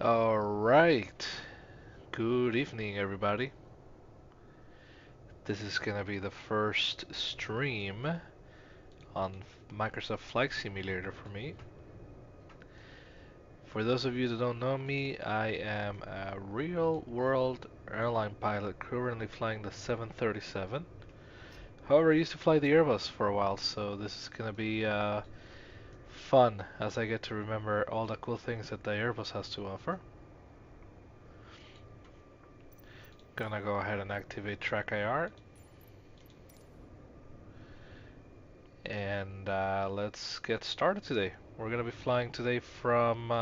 Alright, good evening everybody. This is gonna be the first stream on Microsoft Flight Simulator for me. For those of you that don't know me, I am a real-world airline pilot currently flying the 737. However, I used to fly the Airbus for a while, so this is gonna be fun as I get to remember all the cool things that the Airbus has to offer. Gonna go ahead and activate track IR. And let's get started today. We're going to be flying today from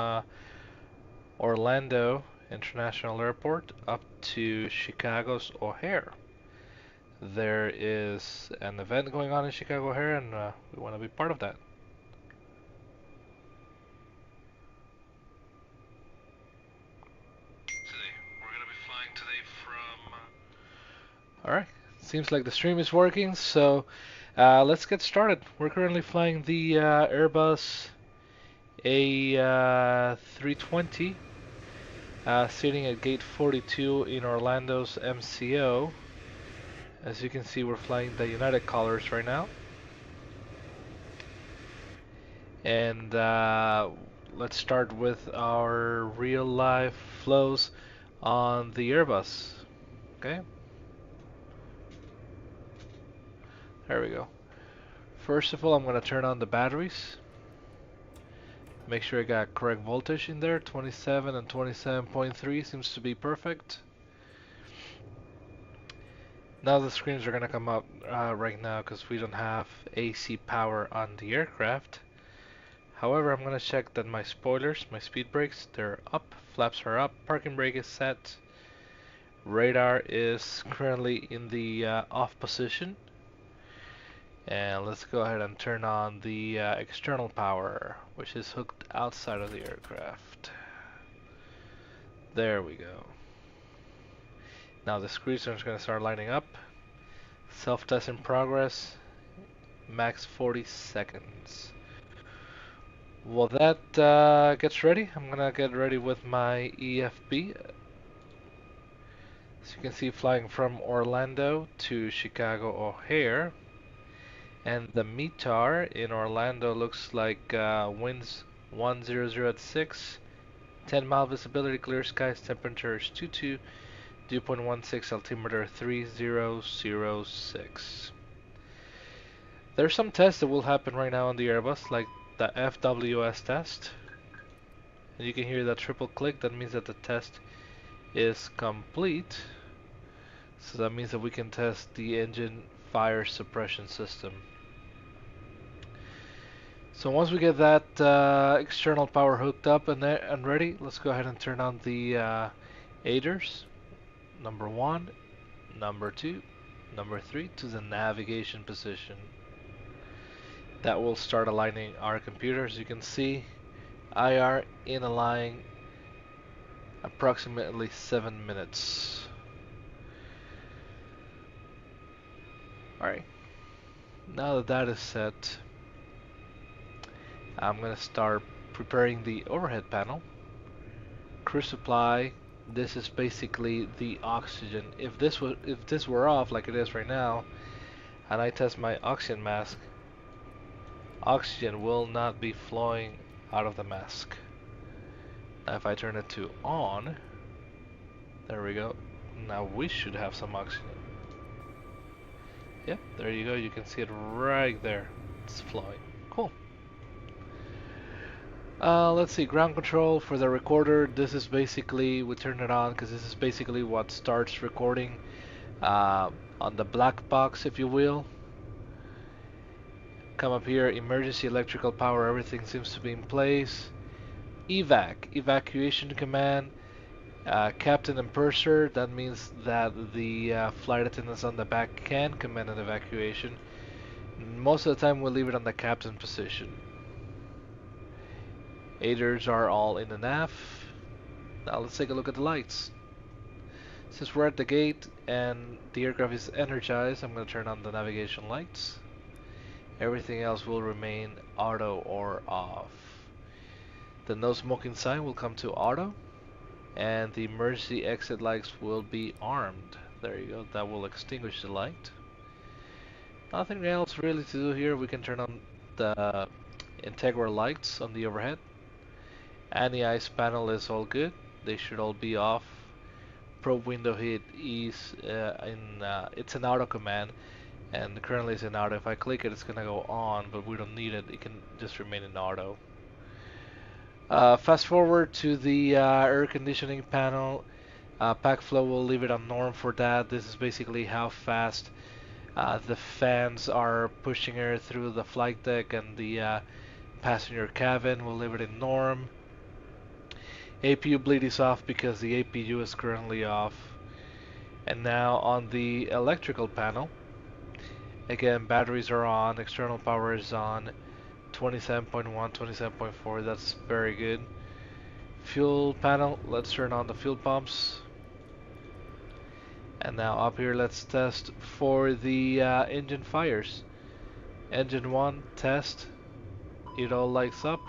Orlando International Airport up to Chicago's O'Hare. There is an event going on in Chicago O'Hare, and we want to be part of that. Today, we're going to be flying today from. All right, seems like the stream is working, so let's get started. We're currently flying the Airbus A320. Sitting at gate 42 in Orlando's MCO. As you can see, we're flying the United colors right now. And let's start with our real life flows on the Airbus. Okay, there we go. First of all, I'm going to turn on the batteries. Make sure I got correct voltage in there. 27 and 27.3 seems to be perfect. Now the screens are gonna come up right now because we don't have AC power on the aircraft. However, I'm gonna check that my spoilers, my speed brakes, they're up, flaps are up, parking brake is set, radar is currently in the off position. And let's go ahead and turn on the external power, which is hooked outside of the aircraft. There we go. Now the screens are gonna start lining up. Self-test in progress. Max 40 seconds. While that gets ready, I'm gonna get ready with my EFB. As you can see, flying from Orlando to Chicago O'Hare. And the METAR in Orlando looks like winds 100 at 6, 10-mile visibility, clear skies, temperature is 22, dew point 16, altimeter 3006. There's some tests that will happen right now on the Airbus, like the FWS test. And you can hear that triple click, that means that the test is complete. So that means that we can test the engine fire suppression system. So once we get that external power hooked up and ready, let's go ahead and turn on the aiders. Number 1, number 2, number 3 to the navigation position. That will start aligning our computers. You can see IR in align approximately 7 minutes. Alright, now that that is set, I'm gonna start preparing the overhead panel. Crew supply, this is basically the oxygen. If this were off like it is right now, and I test my oxygen mask, oxygen will not be flowing out of the mask. Now if I turn it to on, there we go. Now we should have some oxygen. Yep, there you go. You can see it right there. It's flowing. Cool. Let's see, ground control for the recorder. This is basically, we turn it on because this is basically what starts recording on the black box, if you will. Come up here, emergency electrical power, everything seems to be in place. Evacuation command, captain and purser, that means that the flight attendants on the back can command an evacuation. Most of the time we'll leave it on the captain position. Aiders are all in the nav. Now let's take a look at the lights. Since we're at the gate and the aircraft is energized, I'm going to turn on the navigation lights. Everything else will remain auto or off. The no smoking sign will come to auto. and the emergency exit lights will be armed. There you go, that will extinguish the light. Nothing else really to do here. We can turn on the integral lights on the overhead. Anti-ice panel is all good. They should all be off. Probe window heat is it's an auto command, and currently it's in auto. If I click it, it's gonna go on, but we don't need it. It can just remain in auto. Fast forward to the air conditioning panel. Pack flow will leave it on norm for that. This is basically how fast the fans are pushing air through the flight deck and the passenger cabin. We'll leave it in norm. APU bleed is off because the APU is currently off. And now on the electrical panel, again, batteries are on, external power is on, 27.1, 27.4, that's very good. Fuel panel, let's turn on the fuel pumps. And now up here, let's test for the engine fires. Engine 1, test, it all lights up.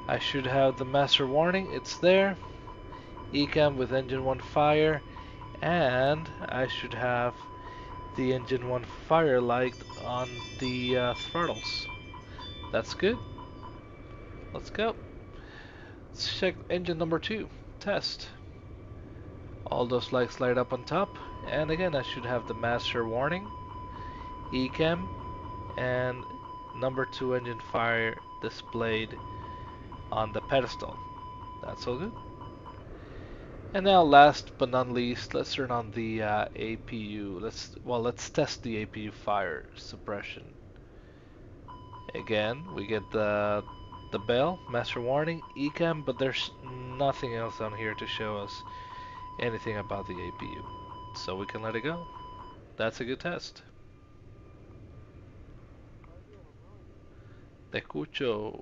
I should have the master warning, it's there. ECAM with engine 1 fire, and I should have the engine 1 fire light on the throttles. That's good. Let's go. Let's check engine number 2. Test. All those lights light up on top, and again I should have the master warning, ECAM, and number 2 engine fire displayed on the pedestal. That's all good. And now, last but not least, let's turn on the APU. Let's test the APU fire suppression. Again, we get the bell, master warning, ECAM, but there's nothing else on here to show us anything about the APU. So we can let it go. That's a good test. Te escucho.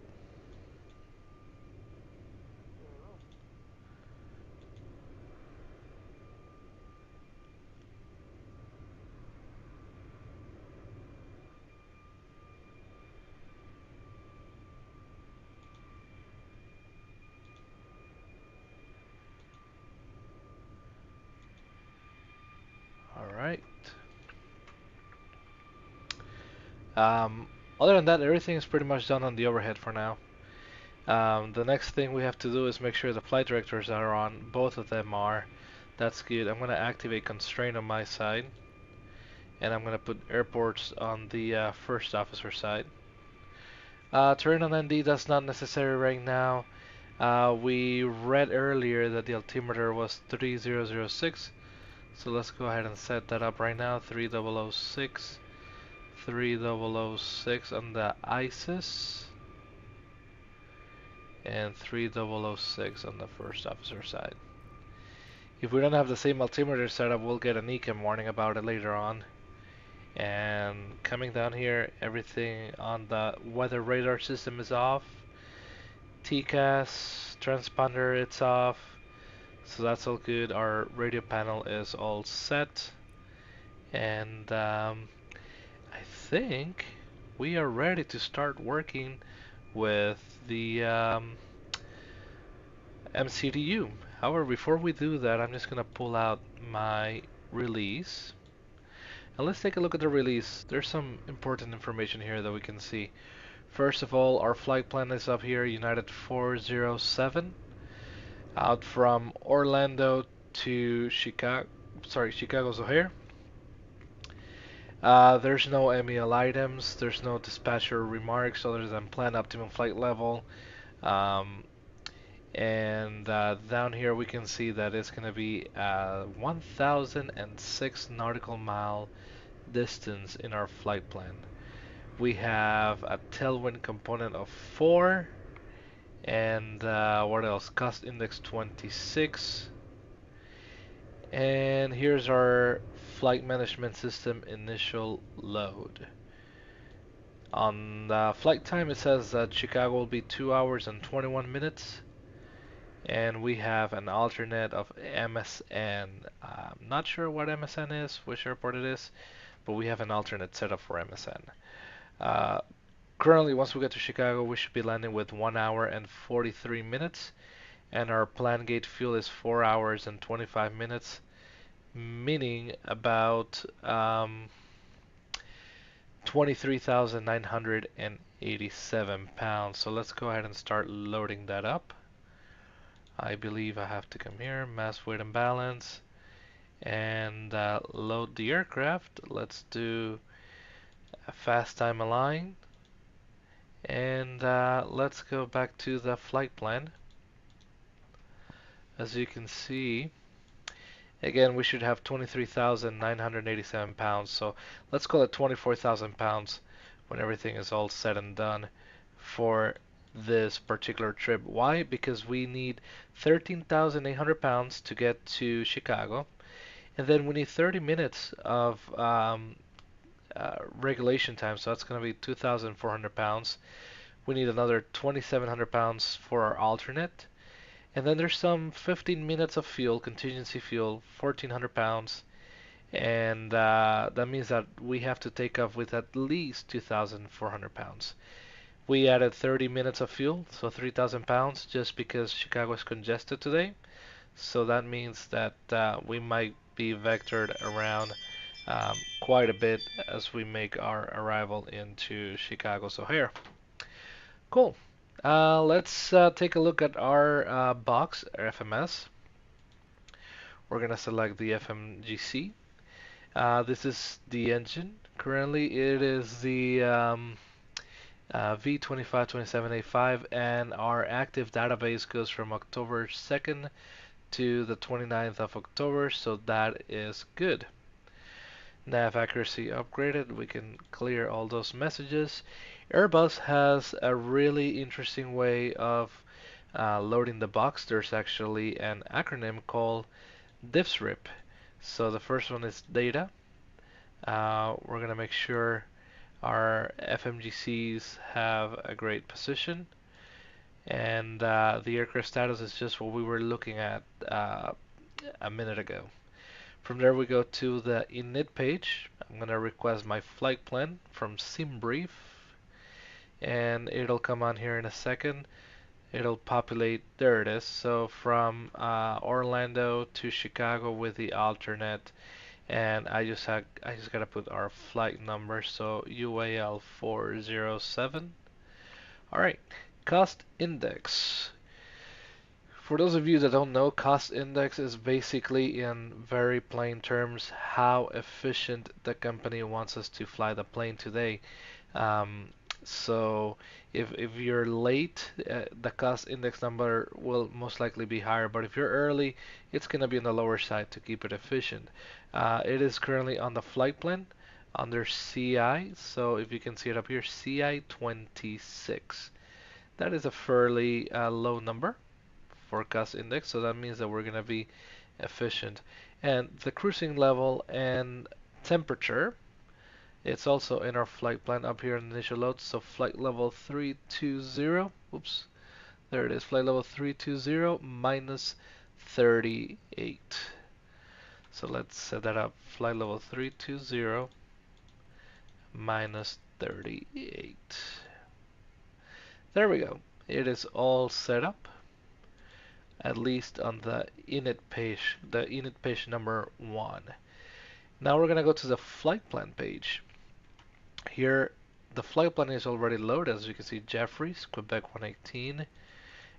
Alright. Other than that, everything is pretty much done on the overhead for now. The next thing we have to do is make sure the flight directors are on. Both of them are. That's good. I'm going to activate constraint on my side. And I'm going to put airports on the first officer side. Turn on ND, that's not necessary right now. We read earlier that the altimeter was 3006. So let's go ahead and set that up right now. 3006. 3006 on the ISIS. And 3006 on the first officer side. If we don't have the same altimeter setup, we'll get an ECAM warning about it later on. And coming down here, everything on the weather radar system is off. TCAS, transponder, it's off. So that's all good. Our radio panel is all set. And I think we are ready to start working with the MCDU. However, before we do that, I'm just going to pull out my release. And let's take a look at the release. There's some important information here that we can see. First of all, our flight plan is up here, United 407, out from Orlando to Chicago's O'Hare. There's no MEL items, there's no dispatcher remarks other than plan optimum flight level. And down here we can see that it's going to be 1,006 nautical mile distance in our flight plan. We have a tailwind component of 4, and what else? Cost index 26. And here's our flight management system initial load. On the flight time, it says that Chicago will be 2 hours and 21 minutes. And we have an alternate of MSN. I'm not sure what MSN is, which airport it is, but we have an alternate setup for MSN. Currently, once we get to Chicago, we should be landing with 1 hour and 43 minutes. and our plan gate fuel is 4 hours and 25 minutes, meaning about 23,987 pounds. So let's go ahead and start loading that up. I believe I have to come here, mass, weight, and balance, and load the aircraft. Let's do a fast time align, and let's go back to the flight plan. As you can see, again, we should have 23,987 pounds. So let's call it 24,000 pounds when everything is all said and done for this particular trip. Why? Because we need 13,800 pounds to get to Chicago, and then we need 30 minutes of regulation time, so that's going to be 2,400 pounds. We need another 2,700 pounds for our alternate, and then there's some 15 minutes of fuel, contingency fuel, 1,400 pounds, and that means that we have to take off with at least 2,400 pounds. We added 30 minutes of fuel, so 3,000 pounds, just because Chicago is congested today. So that means that we might be vectored around quite a bit as we make our arrival into Chicago. So here, cool. Let's take a look at our box, our FMS. We're gonna select the FMGC. This is the engine. Currently, it is the V2527A5, and our active database goes from October 2nd to the 29th of October, so that is good. Nav accuracy upgraded, we can clear all those messages. Airbus has a really interesting way of loading the box. There's actually an acronym called DivSRIP. So the first one is data. We're going to make sure our FMGCs have a great position, and the aircraft status is just what we were looking at a minute ago. From there we go to the init page. I'm going to request my flight plan from SimBrief, and it'll come on here in a second. It'll populate, there it is. So from Orlando to Chicago with the alternate, and I just gotta put our flight number, so UAL 407. All right, cost index. For those of you that don't know, cost index is basically, in very plain terms, how efficient the company wants us to fly the plane today. So if you're late, the cost index number will most likely be higher, but if you're early, it's going to be on the lower side to keep it efficient. It is currently on the flight plan under CI, so if you can see it up here, CI 26. That is a fairly low number for cost index, so that means that we're going to be efficient. And the cruising level and temperature, it's also in our flight plan up here in the initial load. So flight level 320, oops, there it is, flight level 320 minus 38. So let's set that up, flight level 320 minus 38. There we go. It is all set up, at least on the init page number 1. Now we're going to go to the flight plan page. Here, the flight plan is already loaded, as you can see, Jeffries, Quebec 118,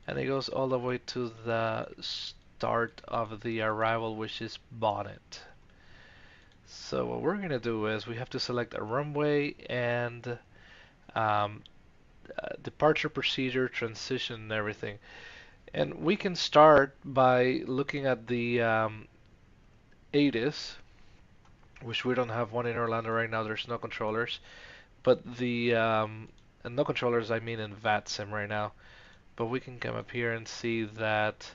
and it goes all the way to the start of the arrival, which is Bonnet. So what we're going to do is we have to select a runway and departure procedure, transition, and everything. And we can start by looking at the ATIS, which we don't have one in Orlando right now. There's no controllers, but the and no controllers, I mean in VATSIM right now. But we can come up here and see that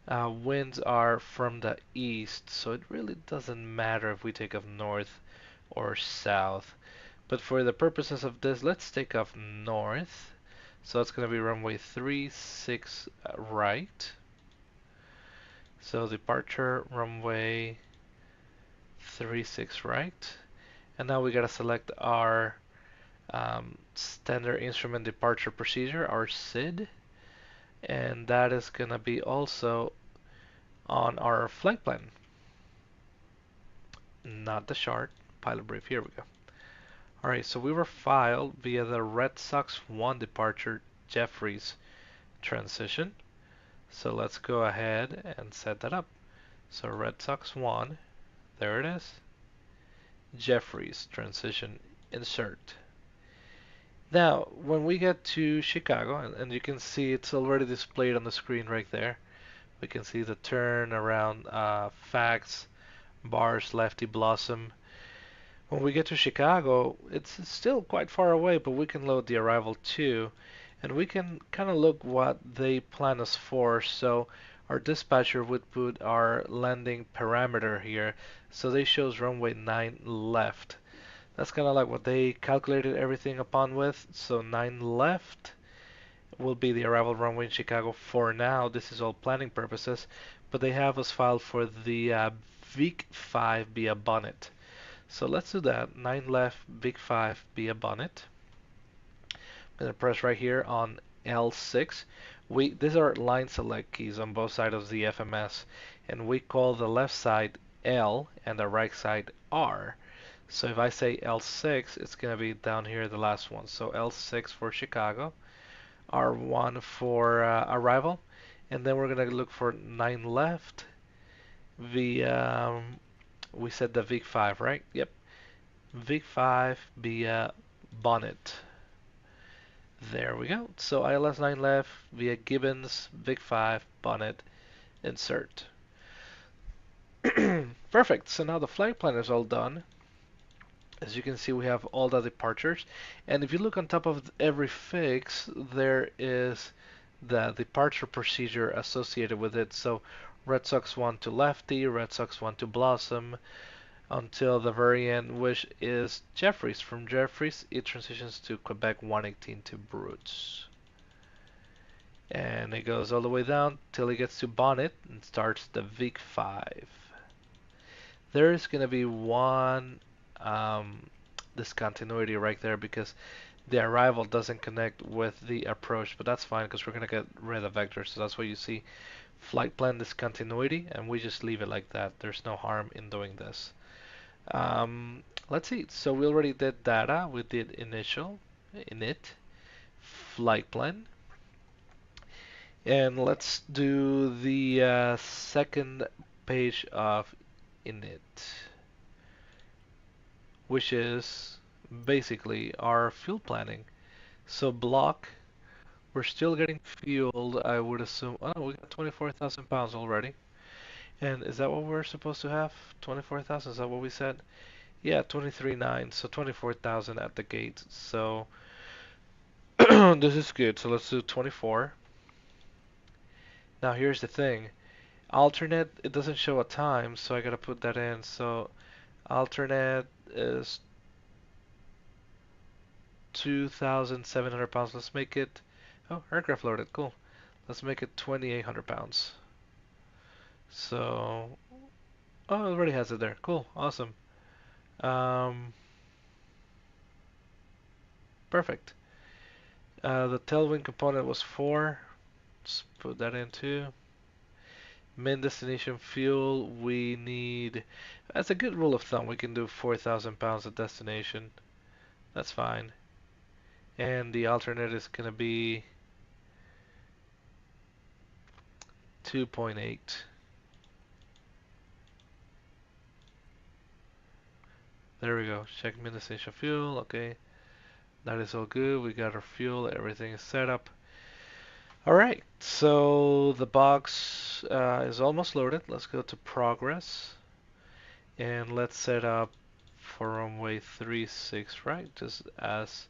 winds are from the east, so it really doesn't matter if we take off north or south. But for the purposes of this, let's take off north. So it's going to be runway 36 right. So departure runway 36 right. And now we got to select our standard instrument departure procedure, our SID. and that is going to be also on our flight plan. Not the chart, pilot brief, here we go. Alright, so we were filed via the Red Sox 1 departure Jeffries transition. So let's go ahead and set that up. So Red Sox 1, there it is. Jeffries transition insert. Now, when we get to Chicago, and you can see it's already displayed on the screen right there. We can see the turn around facts, bars, lefty, blossom. When we get to Chicago, it's still quite far away, but we can load the arrival too, and we can kind of look what they plan us for. So our dispatcher would put our landing parameter here. So they shows runway 9 left. That's kind of like what they calculated everything upon with. So 9 left will be the arrival runway in Chicago for now. This is all planning purposes, but they have us filed for the VIC5 via bonnet. So let's do that. 9 left, VIC5 via bonnet. I'm going to press right here on L6. These are line select keys on both sides of the FMS, and we call the left side L and the right side R. So if I say L6, it's going to be down here, the last one. So L6 for Chicago, R1 for arrival, and then we're going to look for 9 left. We said the VIC5, right? Yep. VIC5 via bonnet. There we go. So ILS 9 left via Gibbons, VIC5, bonnet, insert. Perfect. So now the flight plan is all done. As you can see, we have all the departures. And if you look on top of every fix, there is the departure procedure associated with it. So Red Sox 1 to lefty, Red Sox 1 to blossom, until the very end, which is Jeffries. From Jeffries, it transitions to Quebec 118 to Brutes. And it goes all the way down till it gets to Bonnet and starts the VIC5. There is going to be one discontinuity right there because the arrival doesn't connect with the approach, but that's fine because we're going to get rid of vectors. So that's why you see flight plan discontinuity, and we just leave it like that. There's no harm in doing this. Let's see. So we already did data. We did initial, init, flight plan. And let's do the second page of init, which is basically our fuel planning. So block, we're still getting fueled, I would assume. Oh, we got 24,000 pounds already. And is that what we're supposed to have? 24,000, is that what we said? Yeah, 23.9, so 24,000 at the gate. So this is good. So let's do 24. Now here's the thing. Alternate, it doesn't show a time, so I gotta put that in. So alternate is 2,700 pounds. Let's make it, oh, aircraft loaded, cool. Let's make it 2,800 pounds. So, oh, it already has it there. Cool, awesome. Perfect. The tailwind component was 4. Let's put that in too. Main destination fuel, we need, as a good rule of thumb, we can do 4,000 pounds at destination. That's fine. And the alternate is going to be 2.8. There we go. Check main destination fuel. Okay. That is all good. We got our fuel. Everything is set up. Alright. So the box is almost loaded. Let's go to progress. And let's set up for runway 36, right? Just as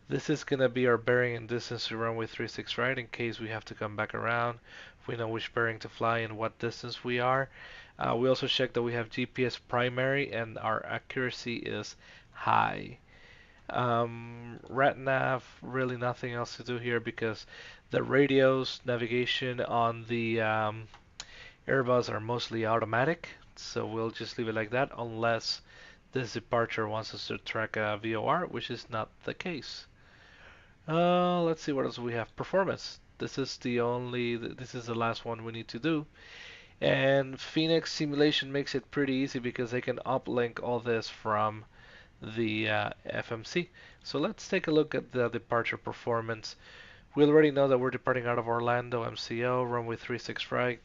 this is going to be our bearing and distance to runway 36, right? In case we have to come back around. If we know which bearing to fly and what distance we are. We also check that we have GPS primary and our accuracy is high. RatNav, really nothing else to do here because the radios, navigation on the Airbus are mostly automatic. So we'll just leave it like that unless this departure wants us to track a VOR, which is not the case. Let's see what else we have. Performance. This is the last one we need to do. And Phoenix simulation makes it pretty easy because they can uplink all this from the FMC. So let's take a look at the departure performance. We already know that we're departing out of Orlando MCO, runway 36 right.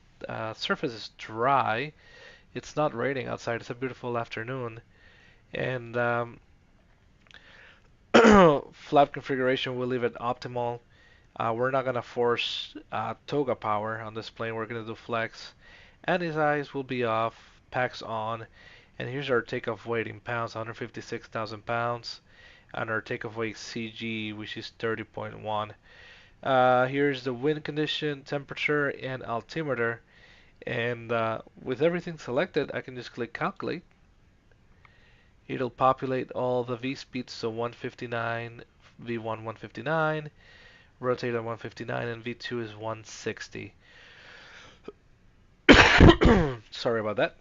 Surface is dry. It's not raining outside. It's a beautiful afternoon. And flap configuration, we'll leave it optimal. We're not going to force toga power on this plane. We're going to do flex. Anti-ice will be off, packs on. And here's our takeoff weight in pounds, 156,000 pounds. And our takeoff weight CG, which is 30.1. Here's the wind condition, temperature, and altimeter. And with everything selected, I can just click calculate. It'll populate all the V speeds, so 159, V1 159, rotate at 159, and V2 is 160. Sorry about that.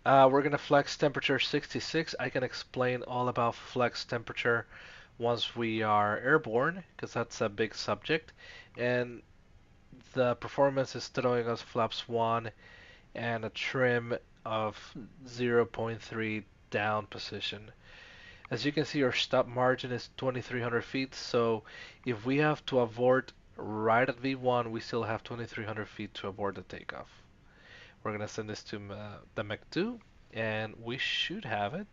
We're going to flex temperature 66. I can explain all about flex temperature once we are airborne, because that's a big subject. And the performance is throwing us flaps 1 and a trim of 0.3 down position. As you can see, our stop margin is 2,300 feet, so if we have to abort right at V1, we still have 2,300 feet to abort the takeoff. We're going to send this to the Mach 2, and we should have it.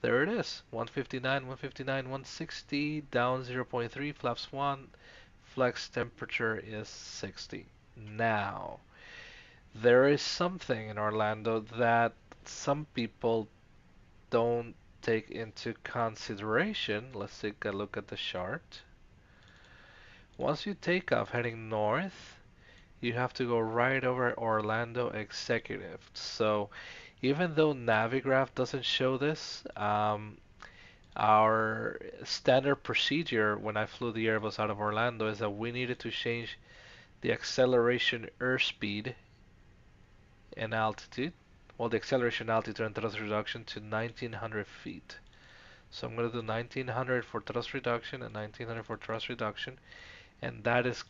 There it is, 159, 159, 160, down 0.3, flaps 1, flex temperature is 60. Now, there is something in Orlando that some people don't take into consideration. Let's take a look at the chart. Once you take off heading north, you have to go right over Orlando Executive. So even though Navigraph doesn't show this, our standard procedure when I flew the Airbus out of Orlando is that we needed to change the acceleration airspeed and altitude. Well, the acceleration, altitude, and thrust reduction to 1900 feet. So I'm going to do 1900 for thrust reduction and 1900 for thrust reduction. And that is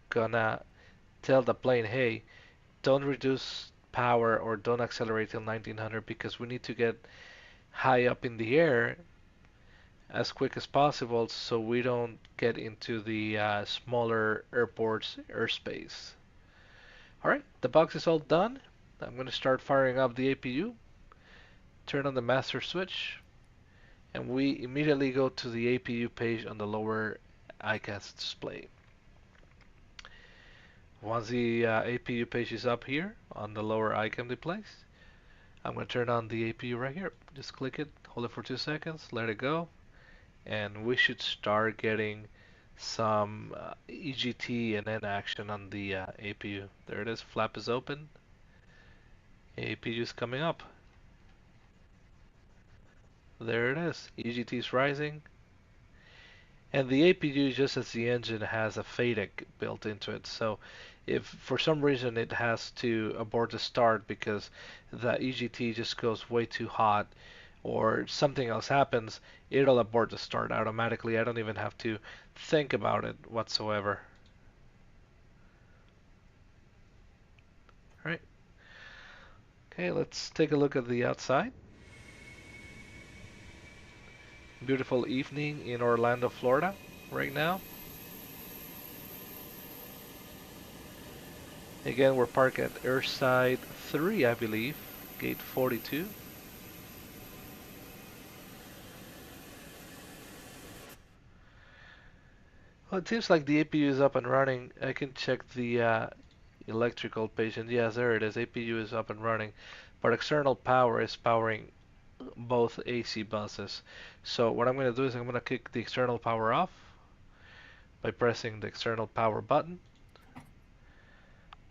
gonna tell the plane, hey, don't reduce power or don't accelerate till 1900 because we need to get high up in the air as quick as possible so we don't get into the smaller airports airspace. Alright, the box is all done. I'm going to start firing up the APU, turn on the master switch, and we immediately go to the APU page on the lower ICAS display. Once the APU page is up here on the lower icon display, I'm going to turn on the APU right here. Just click it, hold it for 2 seconds, let it go, and we should start getting some EGT and N action on the APU. There it is, flap is open, APU is coming up. There it is, EGT is rising, and the APU, just as the engine, has a FADEC built into it. So if for some reason it has to abort the start because the EGT just goes way too hot or something else happens, it'll abort the start automatically. I don't even have to think about it whatsoever. All right. Okay, let's take a look at the outside. Beautiful evening in Orlando, Florida right now. Again, we're parked at Airside 3, I believe, gate 42. Well, it seems like the APU is up and running. I can check the electrical page, and yes, there it is. APU is up and running, but external power is powering both AC buses. So what I'm going to do is I'm going to kick the external power off by pressing the external power button.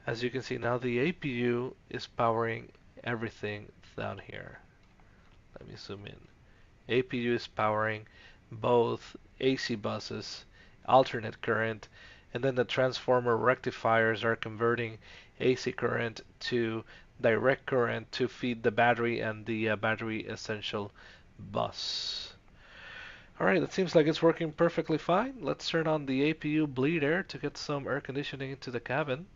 As you can see now, the APU is powering everything down here. Let me zoom in. APU is powering both AC buses, alternate current, and then the transformer rectifiers are converting AC current to direct current to feed the battery and the battery essential bus. Alright, it seems like it's working perfectly fine. Let's turn on the APU bleed air to get some air conditioning into the cabin.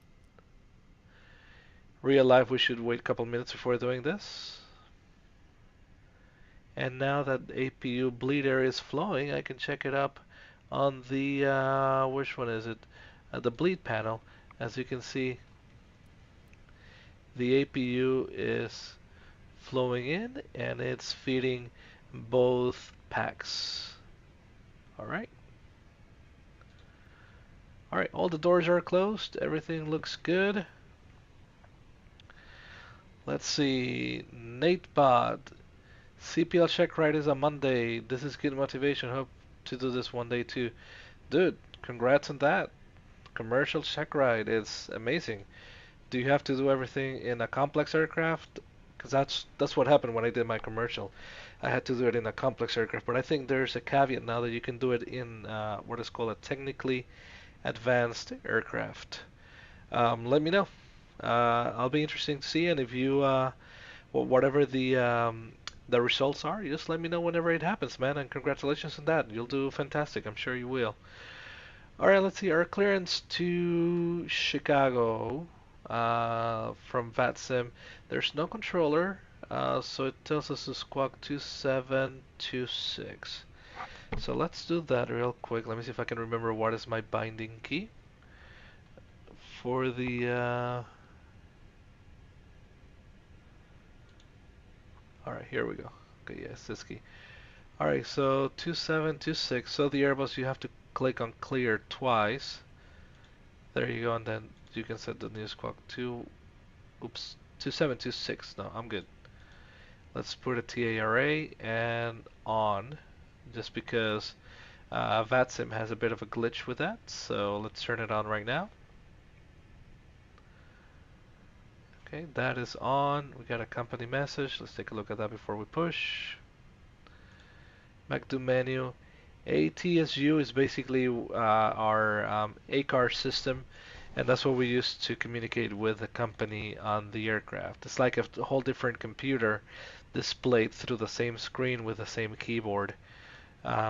Real life, we should wait a couple minutes before doing this. And now that APU bleed air is flowing, I can check it up on the, which one is it? The bleed panel. As you can see, the APU is flowing in and it's feeding both packs. Alright. Alright, all the doors are closed. Everything looks good. Let's see. NateBot. CPL check ride is on Monday. This is good motivation. Hope to do this one day too. Dude, congrats on that. Commercial check ride is amazing. Do you have to do everything in a complex aircraft? Because that's what happened when I did my commercial. I had to do it in a complex aircraft, but I think there's a caveat now that you can do it in what is called a technically advanced aircraft. Let me know. I'll be interested to see, and if you whatever the results are, you just let me know whenever it happens, man. And congratulations on that. You'll do fantastic. I'm sure you will. All right, let's see. Our clearance to Chicago from VATSIM. There's no controller, so it tells us to squawk 2726. So let's do that real quick. Let me see if I can remember what is my binding key for the. All right, here we go. Okay, yes, this key. All right, so 2726. So the Airbus, you have to click on clear twice. There you go, and then you can set the new squawk to. Oops, 2726. No, I'm good. Let's put a TARA and on, just because VATSIM has a bit of a glitch with that. So let's turn it on right now. Okay, that is on. We got a company message. Let's take a look at that before we push. Back to menu. ATSU is basically our ACAR system, and that's what we use to communicate with the company on the aircraft. It's like a whole different computer displayed through the same screen with the same keyboard.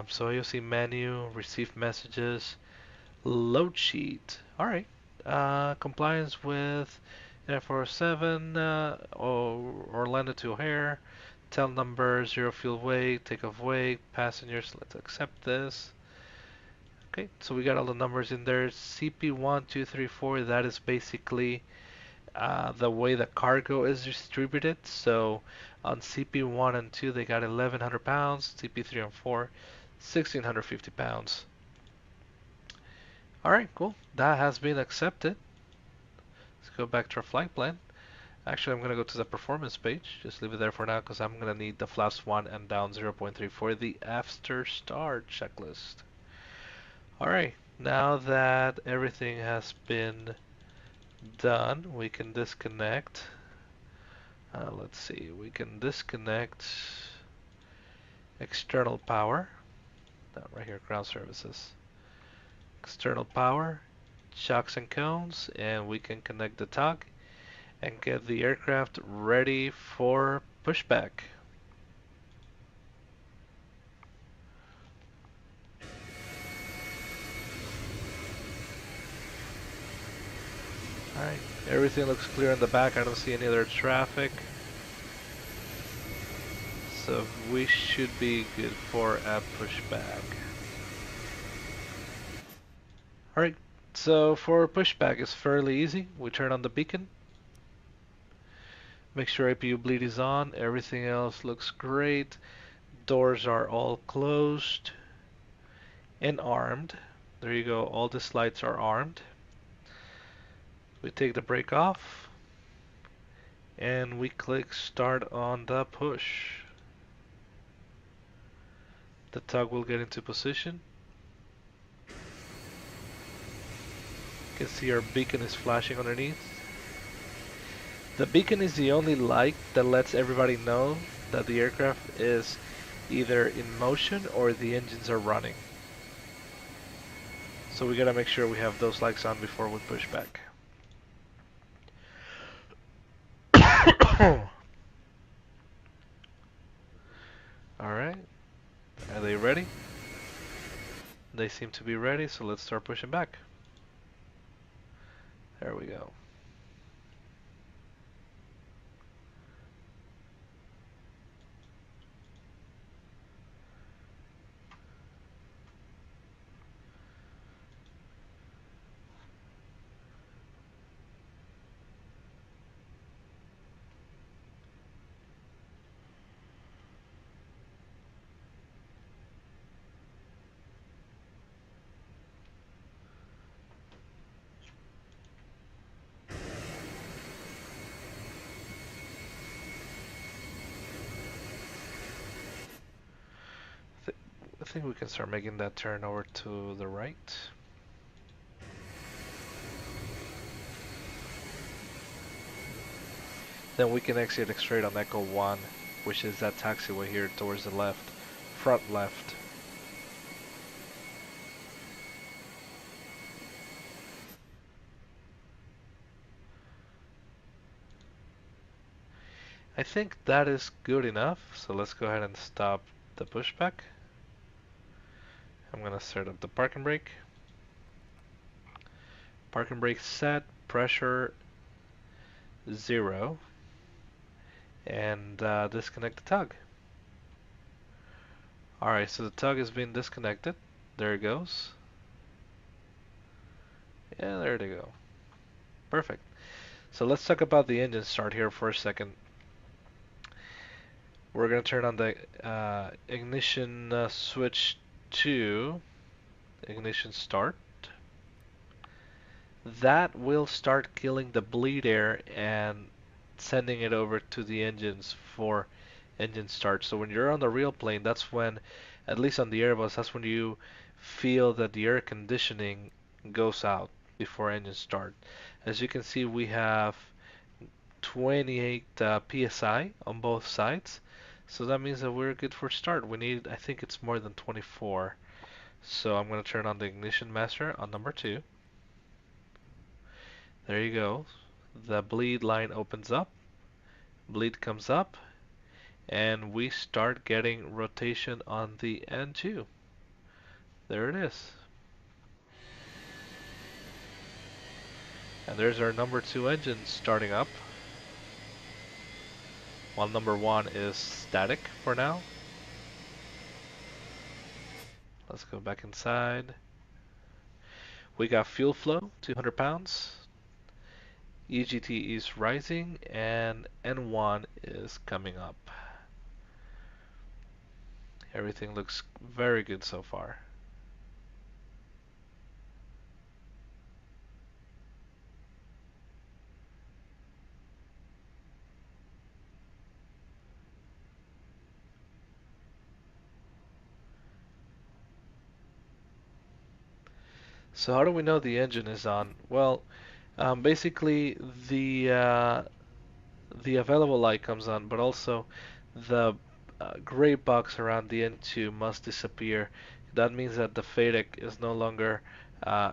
So you'll see menu, receive messages, load sheet. All right. Compliance with Air 407 or Orlando to Hare. Tail number, 0 fuel weight, takeoff weight, passengers. Let's accept this. Okay, so we got all the numbers in there. CP1234, that is basically the way the cargo is distributed. So on CP1 and 2, they got 1,100 pounds. CP3 and 4, 1,650 pounds. All right, cool. That has been accepted. Let's go back to our flight plan. Actually, I'm going to go to the performance page. Just leave it there for now because I'm going to need the flaps 1 and down 0.3 for the after start checklist. Alright, now that everything has been done, we can disconnect. Let's see, we can disconnect external power. Right here, ground services. External power, shocks and cones, and we can connect the tug and get the aircraft ready for pushback. Alright, everything looks clear in the back. I don't see any other traffic. So we should be good for a pushback. Alright, so for pushback it's fairly easy. We turn on the beacon. Make sure APU bleed is on. Everything else looks great. Doors are all closed and armed. There you go, all the lights are armed. We take the brake off and we click start on the push. The tug will get into position. You can see our beacon is flashing underneath. The beacon is the only light that lets everybody know that the aircraft is either in motion or the engines are running. So we gotta make sure we have those lights on before we push back. Alright, are they ready? They seem to be ready, so let's start pushing back. There we go. I think we can start making that turn over to the right. Then we can exit straight on Echo 1, which is that taxiway here towards the left, front left. I think that is good enough, so let's go ahead and stop the pushback. I'm gonna start up the parking brake. Parking brake set, pressure 0, and disconnect the tug. Alright, so the tug has been disconnected. There it goes. Yeah, there they go. Perfect. So let's talk about the engine start here for a second. We're going to turn on the ignition switch to ignition start. That will start killing the bleed air and sending it over to the engines for engine start. So when you're on the real plane, that's when, at least on the Airbus, that's when you feel that the air conditioning goes out before engine start. As you can see, we have 28 psi on both sides, so that means that we're good for start. We need, I think it's more than 24. So I'm going to turn on the ignition master on number 2. There you go. The bleed line opens up, bleed comes up, and we start getting rotation on the N2. There it is. And there's our number 2 engine starting up, while number 1 is static for now. Let's go back inside. We got fuel flow, 200 pounds. EGT is rising, and N1 is coming up. Everything looks very good so far. So how do we know the engine is on? Well, basically the available light comes on, but also the gray box around the N2 must disappear. That means that the FADEC is no longer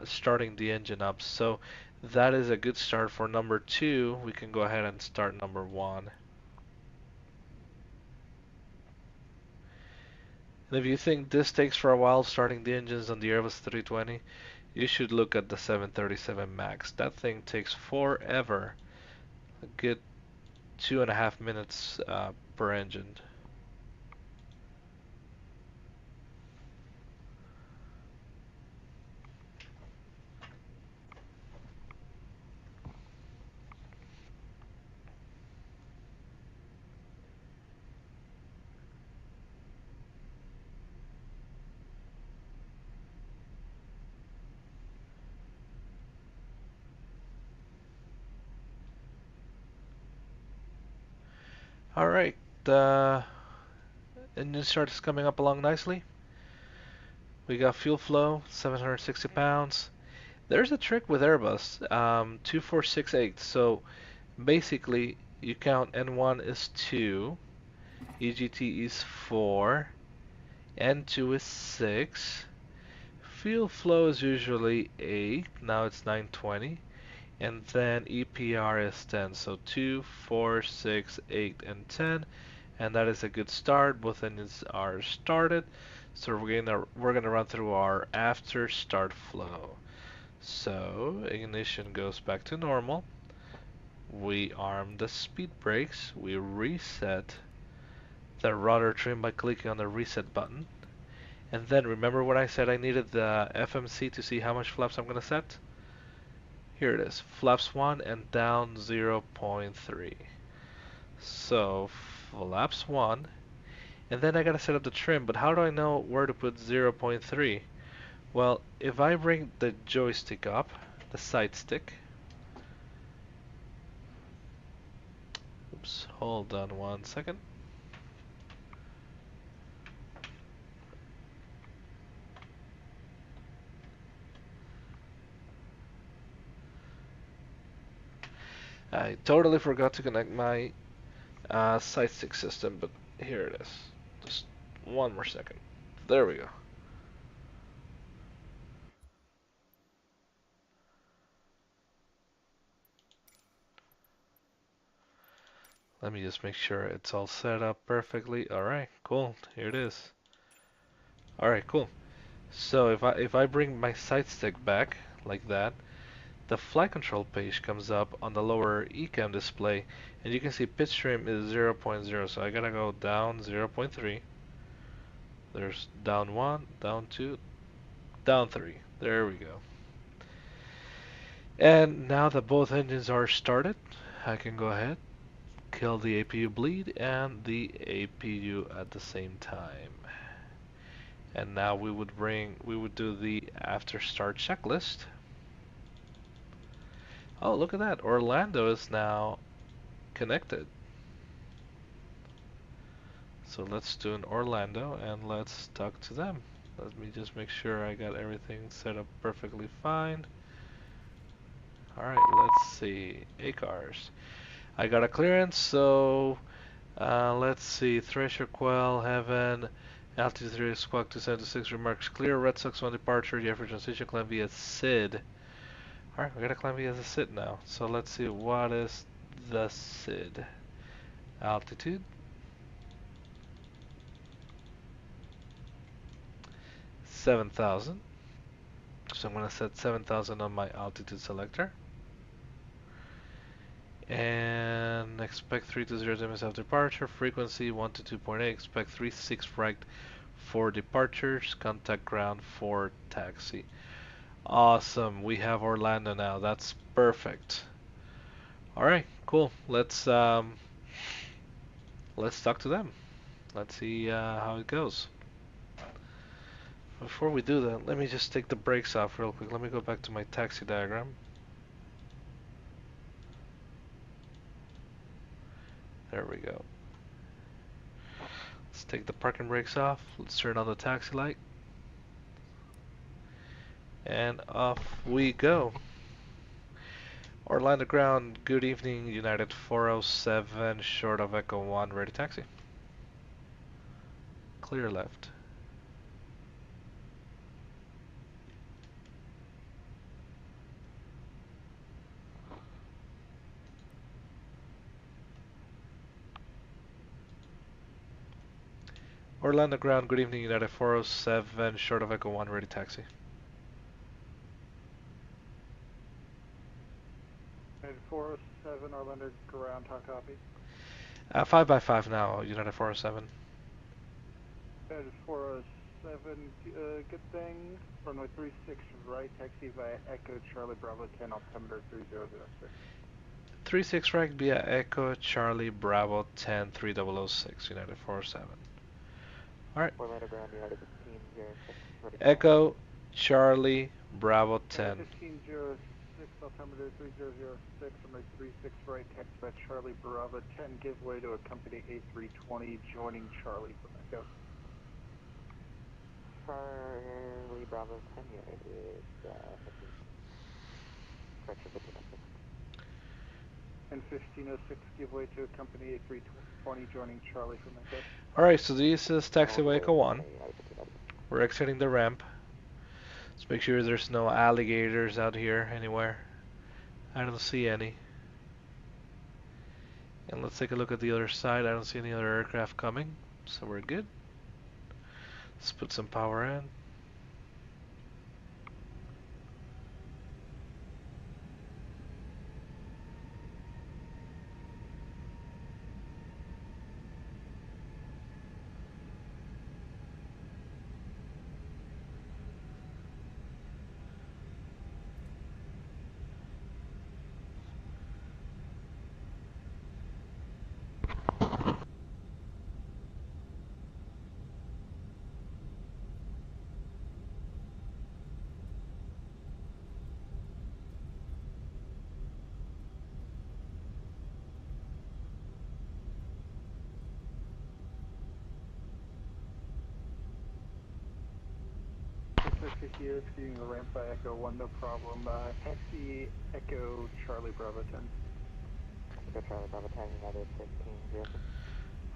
starting the engine up. So that is a good start for number 2. We can go ahead and start number 1. And if you think this takes for a while starting the engines on the Airbus 320, you should look at the 737 MAX. That thing takes forever. A good 2.5 minutes per engine. Alright, the engine start is coming up along nicely. We got fuel flow, 760 pounds. There's a trick with Airbus, 2468. So basically, you count N1 is 2, EGT is 4, N2 is 6, fuel flow is usually 8, now it's 920, and then EPR is 10. So 2, 4, 6, 8, and 10, and that is a good start. Both engines are started. So we're gonna run through our after start flow. So ignition goes back to normal. We arm the speed brakes. We reset the rudder trim by clicking on the reset button. And then remember when I said I needed the FMC to see how much flaps I'm gonna set? Here it is, flaps 1 and down 0.3. So flaps 1, and then I gotta set up the trim, but how do I know where to put 0.3? Well, if I bring the joystick up, the side stick, oops, hold on 1 second. I totally forgot to connect my side stick system, but here it is. Just one more second. There we go. Let me just make sure it's all set up perfectly. Alright, cool. Here it is. Alright, cool. So if I bring my side stick back like that, the flight control page comes up on the lower ECAM display, and you can see pitch trim is 0.0. So I gotta go down 0.3. There's down 1, down 2, down 3. There we go. And now that both engines are started, I can go ahead, kill the APU bleed and the APU at the same time. And now we would do the after start checklist. Oh, look at that. Orlando is now connected. So let's do an Orlando and let's talk to them. Let me just make sure I got everything set up perfectly fine. Alright, let's see. ACARS. I got a clearance, so let's see. Thresher Quell, Heaven, Altitude 3, Squawk 276, remarks clear, Red Sox 1 departure, Jeffrey transition, climb via SID. Alright, we gotta climb via the SID now. So let's see, what is the SID? Altitude. 7,000. So I'm gonna set 7,000 on my altitude selector. And expect 320 minutes after departure. Frequency 1 to 2.8. Expect 36 right for departures. Contact ground for taxi. Awesome. We have Orlando now. That's perfect. All right. Cool. Let's talk to them. Let's see how it goes. Before we do that, let me just take the brakes off real quick. Let me go back to my taxi diagram. There we go. Let's take the parking brakes off. Let's turn on the taxi light. And off we go. Orlando ground, good evening, United 407, short of Echo 1, ready taxi. Clear left. Orlando ground, good evening, United 407, short of Echo 1, ready taxi. United 407, Orlando ground, how copy? 5 by 5 now, United 407. United 407, good thing. Runway 36 right, taxi via Echo Charlie Bravo 10, altimeter 3006. 36 right via Echo Charlie Bravo 10 3006, United 407. Alright. Orlando ground, United 1506. Echo Charlie Bravo 10. 1506, altimeter 3006, runway 36 right, taxi via Charlie Bravo 10, give way to a company A320, joining Charlie from Echo. Charlie Bravo 10, United is 15. Correction, 1506. And 1506, give way to a company A320, joining Charlie from Echo. Alright, so this is taxiway Echo 1. We're exiting the ramp. Let's make sure there's no alligators out here anywhere. I don't see any. And let's take a look at the other side. I don't see any other aircraft coming, so we're good. Let's put some power in. Here, exceeding the ramp by Echo 1, no problem. Taxi Echo Charlie Bravo 10. Echo Charlie Bravo 10, United 15-0.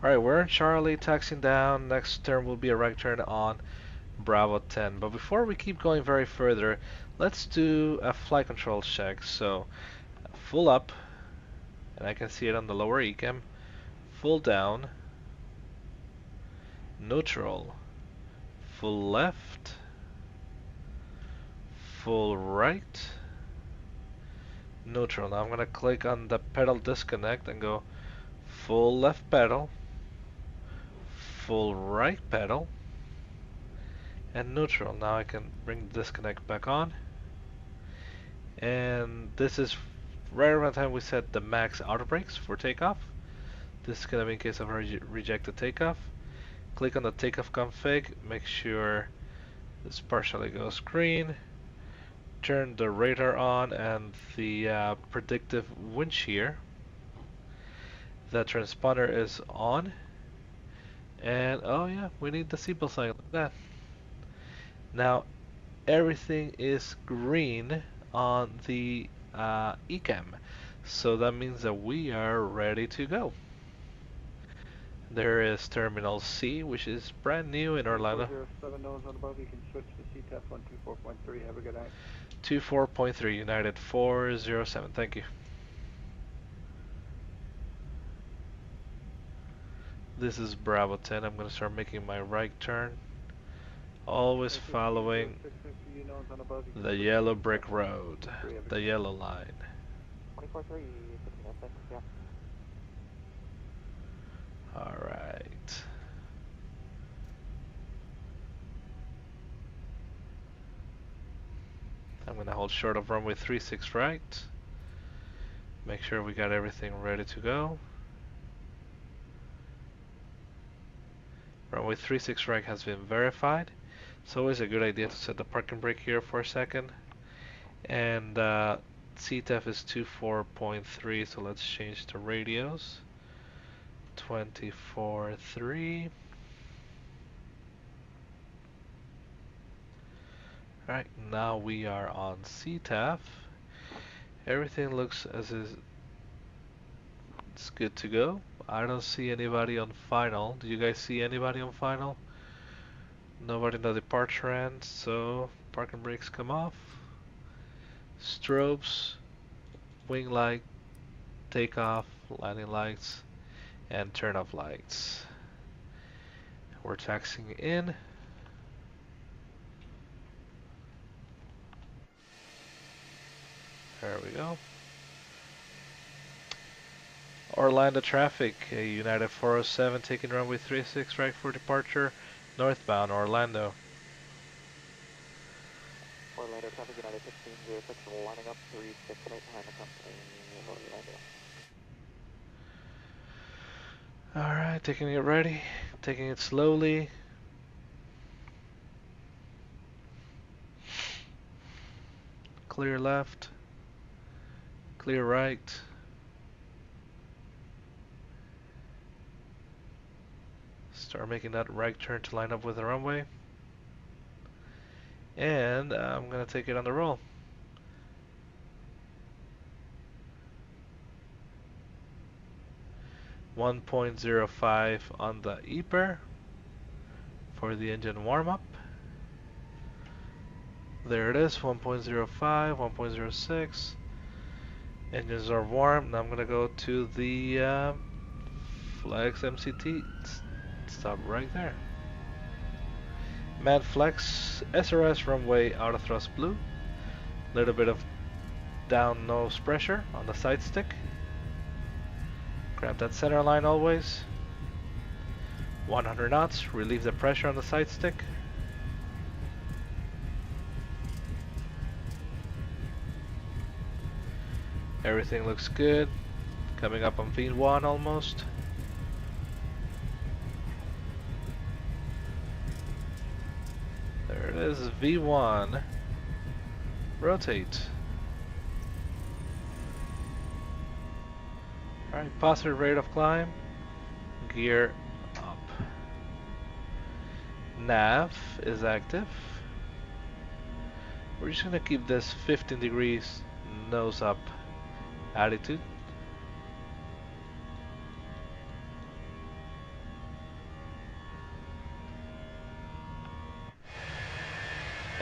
Alright, we're in Charlie, taxiing down. Next turn will be a right turn on Bravo 10. But before we keep going very further, let's do a flight control check. So, full up, and I can see it on the lower ECAM. Full down, neutral, full left, full right, neutral. Now I'm going to click on the pedal disconnect and go full left pedal, full right pedal, and neutral. Now I can bring the disconnect back on. And this is right around the time we set the max auto brakes for takeoff. This is going to be in case of rejected takeoff. Click on the takeoff config, make sure this partially goes green. Turn the radar on and the predictive wind shear. The transponder is on. And oh yeah, we need the seatbelt sign like that. Now everything is green on the ECAM. So that means that we are ready to go. There is Terminal C, which is brand new in Orlando. 407 knows on above, you can switch to CTAF 124.3. Have a good night. 24.3, United 407, thank you. This is Bravo 10, I'm going to start making my right turn. Always following the yellow brick road, the yellow line. 24-3, 1506, yeah. Alright. I'm going to hold short of runway 36 right. Make sure we got everything ready to go. Runway 36 right has been verified. It's always a good idea to set the parking brake here for a second. And CTEF is 24.3, so let's change the radios. 24.3. Alright, now we are on CTAF. Everything looks as is. It's good to go. I don't see anybody on final. Do you guys see anybody on final? Nobody in the departure end, so parking brakes come off. Strobes, wing light, takeoff, landing lights, and turn off lights. We're taxiing in. There we go. Orlando traffic, United 407 taking runway 36 right for departure, northbound Orlando. Orlando traffic, United 1506, lining up 36 right behind the company, Orlando. Alright, taking it ready, taking it slowly. Clear left, clear right. Start making that right turn to line up with the runway. And I'm going to take it on the roll. .05 on the EPR for the engine warm-up. There it is, 1.05, 1.06. Engines are warm. Now I'm going to go to the Flex MCT. Stop right there. Man flex, SRS runway out of thrust blue. Little bit of down nose pressure on the side stick. Grab that center line always. 100 knots, relieve the pressure on the side stick. Everything looks good. Coming up on V1 almost. There it is, V1. Rotate. Alright, positive rate of climb. Gear up. Nav is active. We're just gonna keep this 15 degrees nose up attitude.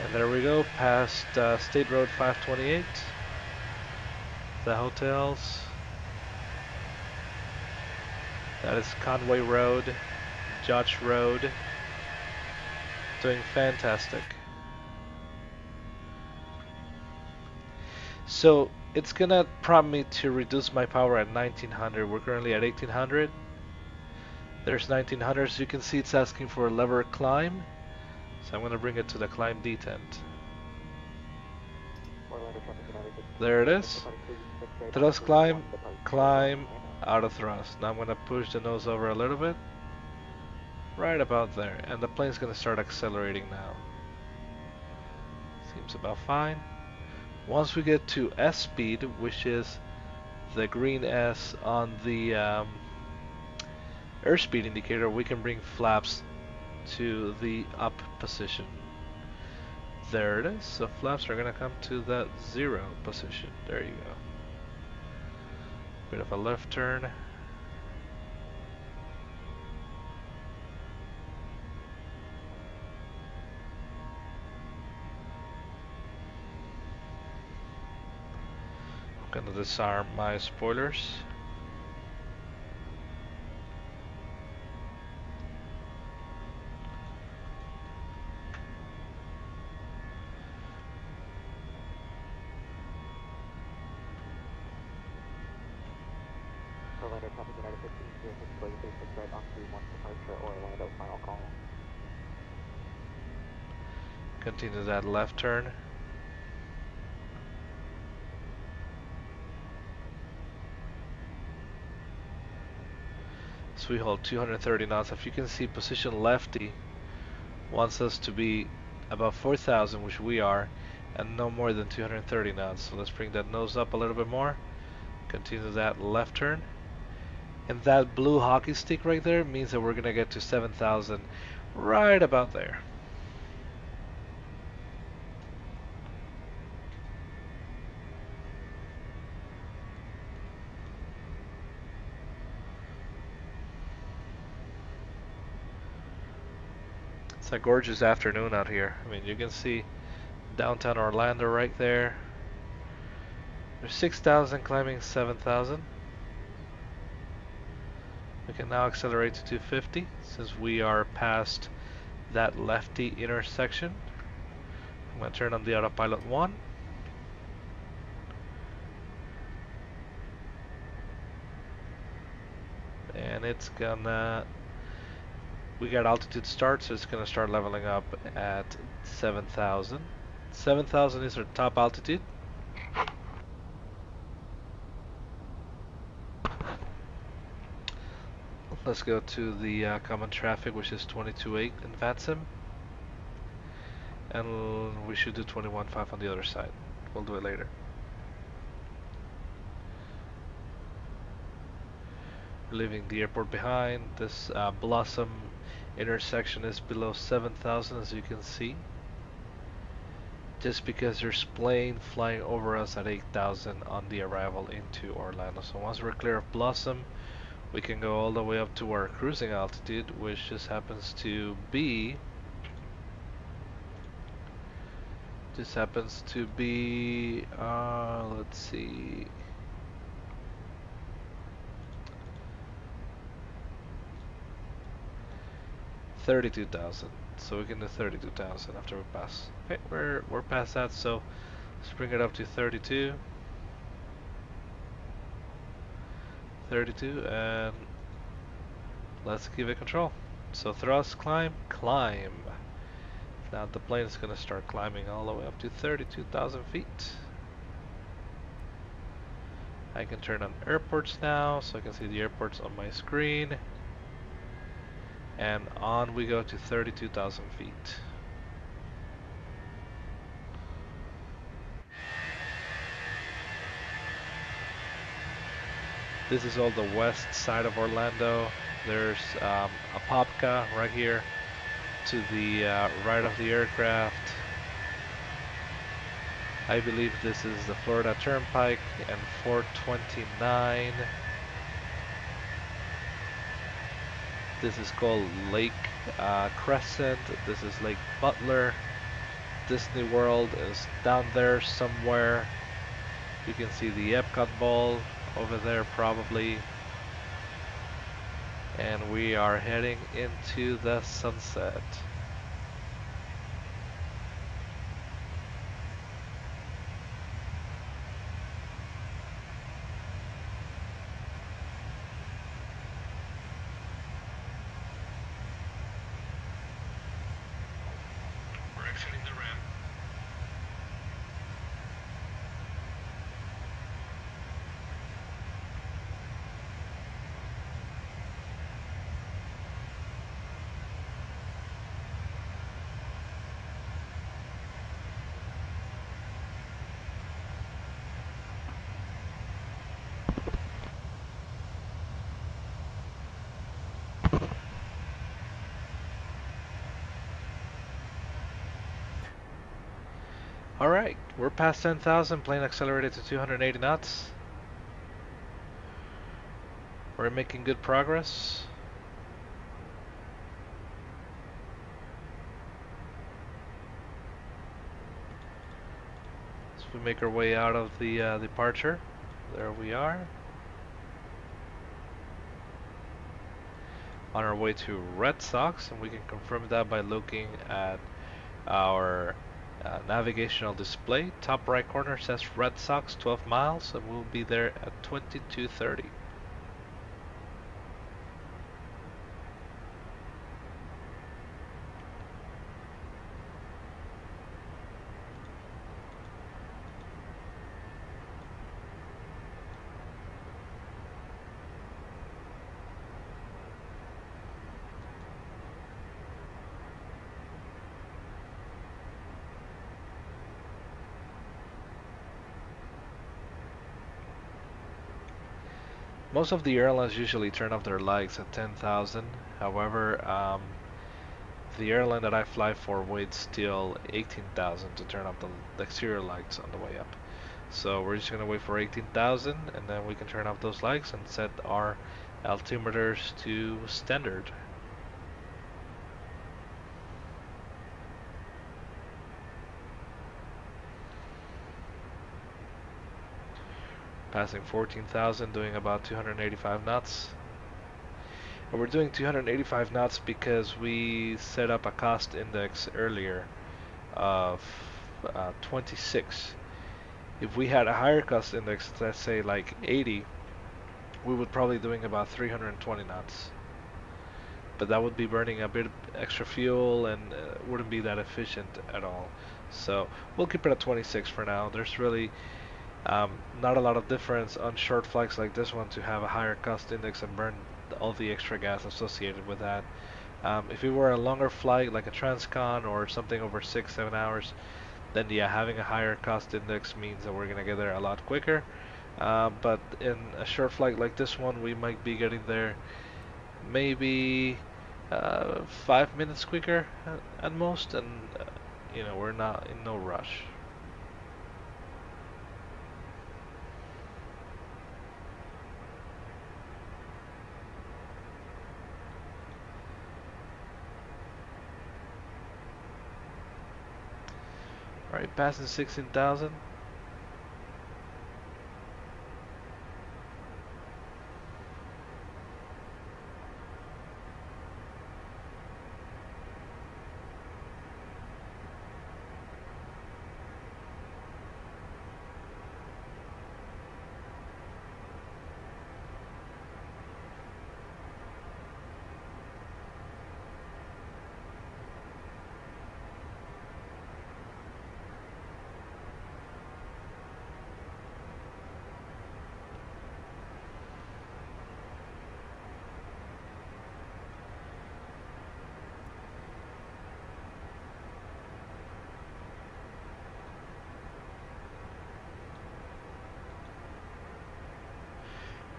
And there we go, past State Road 528. The hotels. That is Conway Road, Judge Road. Doing fantastic. So it's gonna prompt me to reduce my power at 1900. We're currently at 1800. There's 1900, so you can see it's asking for a lever climb. So I'm gonna bring it to the climb detent. There it is. Thrust climb, climb, out of thrust. Now I'm gonna push the nose over a little bit. Right about there. And the plane's gonna start accelerating now. Seems about fine. Once we get to S speed, which is the green S on the airspeed indicator, we can bring flaps to the up position. There it is. So flaps are gonna come to that 0 position. There you go. Bit of a left turn. I'm gonna disarm my spoilers. Orlando traffic United 1506, clear 36 right on 31 departure Orlando, final call. Continue that left turn. So we hold 230 knots. If you can see, position lefty wants us to be about 4,000, which we are, and no more than 230 knots. So let's bring that nose up a little bit more. Continue that left turn. And that blue hockey stick right there means that we're gonna get to 7,000 right about there. It's a gorgeous afternoon out here. I mean, you can see downtown Orlando right there. There's 6,000 climbing 7,000. We can now accelerate to 250 since we are past that lefty intersection. I'm going to turn on the autopilot 1. And it's gonna, we got altitude start, so it's gonna start leveling up at 7,000. 7,000 is our top altitude. Let's go to the common traffic, which is 22.8 in VATSIM. And we should do 21.5 on the other side. We'll do it later. Leaving the airport behind. This Blossom intersection is below 7,000, as you can see. Just because there's plane flying over us at 8,000 on the arrival into Orlando. So once we're clear of Blossom, we can go all the way up to our cruising altitude, which just happens to be let's see, 32,000. So we can do 32,000 after we pass. Okay, we're past that, so let's bring it up to 32. 32, and let's give it control. So thrust, climb, climb. Now the plane is going to start climbing all the way up to 32,000 feet. I can turn on airports now, so I can see the airports on my screen. And on we go to 32,000 feet. This is all the west side of Orlando. There's Apopka right here to the right of the aircraft. I believe this is the Florida Turnpike and 429. This is called Lake Crescent. This is Lake Butler. Disney World is down there somewhere. You can see the Epcot ball over there probably. And we are heading into the sunset. We're exiting the ramp. Alright, we're past 10,000, plane accelerated to 280 knots. We're making good progress. As we make our way out of the departure, there we are. On our way to Red Sox, and we can confirm that by looking at our navigational display. Top right corner says Red Sox 12 miles, and we'll be there at 22:30. Most of the airlines usually turn off their lights at 10,000. However, the airline that I fly for waits till 18,000 to turn off the exterior lights on the way up. So we're just gonna wait for 18,000, and then we can turn off those lights and set our altimeters to standard. Passing 14,000, doing about 285 knots. And we're doing 285 knots because we set up a cost index earlier of 26. If we had a higher cost index, let's say like 80, we would probably doing about 320 knots. But that would be burning a bit extra fuel and wouldn't be that efficient at all. So we'll keep it at 26 for now. There's really not a lot of difference on short flights like this one to have a higher cost index and burn all the extra gas associated with that. If it were a longer flight like a transcon or something over 6-7 hours, then yeah, having a higher cost index means that we're gonna get there a lot quicker. But in a short flight like this one, we might be getting there maybe 5 minutes quicker at most, and you know, we're not in no rush. Alright, passing 16,000.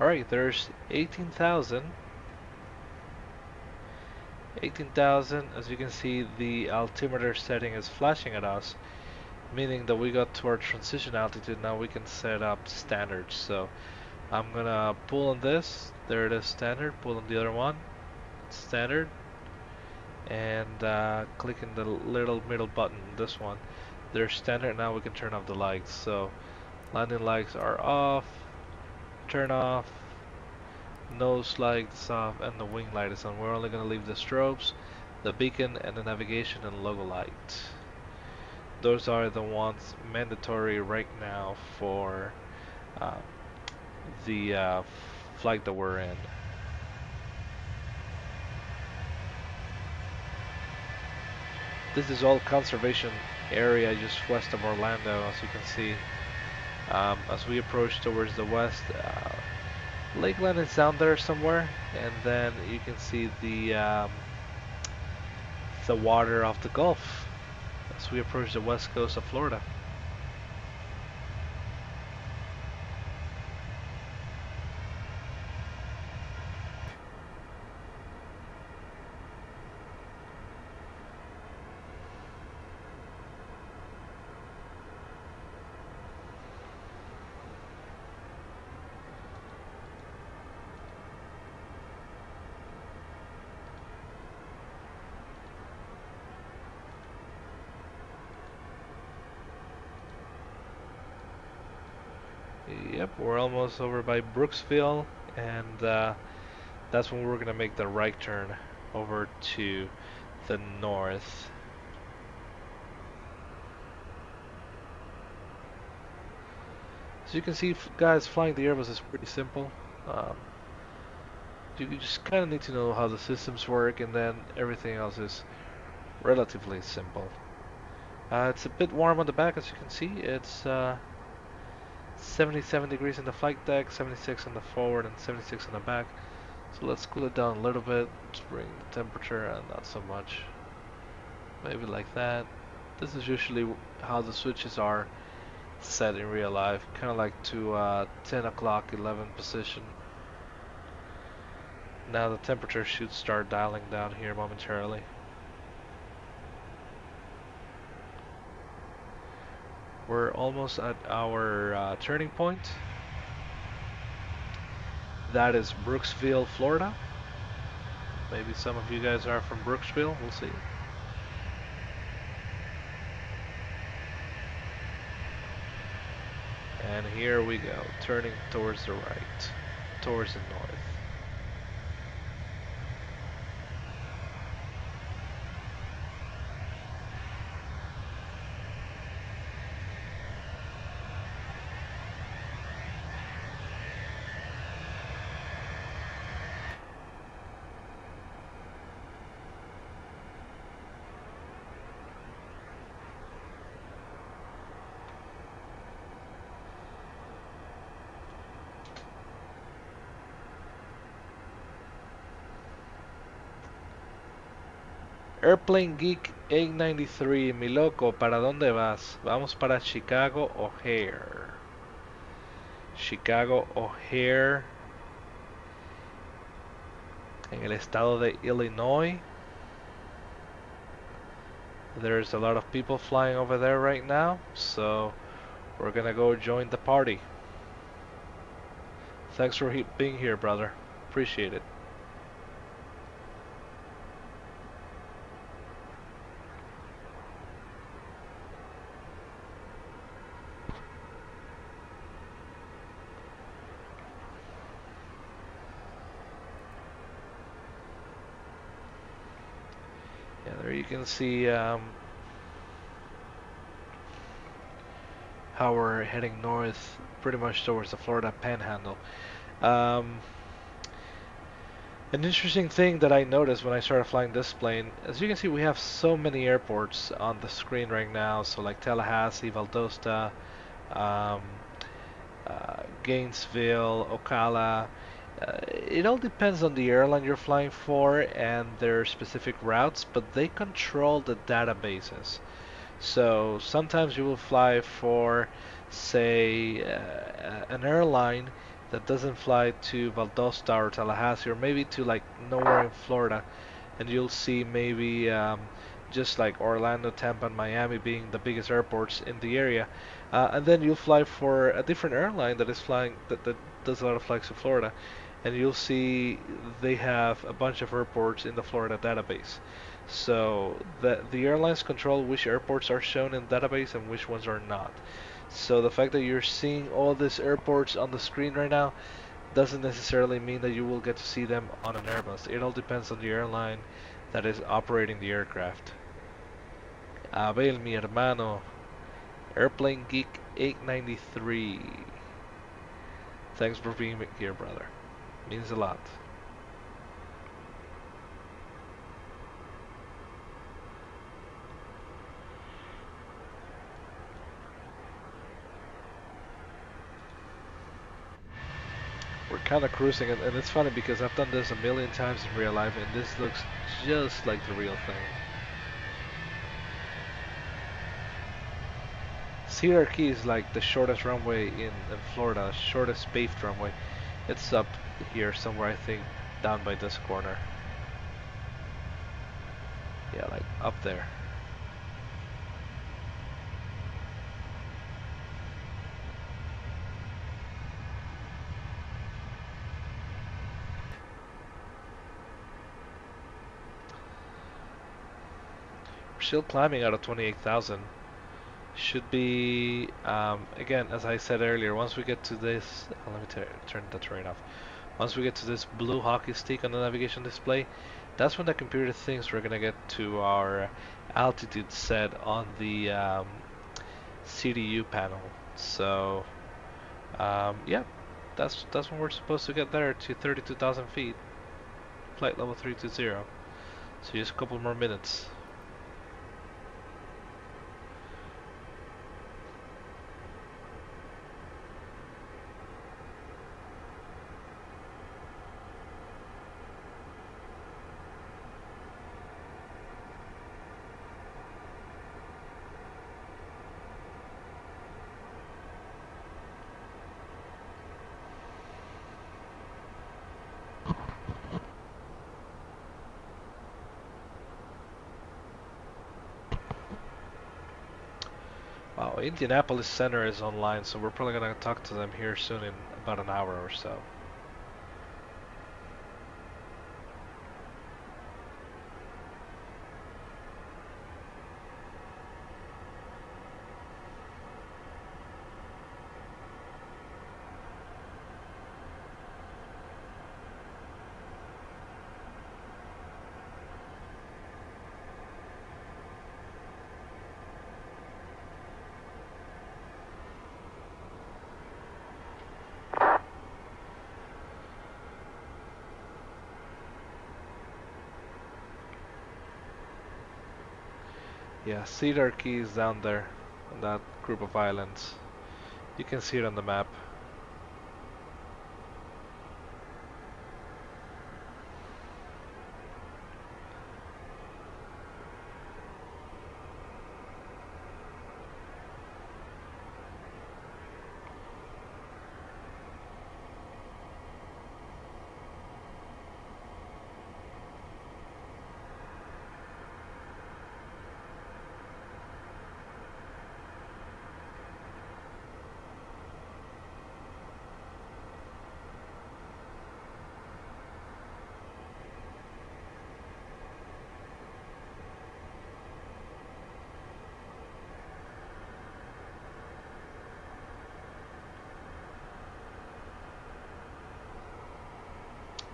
Alright, there's 18,000. 18,000, as you can see, the altimeter setting is flashing at us, meaning that we got to our transition altitude. Now we can set up standards. So I'm gonna pull on this, there it is, standard, pull on the other one, standard, and clicking the little middle button, this one, there's standard. Now we can turn off the lights. So landing lights are off, turn off, nose lights off, and the wing light is on. We're only gonna leave the strobes, the beacon, and the navigation and logo light. Those are the ones mandatory right now for the flight that we're in. This is all conservation area just west of Orlando, as you can see. As we approach towards the west, Lakeland is down there somewhere, and then you can see the water off the Gulf as we approach the west coast of Florida. Yep, we're almost over by Brooksville, and that's when we're gonna make the right turn over to the north. As you can see, guys, flying the Airbus is pretty simple. You just kind of need to know how the systems work, and then everything else is relatively simple. It's a bit warm on the back, as you can see. It's 77 degrees in the flight deck, 76 on the forward, and 76 on the back. So let's cool it down a little bit to bring the temperature, and not so much. Maybe like that. This is usually how the switches are set in real life, kind of like to 10 o'clock, 11 position. Now the temperature should start dialing down here momentarily. We're almost at our turning point. That is Brooksville, Florida. Maybe some of you guys are from Brooksville, we'll see. And here we go, turning towards the right, towards the north. Airplane Geek 893, mi loco, ¿para dónde vas? Vamos para Chicago o Hare. Chicago o Hare, en el estado de Illinois. There's a lot of people flying over there right now, so we're gonna go join the party. Thanks for being here, brother. Appreciate it. Yeah, there you can see how we're heading north, pretty much towards the Florida Panhandle. An interesting thing that I noticed when I started flying this plane, as you can see, we have so many airports on the screen right now. So like Tallahassee, Valdosta, Gainesville, Ocala. It all depends on the airline you're flying for and their specific routes, but they control the databases. So sometimes you will fly for, say, an airline that doesn't fly to Valdosta or Tallahassee or maybe to like nowhere in Florida, and you'll see maybe just like Orlando, Tampa, and Miami being the biggest airports in the area, and then you'll fly for a different airline that is flying that does a lot of flights to Florida, and you'll see they have a bunch of airports in the Florida database. So the airlines control which airports are shown in the database and which ones are not. So the fact that you're seeing all these airports on the screen right now doesn't necessarily mean that you will get to see them on an Airbus. It all depends on the airline that is operating the aircraft. Abel, mi hermano. Airplane Geek 893. Thanks for being here, brother. Means a lot. We're kind of cruising, and it's funny because I've done this a million times in real life, and this looks just like the real thing. Cedar Key is like the shortest runway in Florida, shortest paved runway. It's up here somewhere, I think, down by this corner. Yeah, like up there. We're still climbing out of 28,000. Should be, again, as I said earlier, once we get to this, let me turn the terrain off. Once we get to this blue hockey stick on the navigation display, that's when the computer thinks we're gonna get to our altitude set on the CDU panel. So, yeah, that's when we're supposed to get there to 32,000 feet, flight level 320. So just a couple more minutes. Wow, Indianapolis Center is online, so we're probably gonna talk to them here soon in about an hour or so. Yeah, Cedar Key is down there on that group of islands. You can see it on the map.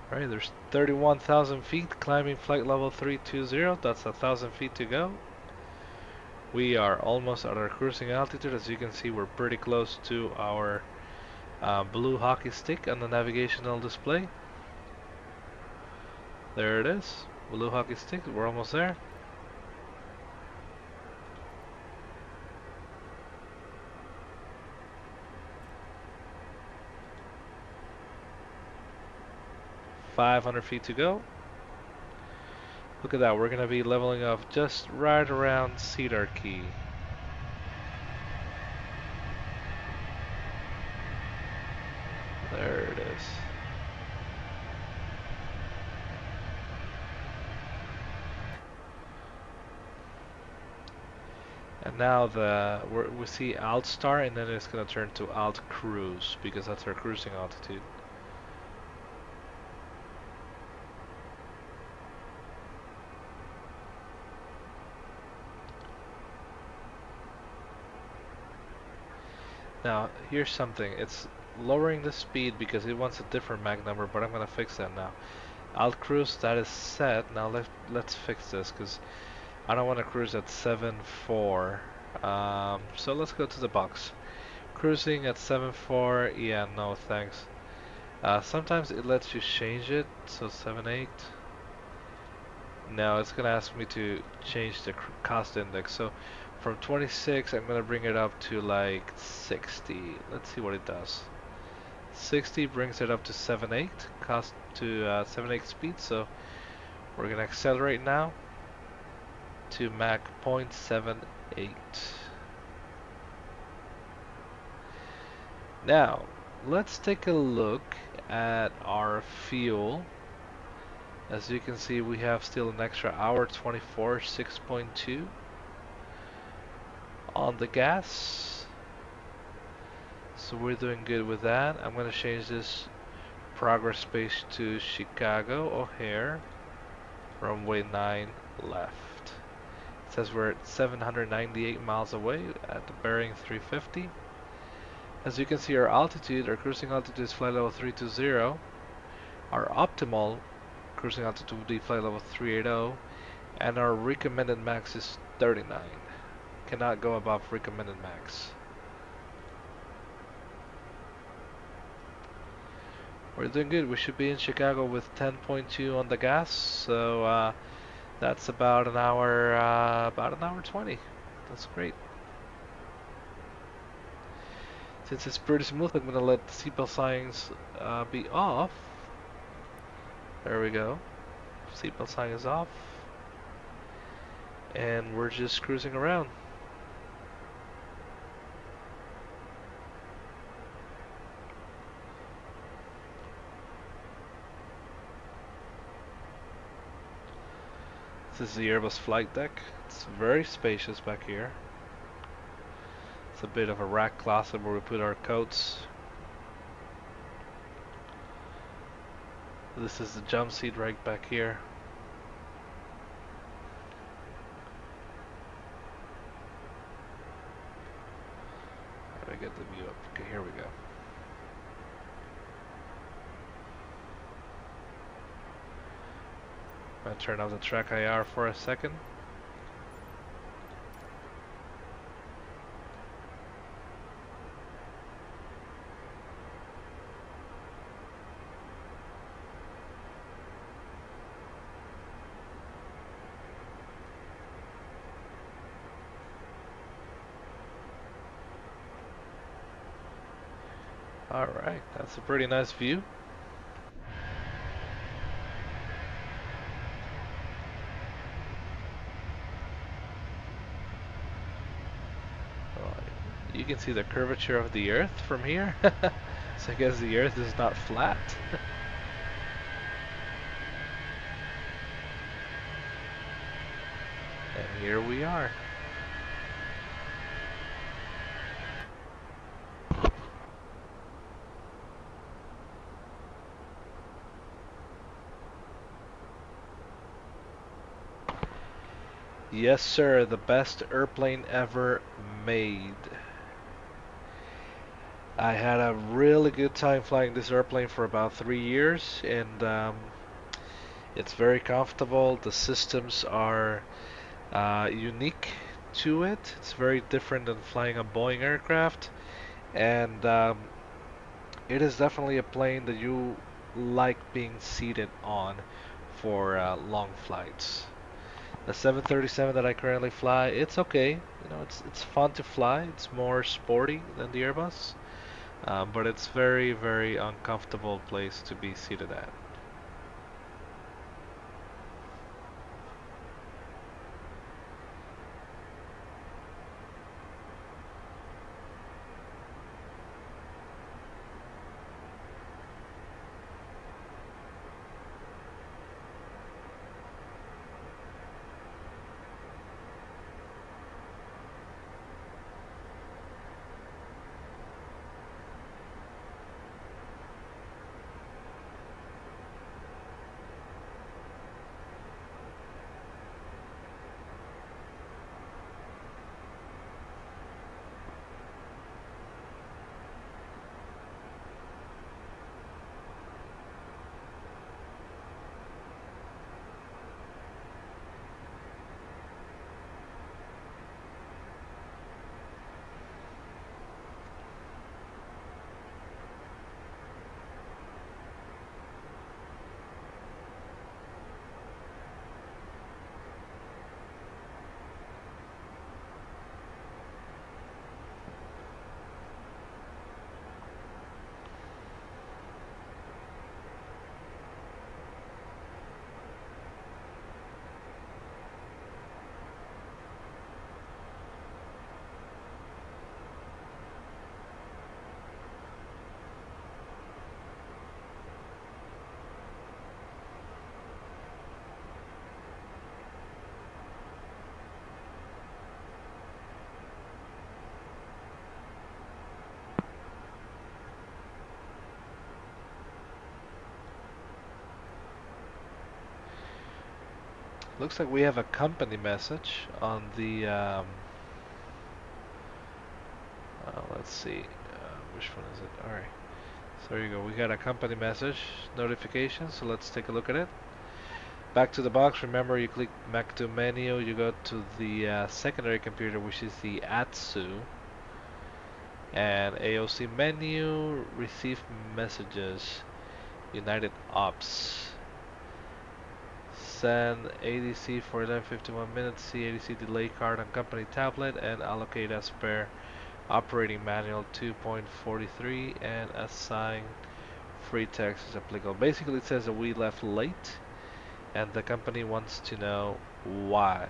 Alright, there's 31,000 feet climbing flight level 320. That's 1,000 feet to go. We are almost at our cruising altitude. As you can see, we're pretty close to our blue hockey stick on the navigational display. There it is, blue hockey stick. We're almost there. "500 feet to go." Look at that, we're gonna be leveling off just right around Cedar Key. There nice. And now we see alt star, and then it's gonna turn to alt cruise because that's our cruising altitude. Now here's something. It's lowering the speed because it wants a different Mach number, but I'm gonna fix that now. Alt cruise, that is set. Now let's fix this because I don't want to cruise at 7.4. So let's go to the box. Cruising at 7.4, yeah, no thanks. Sometimes it lets you change it, so 7.8. Now it's gonna ask me to change the cost index. So from 26, I'm gonna bring it up to like 60. Let's see what it does. 60 brings it up to 7.8, cost to 7.8 speed. So we're gonna accelerate now to Mach 0.78. Now, let's take a look at our fuel. As you can see, we have still an extra hour 24, 6.2 on the gas. So we're doing good with that. I'm going to change this progress space to Chicago O'Hare, runway 9 left. It says we're at 798 miles away at the bearing 350. As you can see, our altitude, our cruising altitude is flight level 320. Our optimal cruising altitude would be flight level 380, and our recommended max is 39. Cannot go above recommended max. We're doing good. We should be in Chicago with 10.2 on the gas, so that's about an hour 20. That's great. Since it's pretty smooth, I'm gonna let the seatbelt signs be off. There we go. Seatbelt sign is off. And we're just cruising around. This is the Airbus flight deck. It's very spacious back here. It's a bit of a rack closet where we put our coats. This is the jump seat right back here. How do I get the view up? Okay, here we go. I'm gonna turn off the track IR for a second. Alright, that's a pretty nice view. You can see the curvature of the Earth from here. So I guess the Earth is not flat. And here we are. Yes, sir, the best airplane ever made. I had a really good time flying this airplane for about 3 years, and it's very comfortable. The systems are unique to it. It's very different than flying a Boeing aircraft, and it is definitely a plane that you like being seated on for long flights. The 737 that I currently fly, it's okay. You know, it's fun to fly. It's more sporty than the Airbus, but it's very, very uncomfortable place to be seated at. Looks like we have a company message on the let's see, which one is it? Alright, so there you go. We got a company message notification, so let's take a look at it. Back to the box. Remember, you click back to menu, you go to the secondary computer, which is the ATSU, and AOC menu, receive messages, United Ops. Send ADC for 11:51 minutes, see ADC delay card on company tablet, and allocate as per operating manual 2.43 and assign free text as applicable. Basically, it says that we left late and the company wants to know why.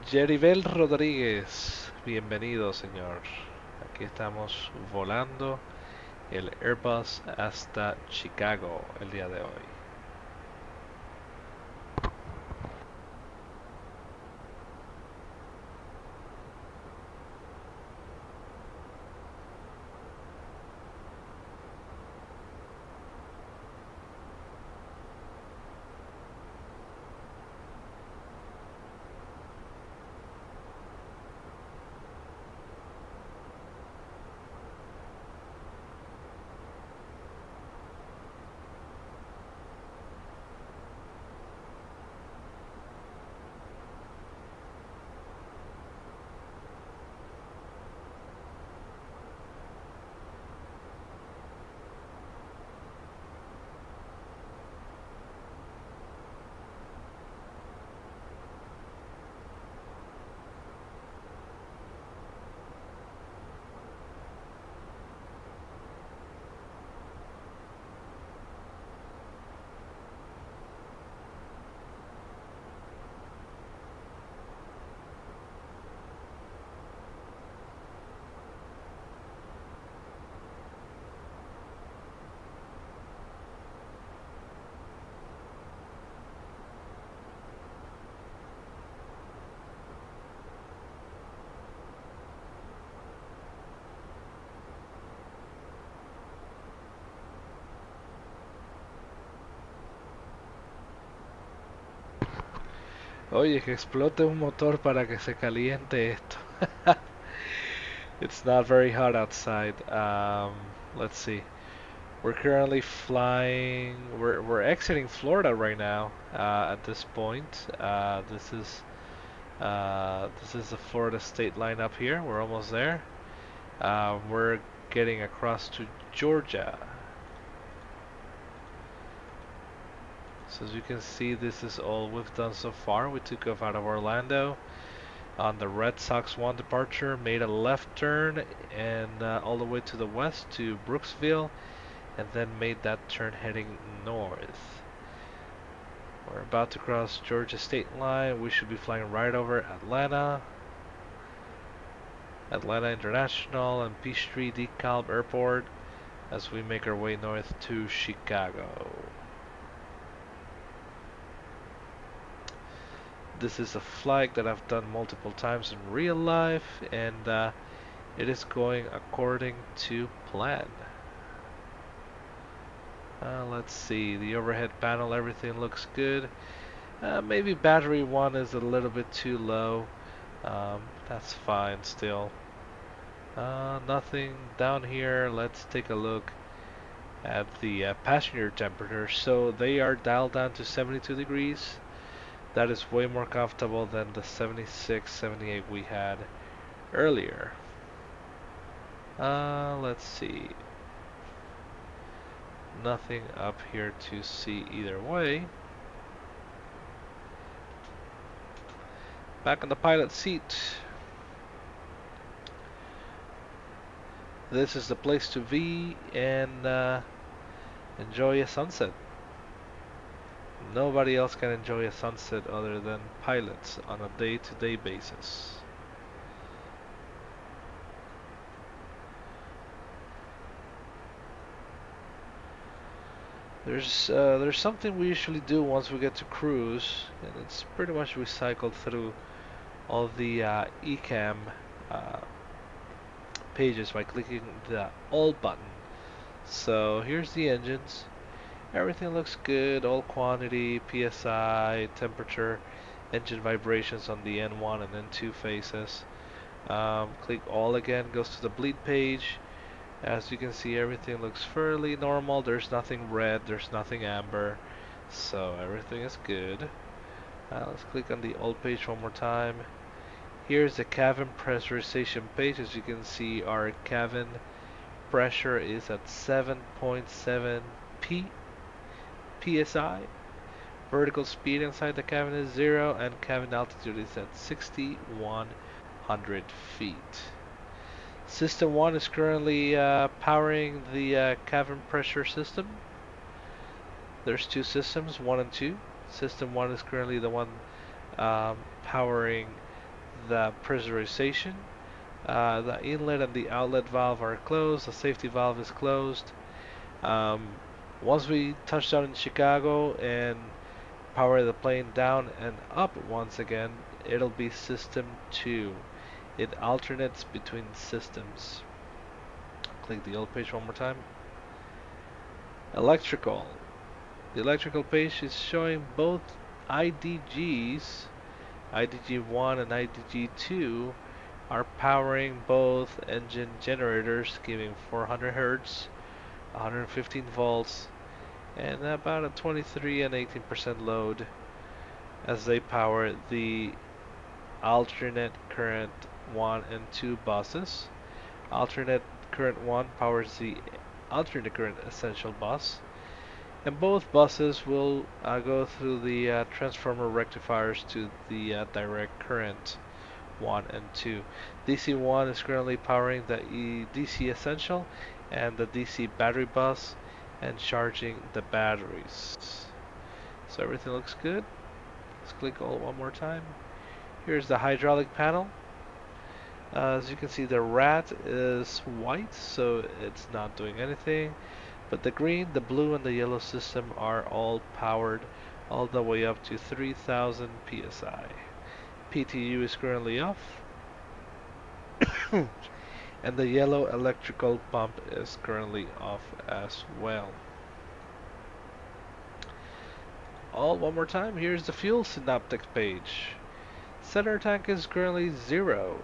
Jeribel Rodríguez, bienvenido señor. Aquí estamos volando el Airbus hasta Chicago el día de hoy. Oye, que explote un motor para que se caliente esto. It's not very hot outside. Let's see. We're currently flying. We're exiting Florida right now. At this point, this is the Florida state line up here. We're almost there. We're getting across to Georgia. So as you can see, this is all we've done so far. We took off out of Orlando on the Red Sox 1 departure, made a left turn and all the way to the west to Brooksville, and then made that turn heading north. We're about to cross Georgia state line. We should be flying right over Atlanta International and Peachtree DeKalb Airport as we make our way north to Chicago. This is a flight that I've done multiple times in real life, and it is going according to plan. Let's see, the overhead panel, everything looks good. Maybe battery 1 is a little bit too low. That's fine still. Nothing down here. Let's take a look at the passenger temperature. So they are dialed down to 72 degrees. That is way more comfortable than the 76, 78 we had earlier. Let's see. Nothing up here to see either way. Back on the pilot seat. This is the place to be and enjoy a sunset. Nobody else can enjoy a sunset other than pilots on a day-to-day basis. There's something we usually do once we get to cruise, and it's pretty much recycled through all the ECAM pages by clicking the all button. So here's the engines. Everything looks good, all quantity, PSI, temperature, engine vibrations on the N1 and N2 faces. Click all again, goes to the bleed page. As you can see, everything looks fairly normal. There's nothing red, there's nothing amber, so everything is good. Let's click on the all page one more time. Here's the cabin pressurization page. As you can see, our cabin pressure is at 7.7 psi. Vertical speed inside the cabin is 0, and cabin altitude is at 6,100 feet. System 1 is currently powering the cabin pressure system. There's two systems, 1 and 2. System 1 is currently the one powering the pressurization. The inlet and the outlet valve are closed. The safety valve is closed. Once we touch down in Chicago and power the plane down and up once again, it'll be system 2. It alternates between systems. Click the old page one more time. Electrical. The electrical page is showing both IDGs. IDG1 and IDG2 are powering both engine generators, giving 400 Hz, 115 volts, and about a 23 and 18% load as they power the alternate current 1 and 2 buses. Alternate current 1 powers the alternate current essential bus, and both buses will go through the transformer rectifiers to the direct current 1 and 2. DC1 is currently powering the DC essential and the DC battery bus and charging the batteries. So everything looks good. Let's click all one more time. Here's the hydraulic panel. As you can see, the rat is white, so it's not doing anything. But the green, the blue, and the yellow system are all powered all the way up to 3,000 psi. PTU is currently off. And the yellow electrical pump is currently off as well. All one more time. Here's the fuel synoptics page. Center tank is currently 0.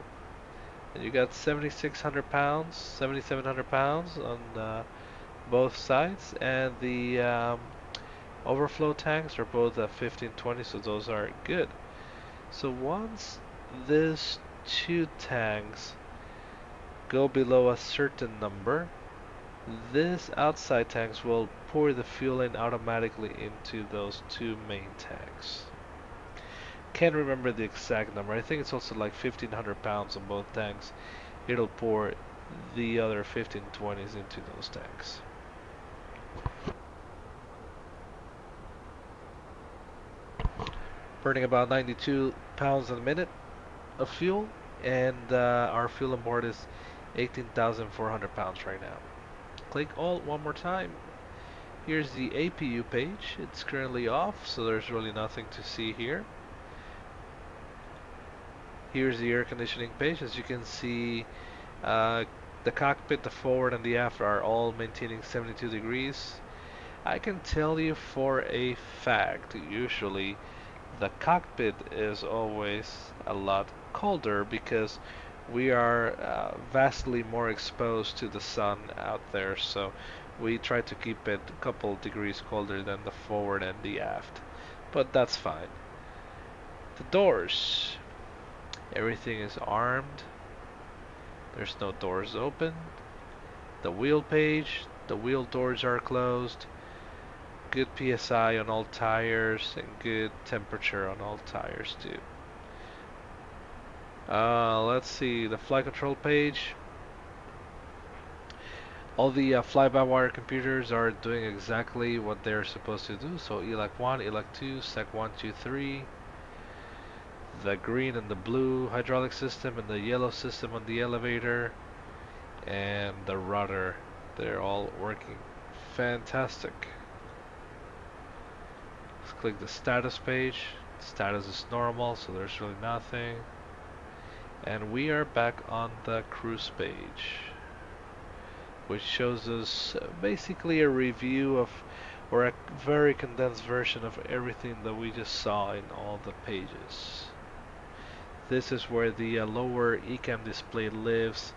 And you got 7,600 pounds, 7,700 pounds on both sides, and the overflow tanks are both at 1520, so those are good. So once these two tanks go below a certain number, these outside tanks will pour the fuel in automatically into those two main tanks. Can't remember the exact number. I think it's also like 1,500 pounds on both tanks. It'll pour the other 1520s into those tanks. Burning about 92 pounds a minute of fuel, and our fuel on board is 18,400 pounds right now. Click all one more time. Here's the APU page. It's currently off, so there's really nothing to see here. Here's the air conditioning page. As you can see, the cockpit, the forward, and the aft are all maintaining 72 degrees. I can tell you for a fact, usually the cockpit is always a lot colder because we are vastly more exposed to the sun out there, so we try to keep it a couple degrees colder than the forward and the aft. But that's fine. The doors. Everything is armed. There's no doors open. The wheel page. The wheel doors are closed. Good PSI on all tires and good temperature on all tires too. Let's see the flight control page. All the fly-by-wire computers are doing exactly what they're supposed to do. So ELAC 1, ELAC 2, SEC 1, 2, 3. The green and the blue hydraulic system and the yellow system on the elevator and the rudder. They're all working fantastic. Let's click the status page. Status is normal, so there's really nothing. And we are back on the cruise page, which shows us basically a review of, or a very condensed version of everything that we just saw in all the pages. This is where the lower ECAM display lives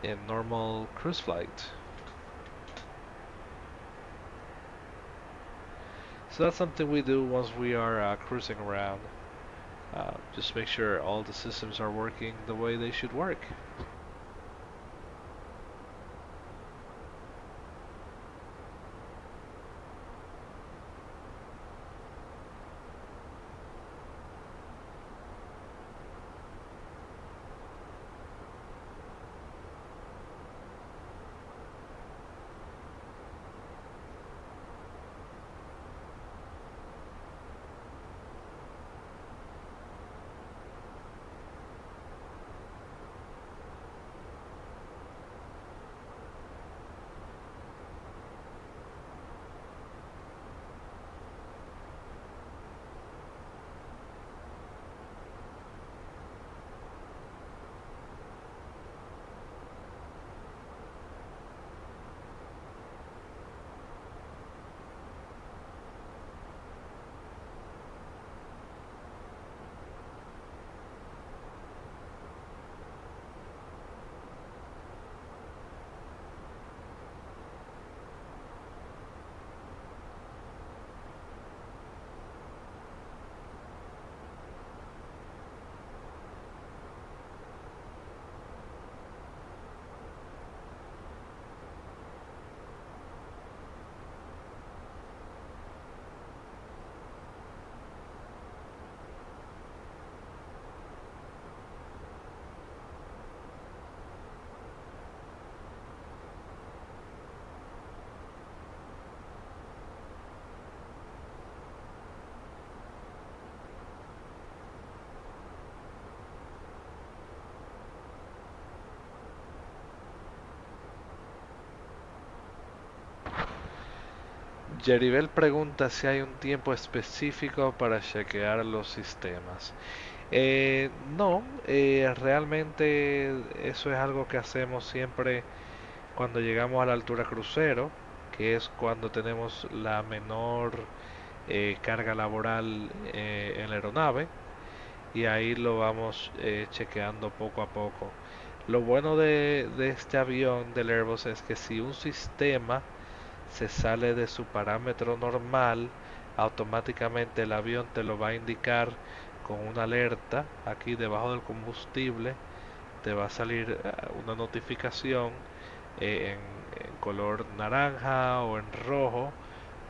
in normal cruise flight. So that's something we do once we are cruising around. Just make sure all the systems are working the way they should work. Yeribel pregunta si hay un tiempo específico para chequear los sistemas. No, realmente eso es algo que hacemos siempre cuando llegamos a la altura crucero, que es cuando tenemos la menor carga laboral en la aeronave, y ahí lo vamos chequeando poco a poco. Lo bueno de este avión del Airbus es que si un sistema se sale de su parámetro normal, automáticamente el avión te lo va a indicar con una alerta. Aquí debajo del combustible te va a salir una notificación en color naranja o en rojo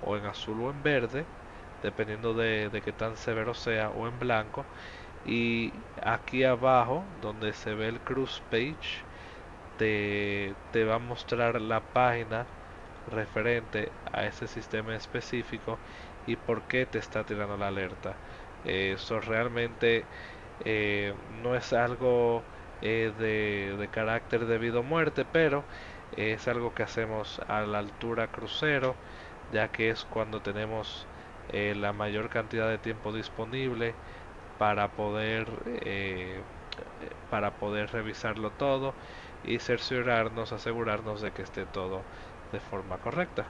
o en azul o en verde, dependiendo de qué tan severo sea, o en blanco. Y aquí abajo donde se ve el cruise page te va a mostrar la página referente a ese sistema específico y por qué te está tirando la alerta. Eso realmente no es algo de carácter de vida o muerte, pero es algo que hacemos a la altura crucero, ya que es cuando tenemos la mayor cantidad de tiempo disponible para poder para poder revisarlo todo y cerciorarnos, asegurarnos de que esté todo de forma correcta.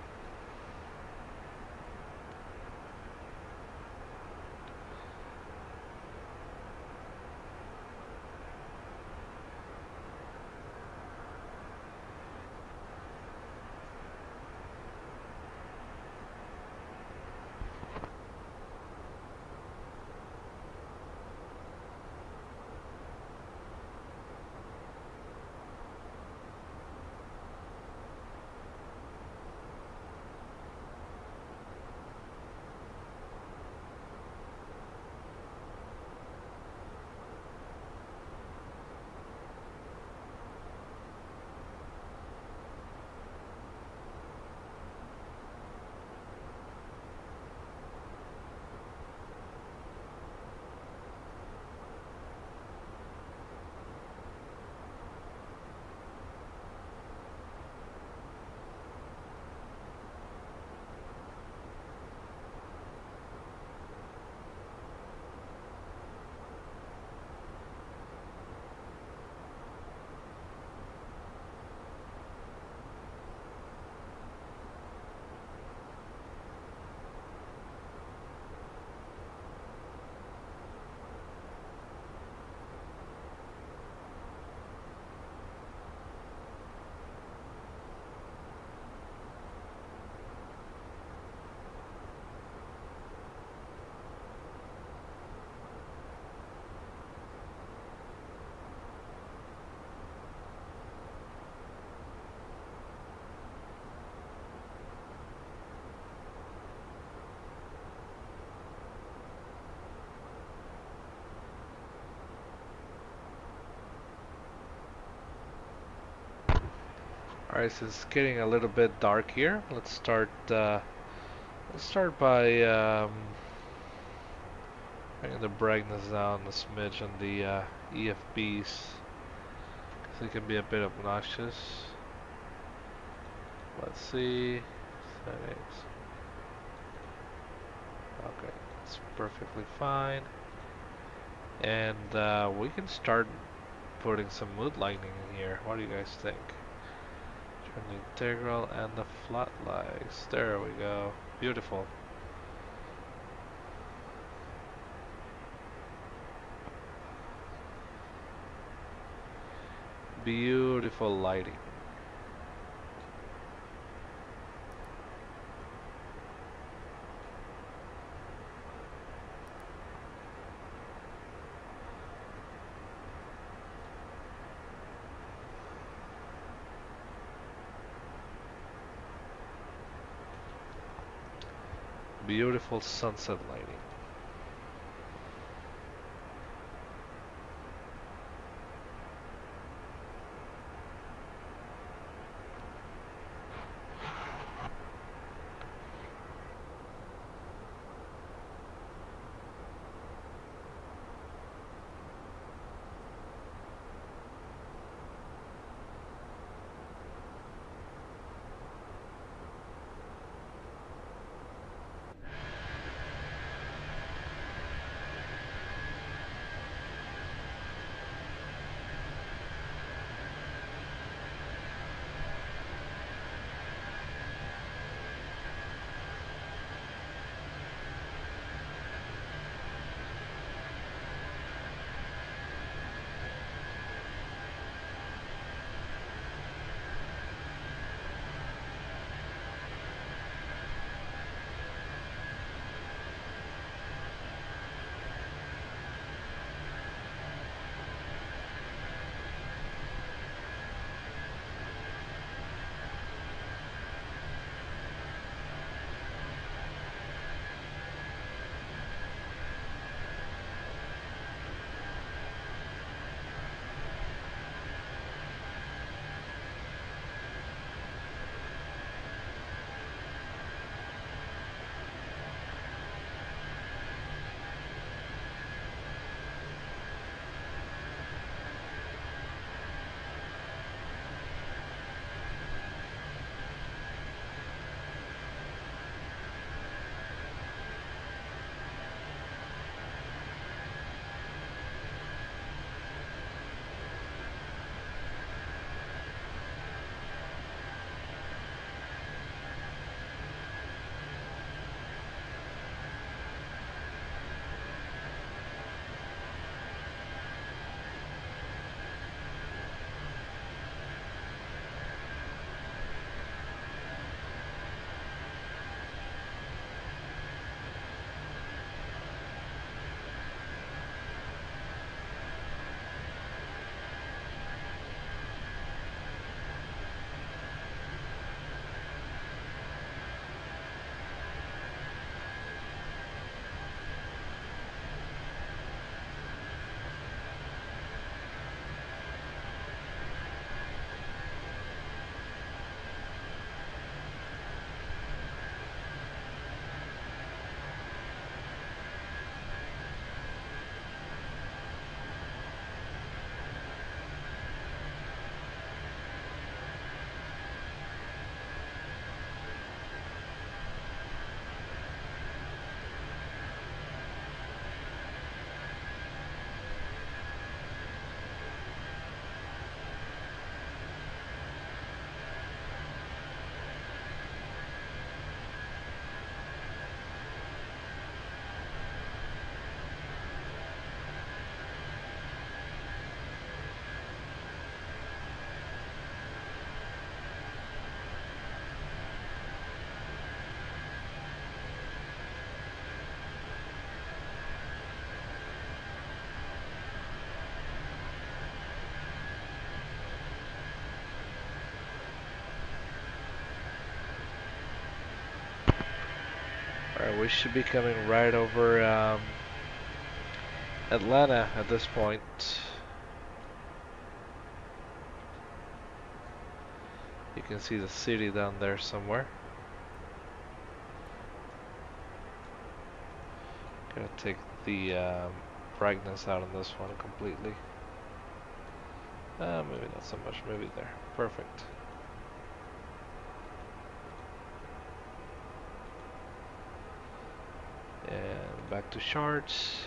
Alright, so it's getting a little bit dark here. Let's start by bringing the brightness down a smidge on the EFBs, because they can be a bit obnoxious. Let's see, settings. Okay, it's perfectly fine. And we can start putting some mood lighting in here. What do you guys think? Turn the integral and the flat lights. There we go. Beautiful. Beautiful lighting. Beautiful sunset lighting. Alright, we should be coming right over Atlanta at this point. You can see the city down there somewhere. Gonna take the brightness out on this one completely. Maybe not so much, maybe there. Perfect. And back to charts.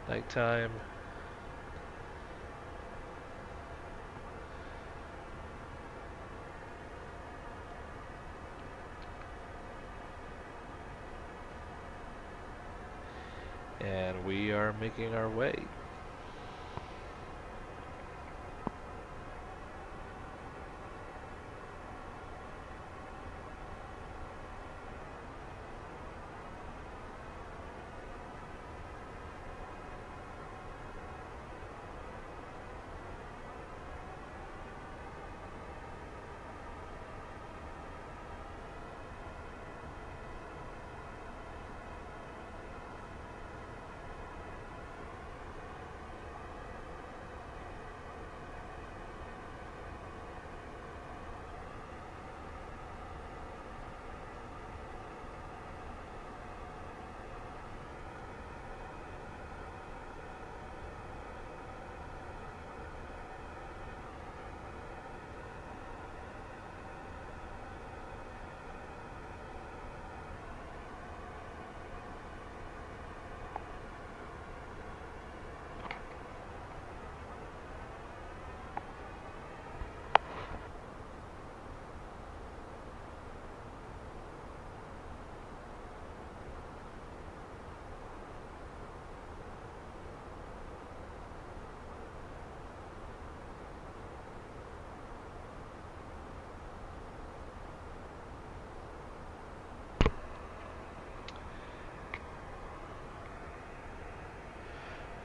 Nighttime. And we are making our way.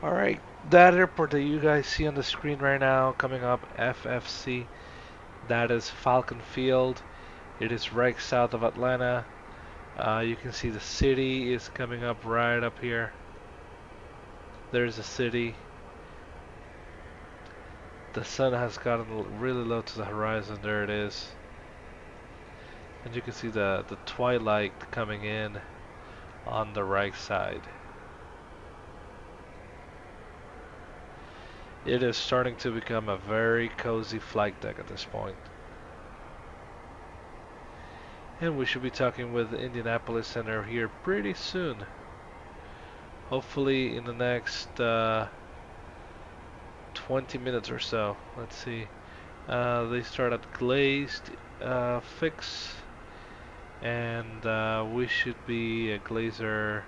Alright, that airport that you guys see on the screen right now, coming up, FFC, that is Falcon Field. It is right south of Atlanta. You can see the city is coming up right up here. There's the city. The sun has gotten really low to the horizon. There it is. And you can see the twilight coming in on the right side. It is starting to become a very cozy flight deck at this point. And we should be talking with the Indianapolis Center here pretty soon. Hopefully in the next 20 minutes or so. Let's see. They start at glazed fix, and we should be a glazer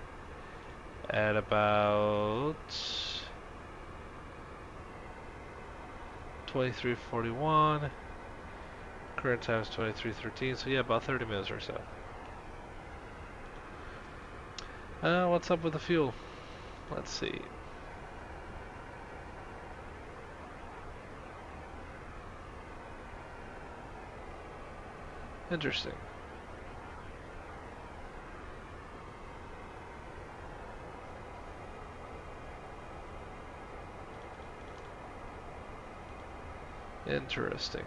at about 23:41. Current time is 23:13, so yeah, about 30 minutes or so. What's up with the fuel? Let's see. Interesting. Interesting.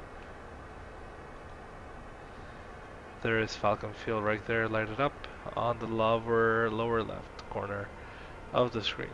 There is Falcon Field right there, lighted up on the lower left corner of the screen.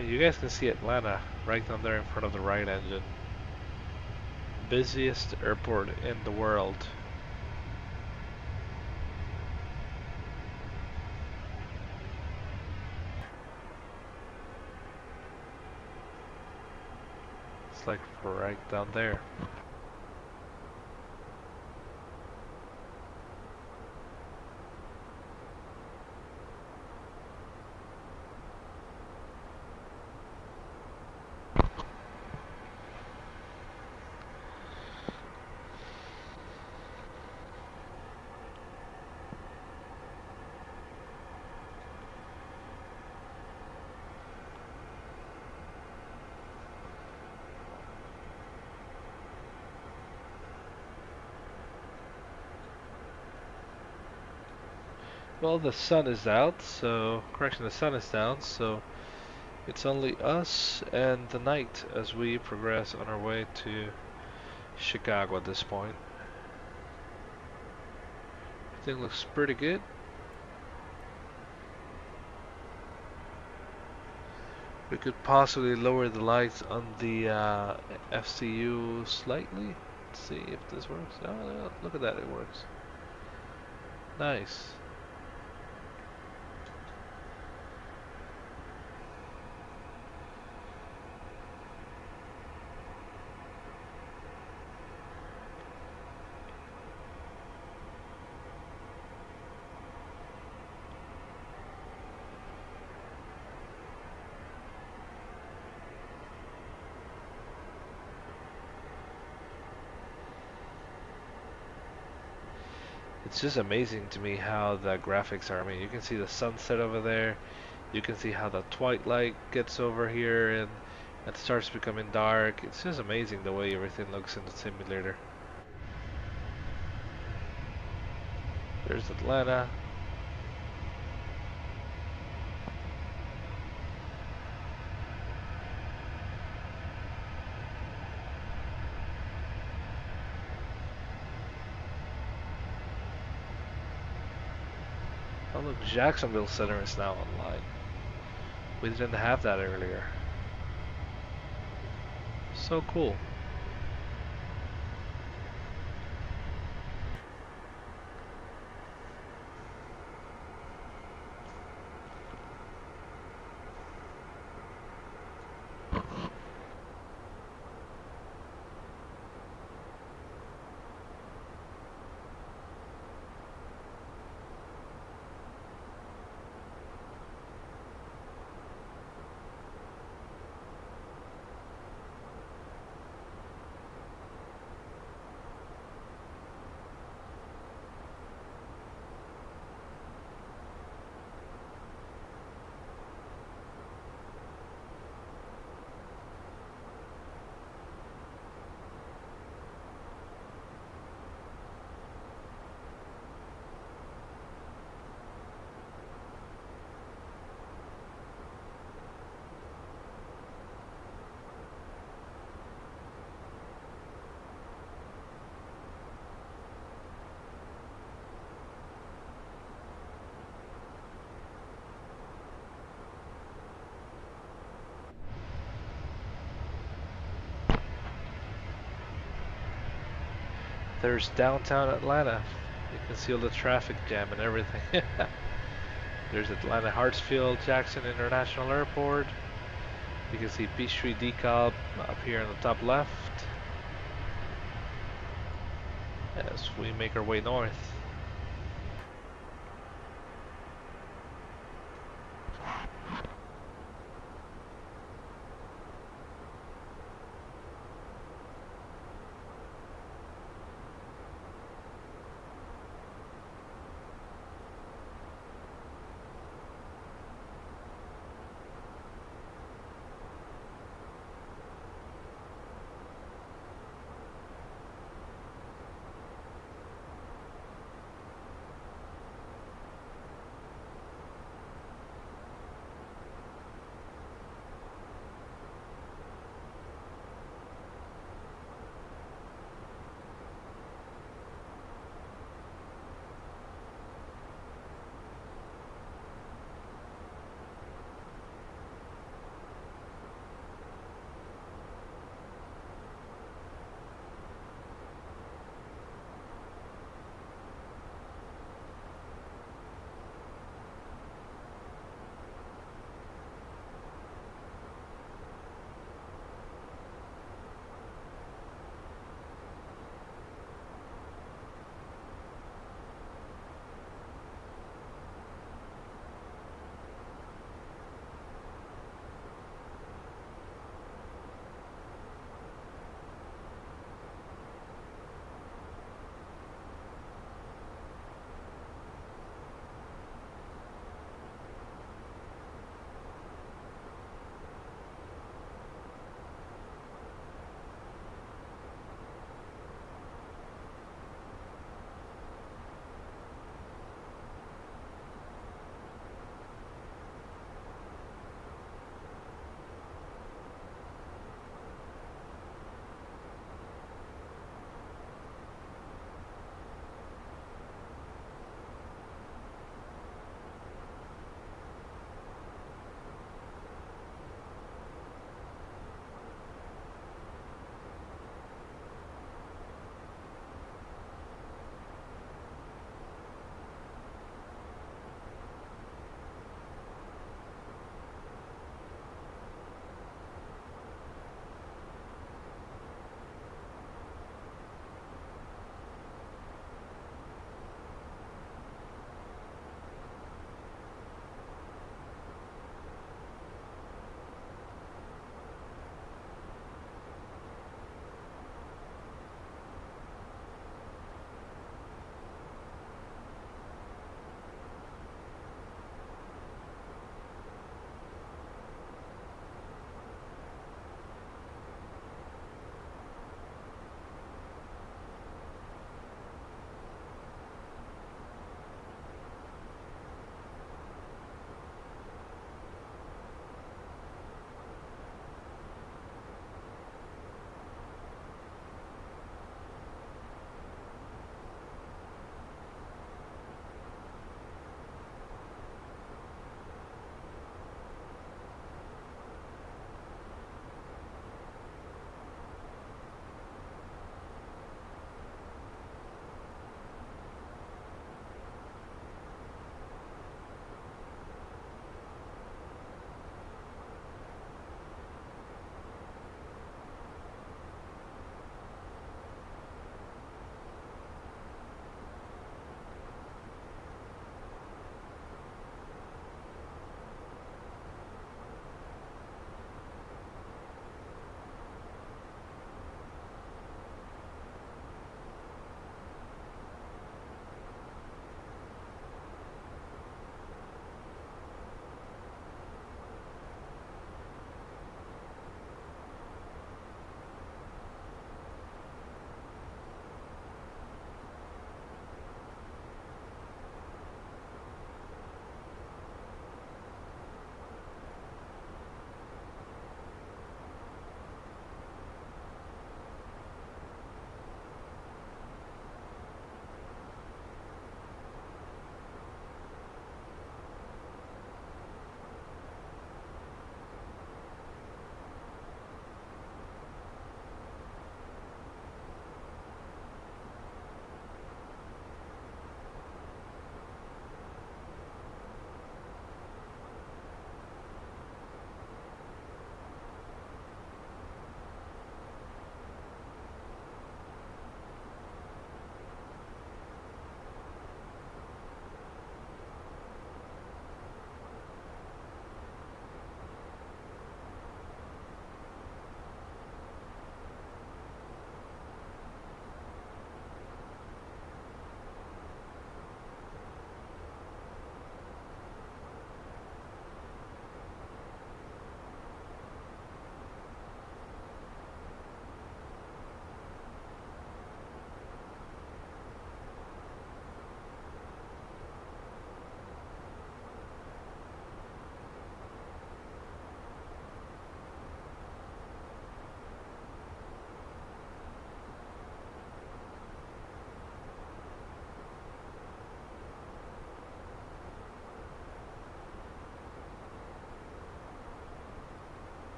You guys can see Atlanta right down there in front of the right engine. Busiest airport in the world. It's like right down there. Well, the sun is out, so correction, the sun is down, so it's only us and the night as we progress on our way to Chicago at this point. Everything looks pretty good. We could possibly lower the lights on the FCU slightly. Let's see if this works. Oh, look at that, it works. Nice. It's just amazing to me how the graphics are. I mean, you can see the sunset over there. You can see how the twilight gets over here and it starts becoming dark. It's just amazing the way everything looks in the simulator. There's Atlanta. Oh look, Jacksonville Center is now online. We didn't have that earlier. So cool. There's downtown Atlanta. You can see all the traffic jam and everything. There's Atlanta Hartsfield Jackson International Airport. You can see Peachtree decal up here in the top left as we make our way north.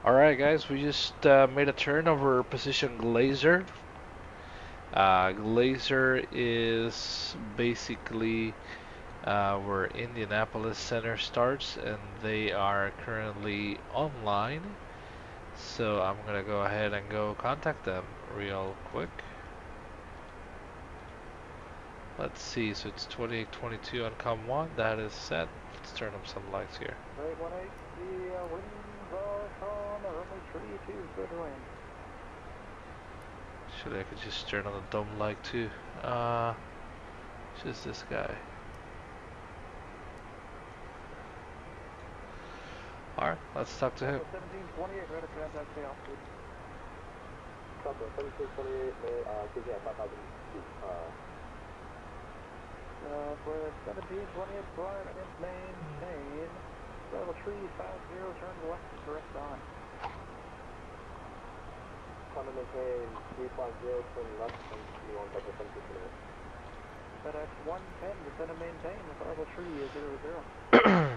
Alright guys, we just made a turn over position Glazer. Glazer is basically where Indianapolis Center starts, and they are currently online. So I'm gonna go ahead and go contact them real quick. Let's see, so it's 2822 on COM 1, that is set. Let's turn up some lights here. 818, the winds are on the runway 32, good wind. Actually, I could just turn on the dome light too. Just this guy. Alright, let's talk to him. 1728, ready to contact takeoff, please. Copy, 1728, give you 5,000 feet. For 1728, flight against maintain. Level 350, turn left, direct on. Coming maintain 350, turn left, and you want back to 1728. FedEx 110, descend and maintain with level 300.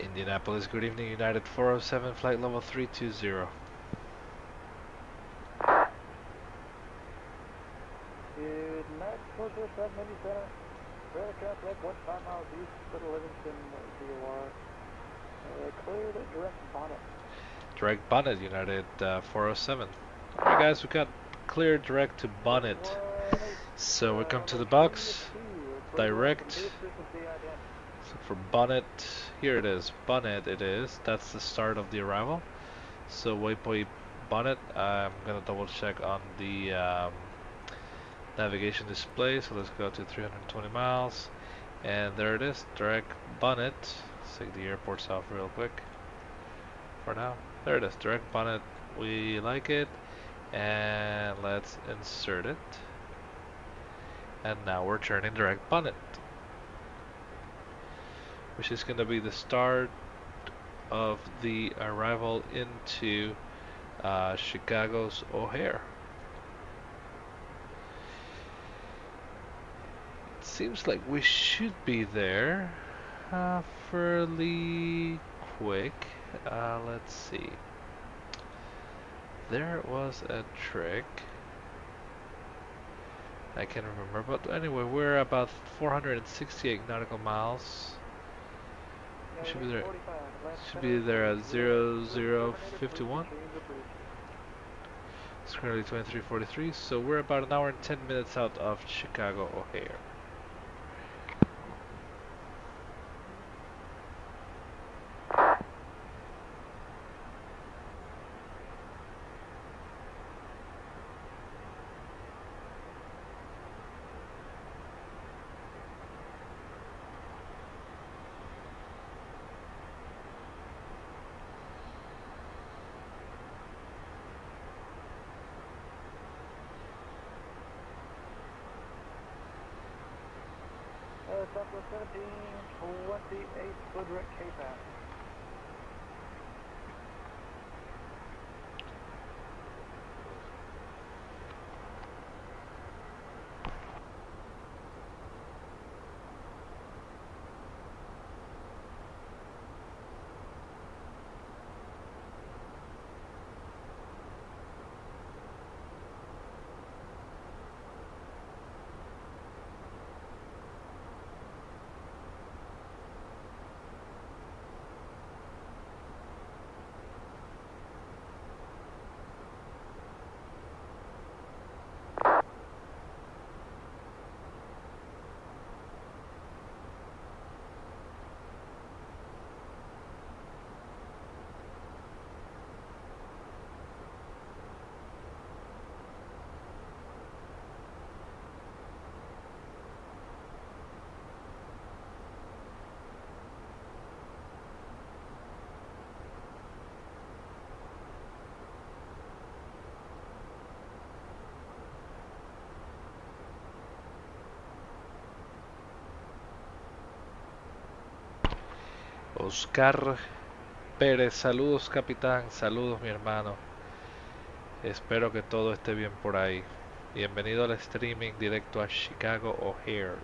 Indianapolis, good evening, United 407, flight level 320. United 407, Indy Center. Radar contact 15 miles east of Livingston, VOR. Cleared at direct bonnet. Direct bonnet, United 407. Alright guys, we got clear direct to bonnet. So we come to the box, direct. So for bonnet, here it is, bonnet it is. That's the start of the arrival. So waypoint bonnet, I'm gonna double check on the navigation display. So let's go to 320 miles. And there it is, direct bonnet. Let's take the airports off real quick for now. There it is, direct bonnet. We like it. And let's insert it. And now we're turning direct bonnet, which is going to be the start of the arrival into Chicago's O'Hare. It seems like we should be there fairly quick. Let's see. There was a trick. I can't remember, but anyway, we're about 468 nautical miles. We should be there at 0051. It's currently 23:43, so we're about an hour and 10 minutes out of Chicago O'Hare. Southwest 1728, good direct K-pass. Oscar Pérez, saludos capitán, saludos mi hermano. Espero que todo esté bien por ahí. Bienvenido al streaming directo a Chicago O'Hare.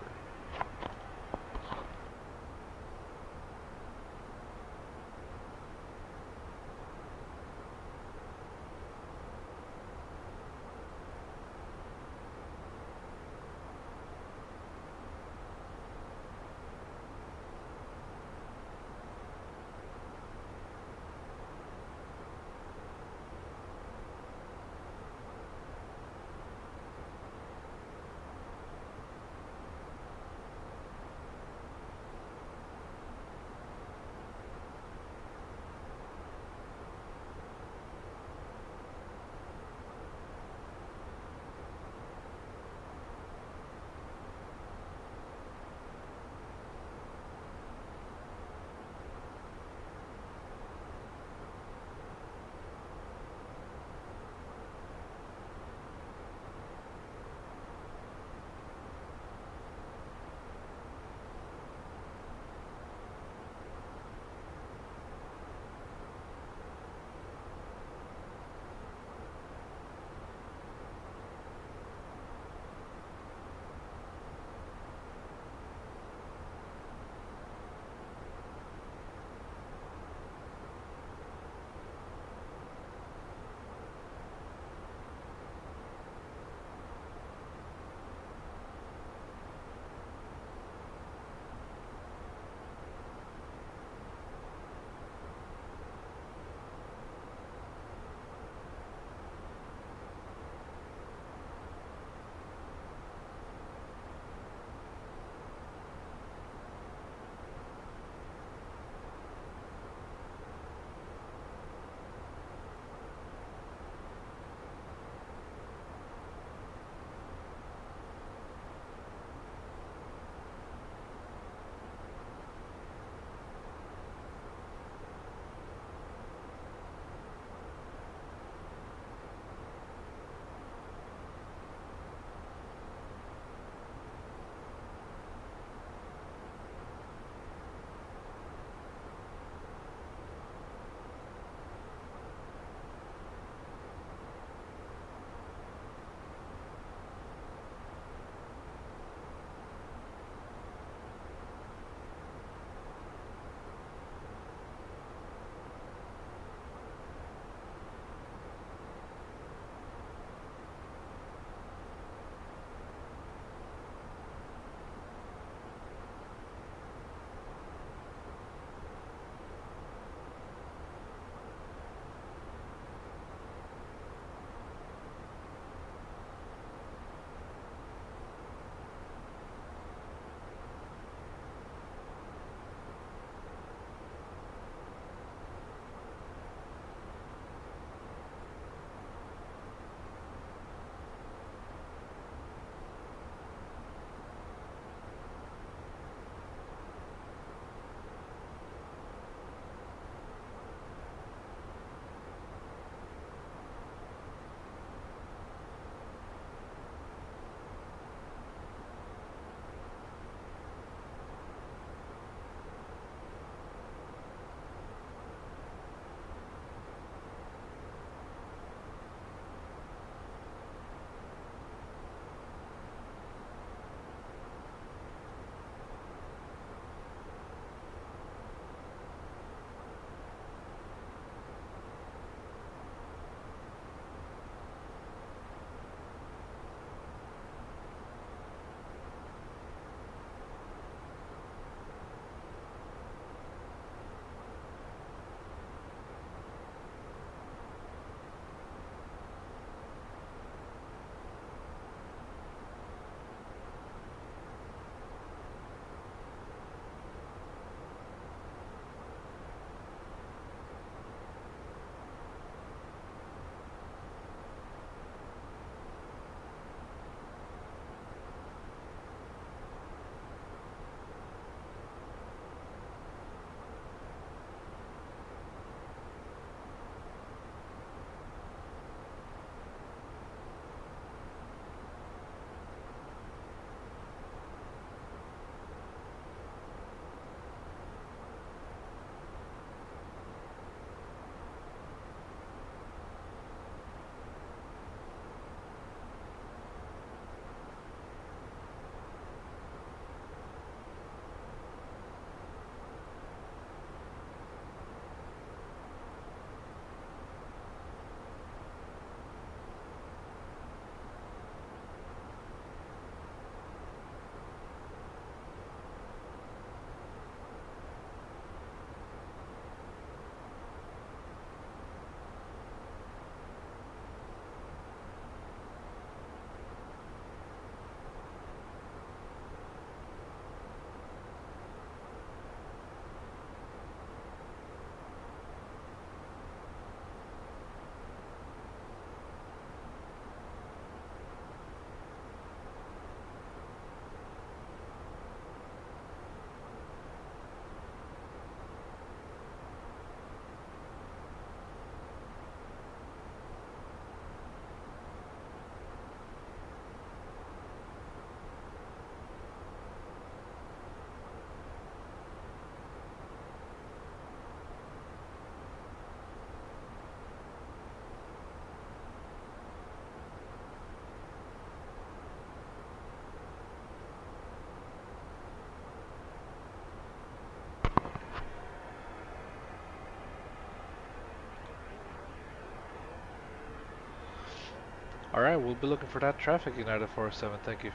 Alright, we'll be looking for that traffic, United 407, thank you.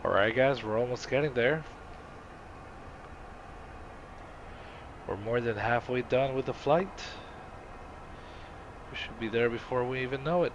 Alright guys, we're almost getting there. We're more than halfway done with the flight. We should be there before we even know it.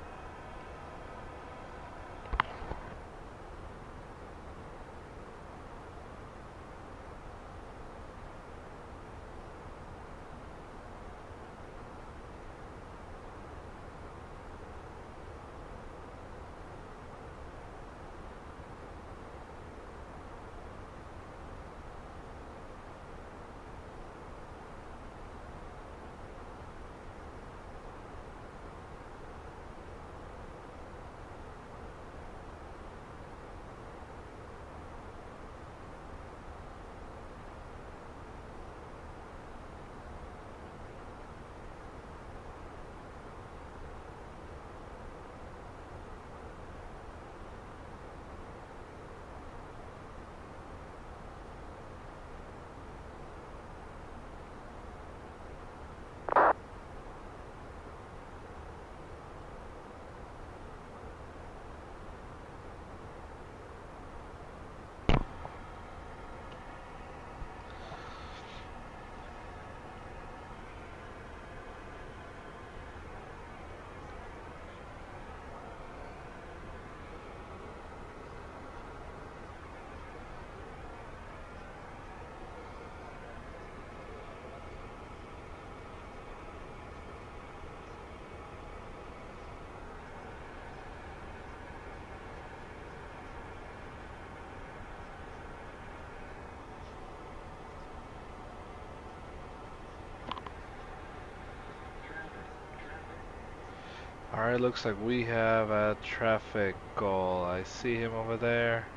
Alright, looks like we have a traffic goal. I see him over there.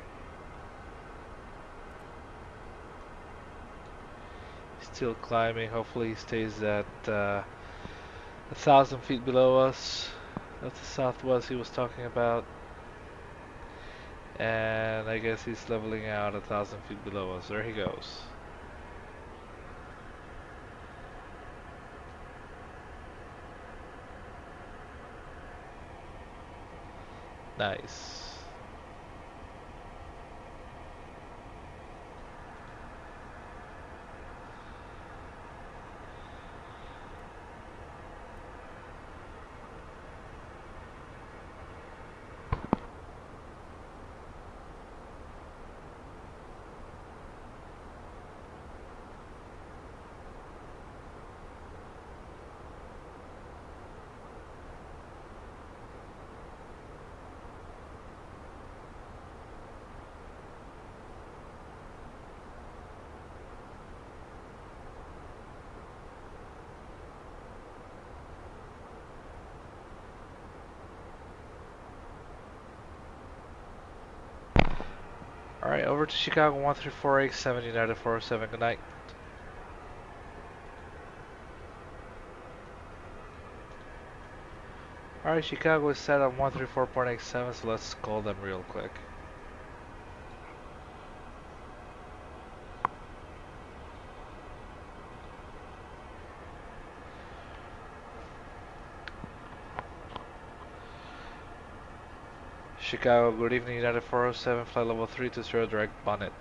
Still climbing. Hopefully he stays at 1,000 feet below us. That's the southwest he was talking about. And I guess he's leveling out 1,000 feet below us. There he goes. Nice. Alright, over to Chicago 13487, United 407, good night. Alright, Chicago is set on 134.87, so let's call them real quick. Chicago, good evening, United 407, flight level 320, direct bonnet.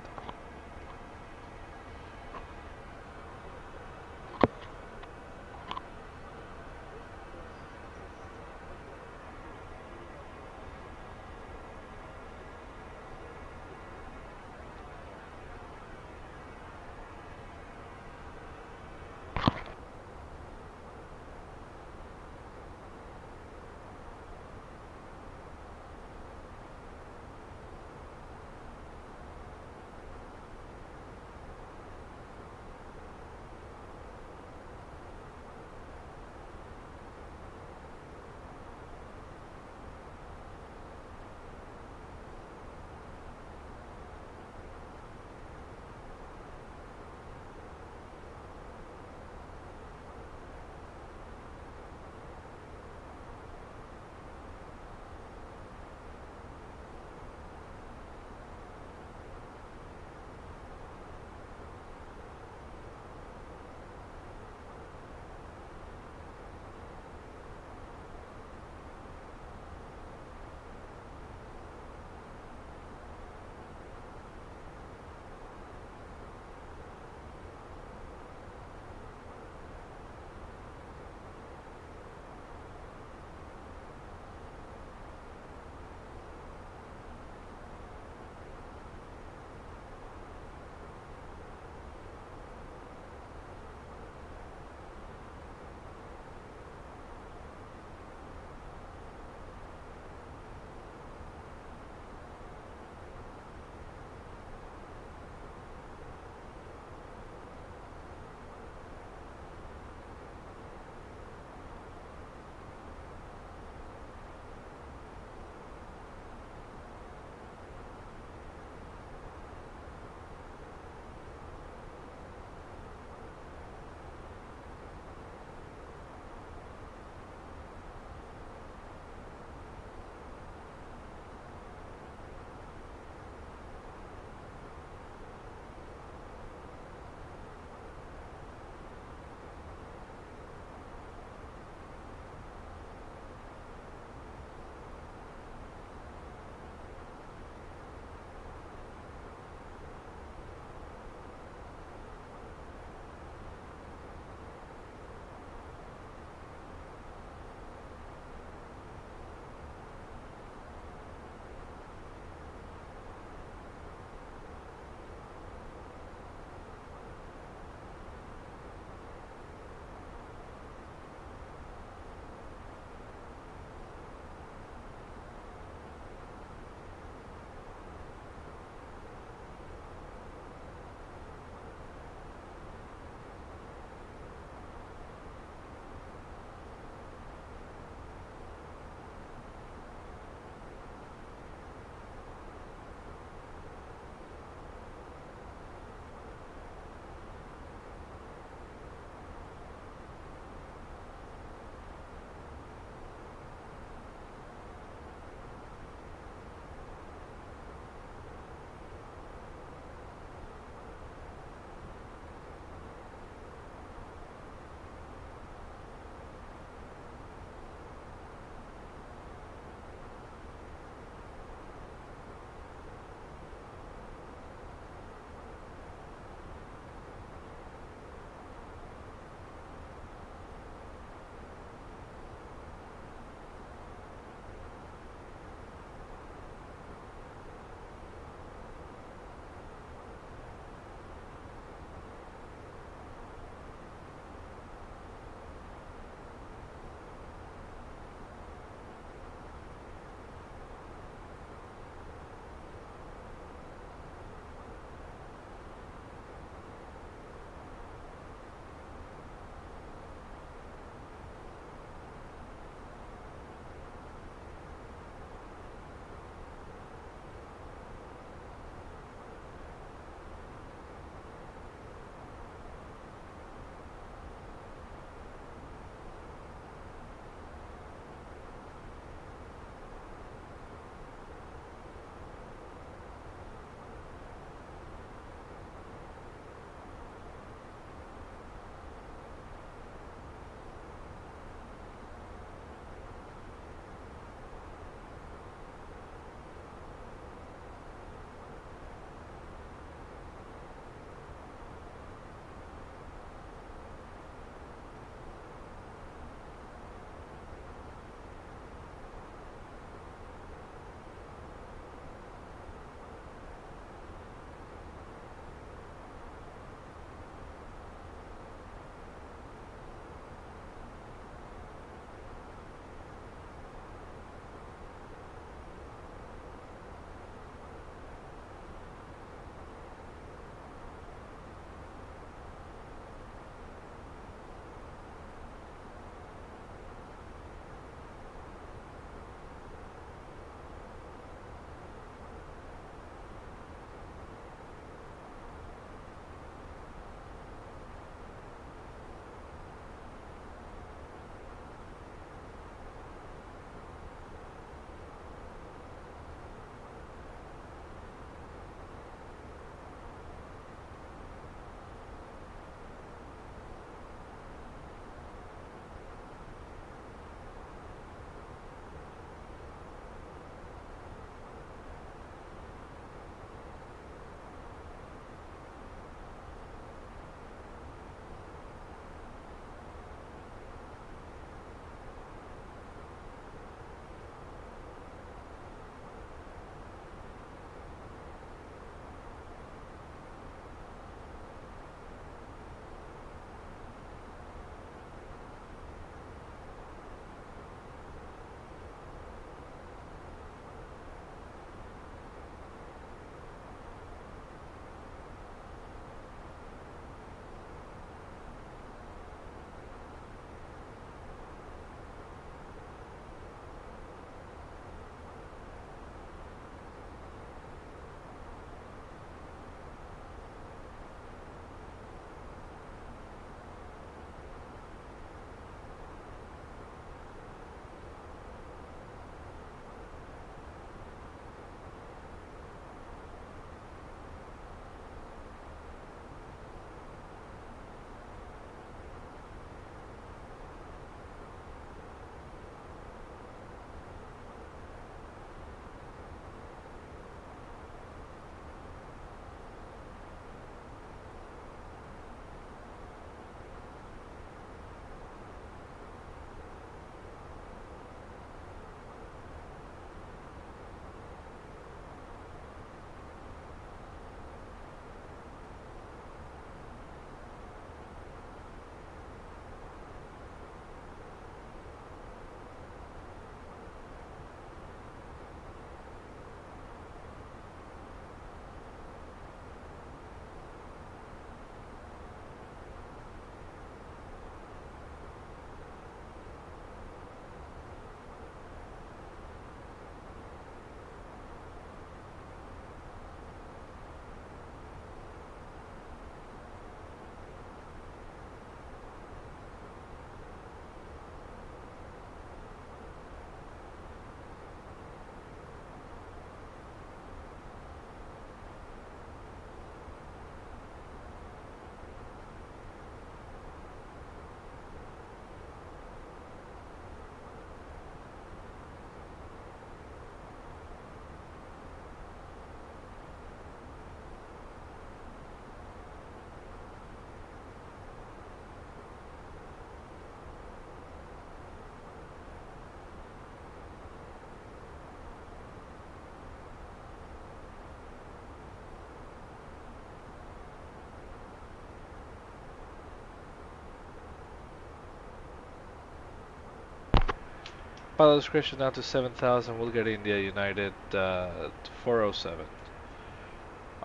Pilot discretion down to 7,000. We'll get India United 407.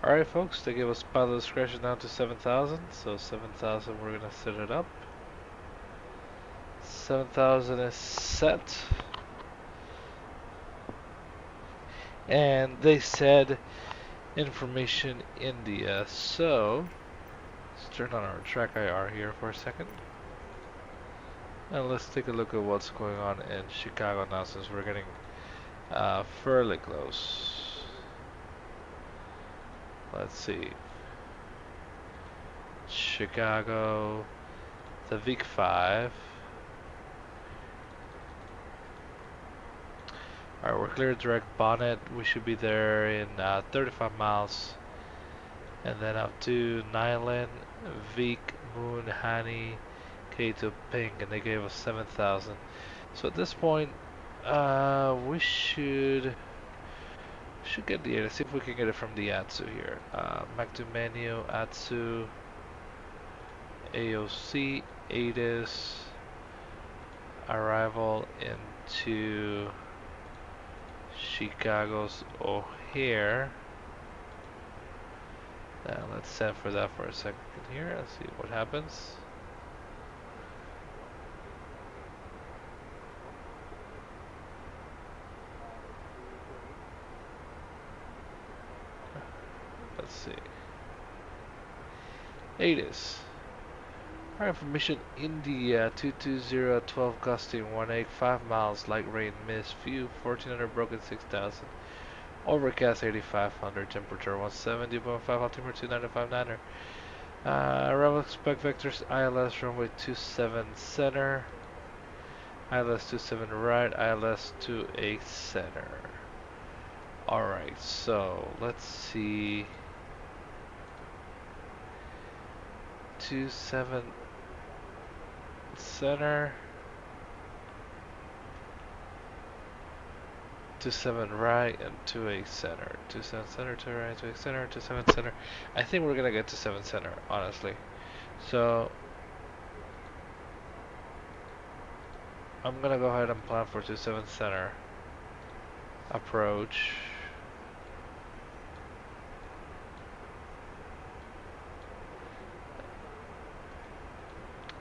Alright folks, they gave us pilot discretion down to 7,000. So 7,000 we're gonna set it up. 7,000 is set. And they said information India. So let's turn on our track IR here for a second. And let's take a look at what's going on in Chicago now, since we're getting fairly close. Let's see. Chicago, the VIC-5. Alright, we're clear direct bonnet. We should be there in 35 miles. And then up to Nyland, Vic, Moon, Hani, K2, Ping, and they gave us 7,000. So at this point, we should get the ATSU. See if we can get it from the ATSU here. Macdo menu, ATSU, AOC, ATIS, arrival into Chicago's O'Hare. Now let's set for that for a second here. Let's see what happens. Let's see. ATIS. Our information: India 220, 12 gusting, 18, 5 miles, light rain, mist, view 1400, broken 6000, overcast 8500, temperature 170.5, altimeter 295.9. Arrival expect vectors: ILS runway 27 center, ILS 27 right, ILS 28 center. Alright, so let's see. 27 center, 27 right, and 28 center. 27 center, 2 right, 28 center, 27 center. I think we're gonna get to 7 center, honestly. So I'm gonna go ahead and plan for 27 center approach.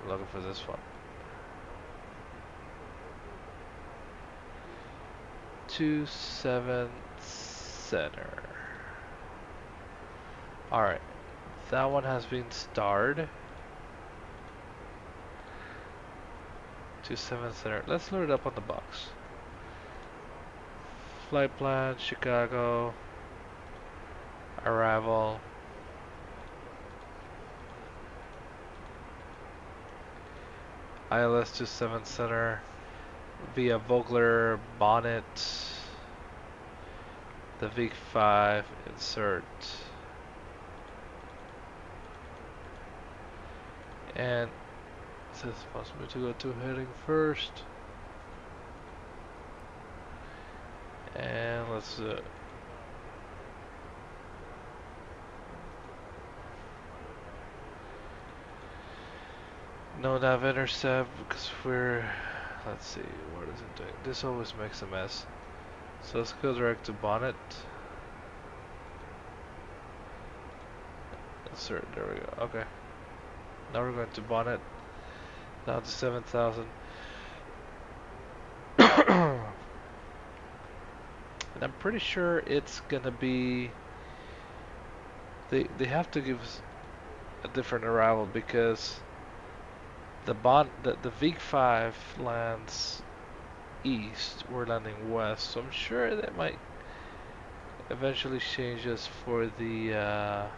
Looking for this one. 27 center. Alright, that one has been starred. 27 center. Let's load it up on the box. Flight plan, Chicago, arrival. ILS 27 center via Vogler bonnet. The VIC-5 insert. And this is possible to go to heading first. And let's no nav intercept because let's see, what is it doing? This always makes a mess. So let's go direct to bonnet. Insert, there we go. Okay. Now we're going to bonnet. Down to 7,000. And I'm pretty sure it's gonna be they have to give us a different arrival because the VIC-5 lands east, we're landing west, so I'm sure that might eventually change us for the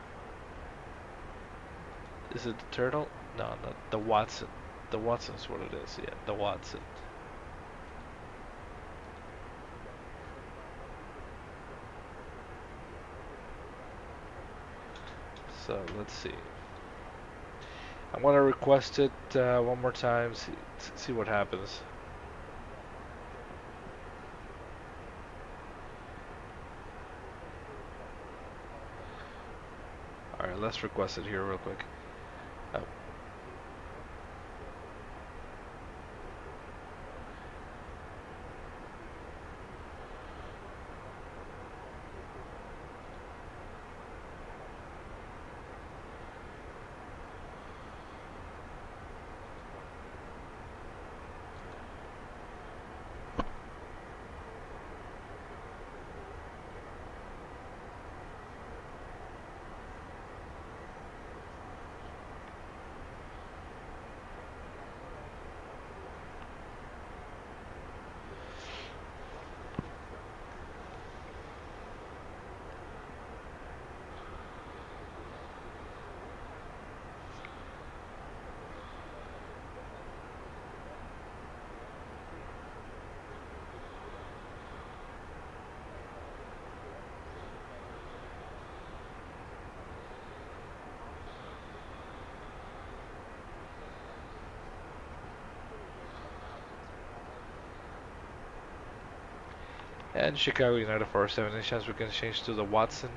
is it the Turtle? No, not the Watson. The Watson's what it is, yeah, the Watson. So let's see. I'm gonna request it one more time, see what happens. Alright, let's request it here real quick. Oh. And Chicago United 407, any chance we can change to the Watson?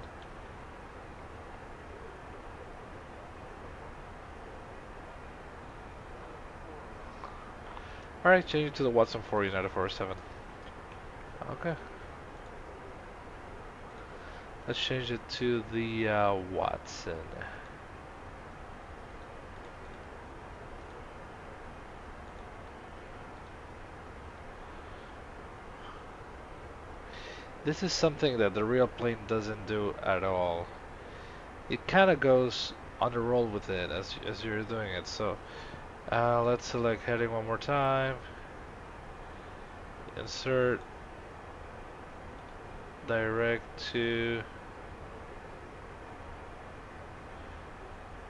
Alright, change it to the Watson 4 United 407. Okay. Let's change it to the Watson. This is something that the real plane doesn't do at all. It kind of goes on the roll with it as you're doing it. So let's select heading one more time. Insert direct to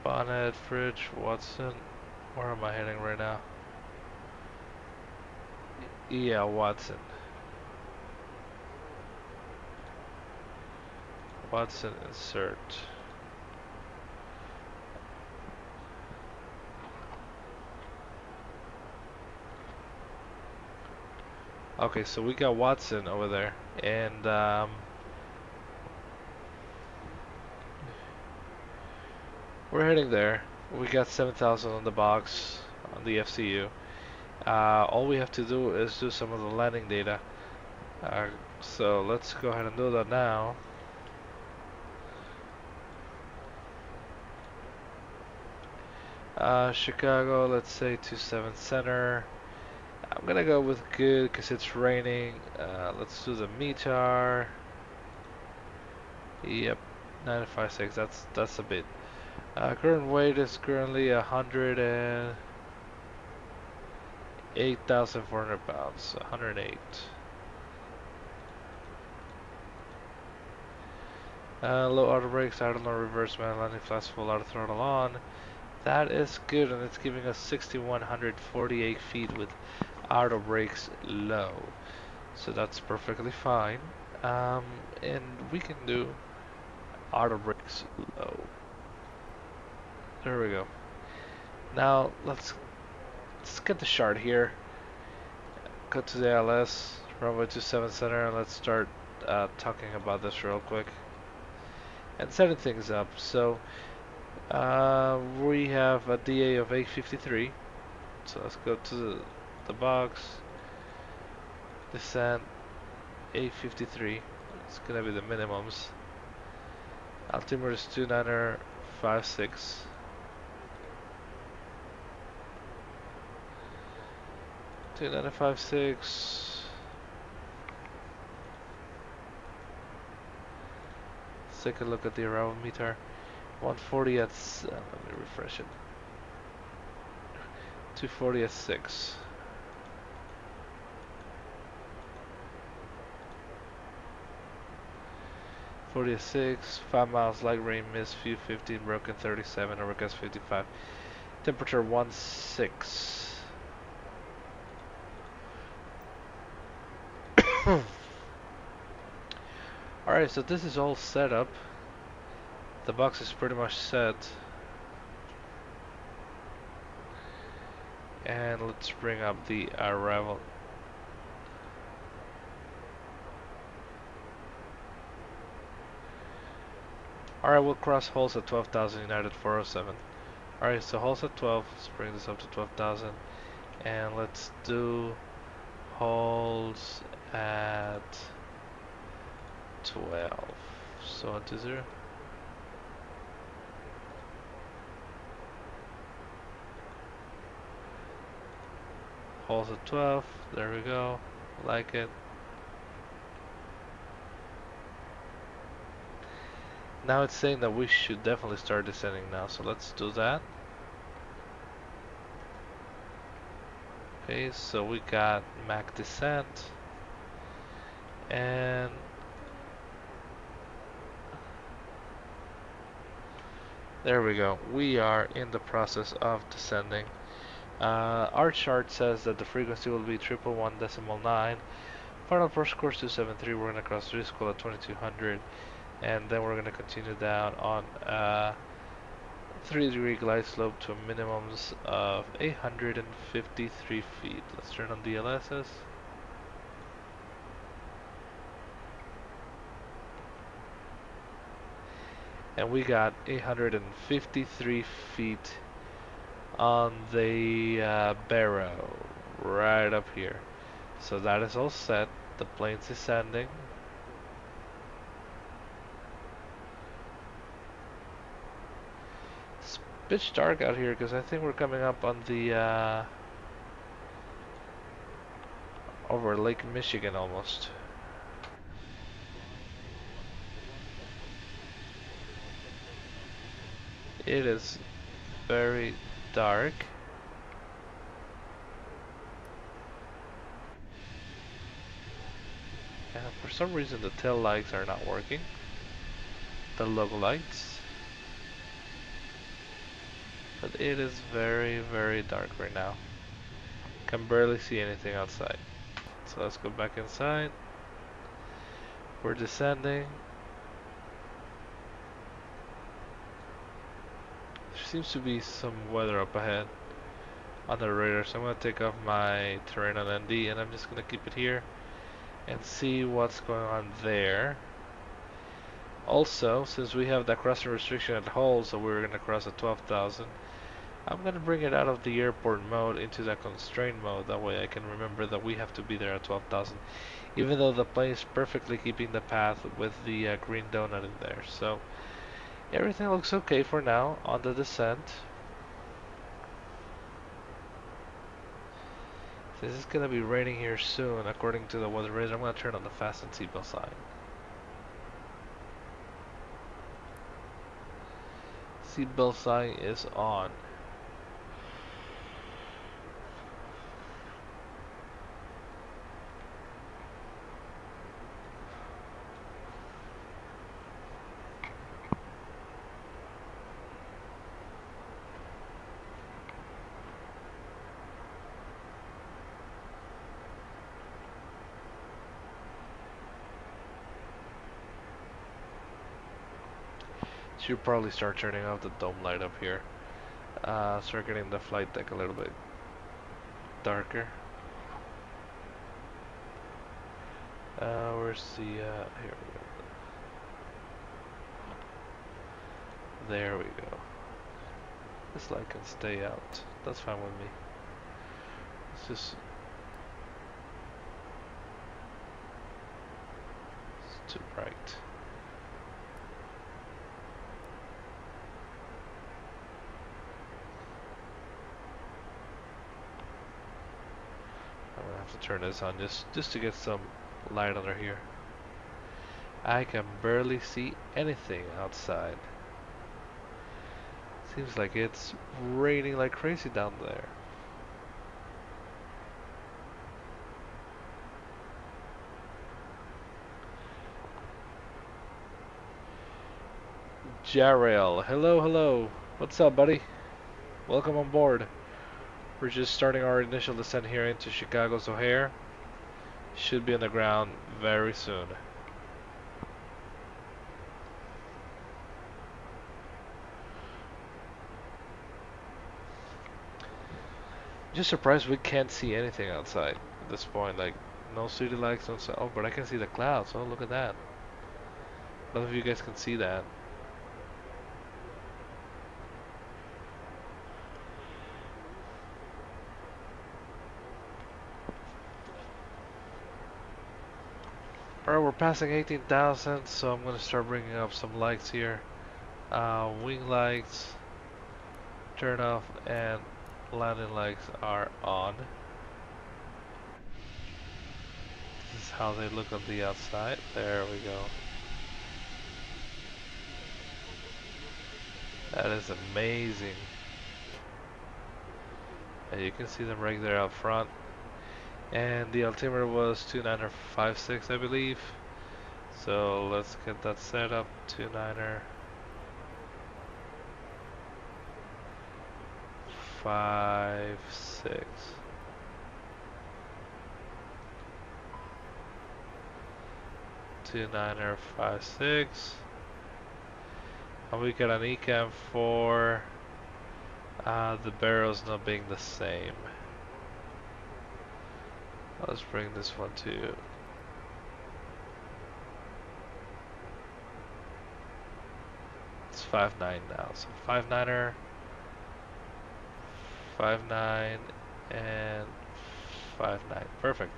bonnet, fridge, Watson. Where am I heading right now? Yeah, Watson. Watson insert. Okay, so we got Watson over there, and we're heading there. We got 7,000 on the box on the FCU. All we have to do is do some of the landing data. So let's go ahead and do that now. Chicago, let's say 27 center. I'm gonna go with good because it's raining. Let's do the METAR. Yep, 956. That's a bit. Current weight is currently 108,400 pounds. 108. Low auto brakes, idle on reverse man, landing flaps full auto throttle on. That is good, and it's giving us 6,148 feet with auto brakes low. So that's perfectly fine. And we can do auto brakes low. There we go. Now let's get the chart here. Go to the LS, runway 27 center, and let's start talking about this real quick. And setting things up. So we have a DA of 853. So let's go to the box. Descent 853. It's gonna be the minimums. Altimeter is 2956. 2956. Let's take a look at the arrival meter. 140 at let me refresh it. 240 at 6. 46, 5 miles, light rain, mist, view 15, broken 37, overcast 55. Temperature 16. Alright, so this is all set up. The box is pretty much set. And let's bring up the arrival. Alright, we'll cross holes at 12,000 United 407. Alright, so holes at 12. Let's bring this up to 12,000. And let's do holes at 12. So 120. Holes at 12. There we go. Like it. Now it's saying that we should definitely start descending now, so let's do that. Okay, so we got Mach descent, and there we go. We are in the process of descending. Our chart says that the frequency will be 111.9. Final first course 273. We're gonna cross 3 school at 2200. And then we're going to continue down on 3-degree glide slope to a minimums of 853 feet. Let's turn on the LSS. and we got 853 feet on the barrow right up here. So that is all set. The plane's descending. It's pitch dark out here because I think we're coming up on the over Lake Michigan almost. It is very dark. And for some reason the tail lights are not working. The logo lights. But it is very, very dark right now. Can barely see anything outside. So let's go back inside. We're descending. There seems to be some weather up ahead on the radar, so I'm going to take off my terrain on ND and I'm just going to keep it here and see what's going on there. Also, since we have that crossing restriction at Hull, so we're going to cross at 12,000, I'm going to bring it out of the airport mode into that constrained mode. That way I can remember that we have to be there at 12,000, even though the plane is perfectly keeping the path with the green donut in there. So everything looks okay for now on the descent. Since it's going to be raining here soon, according to the weather radar, I'm going to turn on the fasten seatbelt sign. Seatbelt sign is on. Should probably start turning off the dome light up here. Start getting the flight deck a little bit darker. Where's the, here we go. There we go. This light can stay out. That's fine with me. It's just... it's too bright. I'm gonna have to turn this on just to get some light under here. I can barely see anything outside. Seems like it's raining like crazy down there. Jarrell, hello, hello. What's up, buddy? Welcome on board. We're just starting our initial descent here into Chicago's O'Hare. Should be on the ground very soon. Just surprised we can't see anything outside at this point. Like, no city lights, no. Oh, but I can see the clouds. Oh, look at that. None of you guys can see that. Alright, we're passing 18,000, so I'm going to start bringing up some lights here. Wing lights, turn off, and landing lights are on. This is how they look on the outside. There we go. That is amazing. And you can see them right there out front. And the altimeter was 2956, I believe. So let's get that set up. 2956. And we got an ECAM for the barrels not being the same. Let's bring this one to . 5.9 now. So 5.9er, 5.9, and 5.9. Perfect.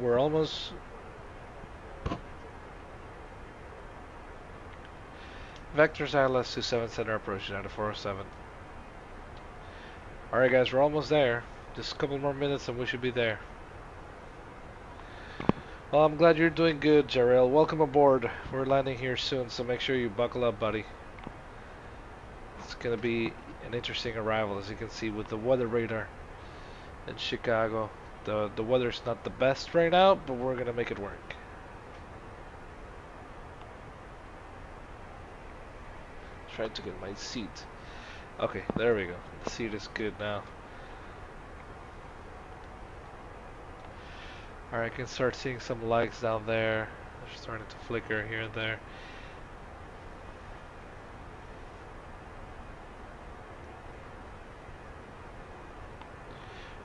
We're almost. Vectors ILS 27 center approaching out of 407. Alright guys, we're almost there. Just a couple more minutes and we should be there. Well, I'm glad you're doing good, Jarrell. Welcome aboard. We're landing here soon, so make sure you buckle up, buddy. It's gonna be an interesting arrival, as you can see, with the weather radar in Chicago. The weather's not the best right now, but we're gonna make it work. Trying to get my seat. Okay, there we go. The seat is good now. Alright, I can start seeing some lights down there. They're starting to flicker here and there.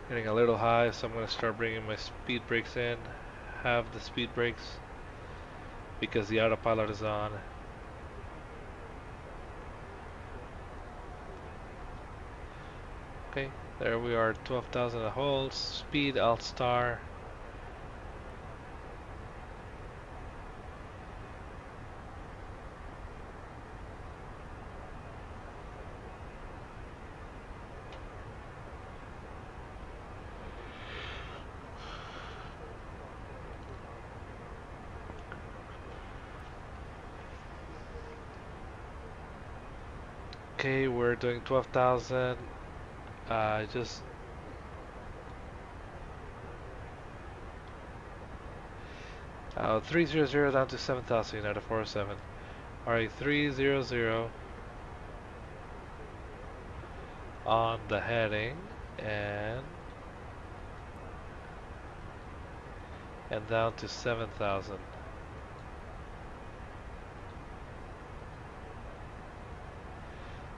Getting a little high, so I'm going to start bringing my speed brakes in. Have the speed brakes because the autopilot is on. Okay, there we are, 12,000 a hold. Speed alt star. Okay, we're doing 12,000. Just 300 down to 7,000 out of 407. Alright, 300 on the heading and down to 7,000.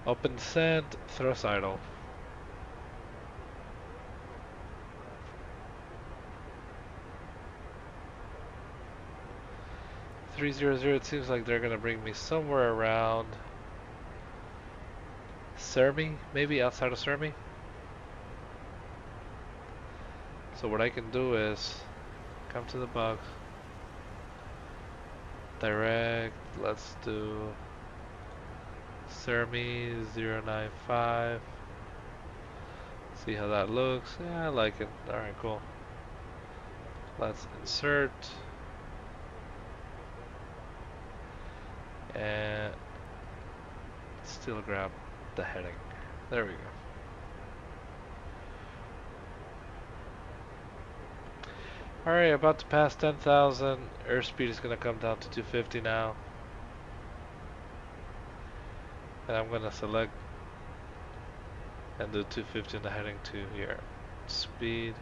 Open descent, thrust idle. 300, it seems like they're gonna bring me somewhere around Sermi, maybe outside of Sermi. So what I can do is come to the box, direct, let's do Sermi 095. See how that looks. Yeah, I like it. Alright, cool. Let's insert and still grab the heading. There we go. Alright, about to pass 10,000. Airspeed is gonna come down to 250 now. And I'm gonna select and do 250 in the heading to here. Speed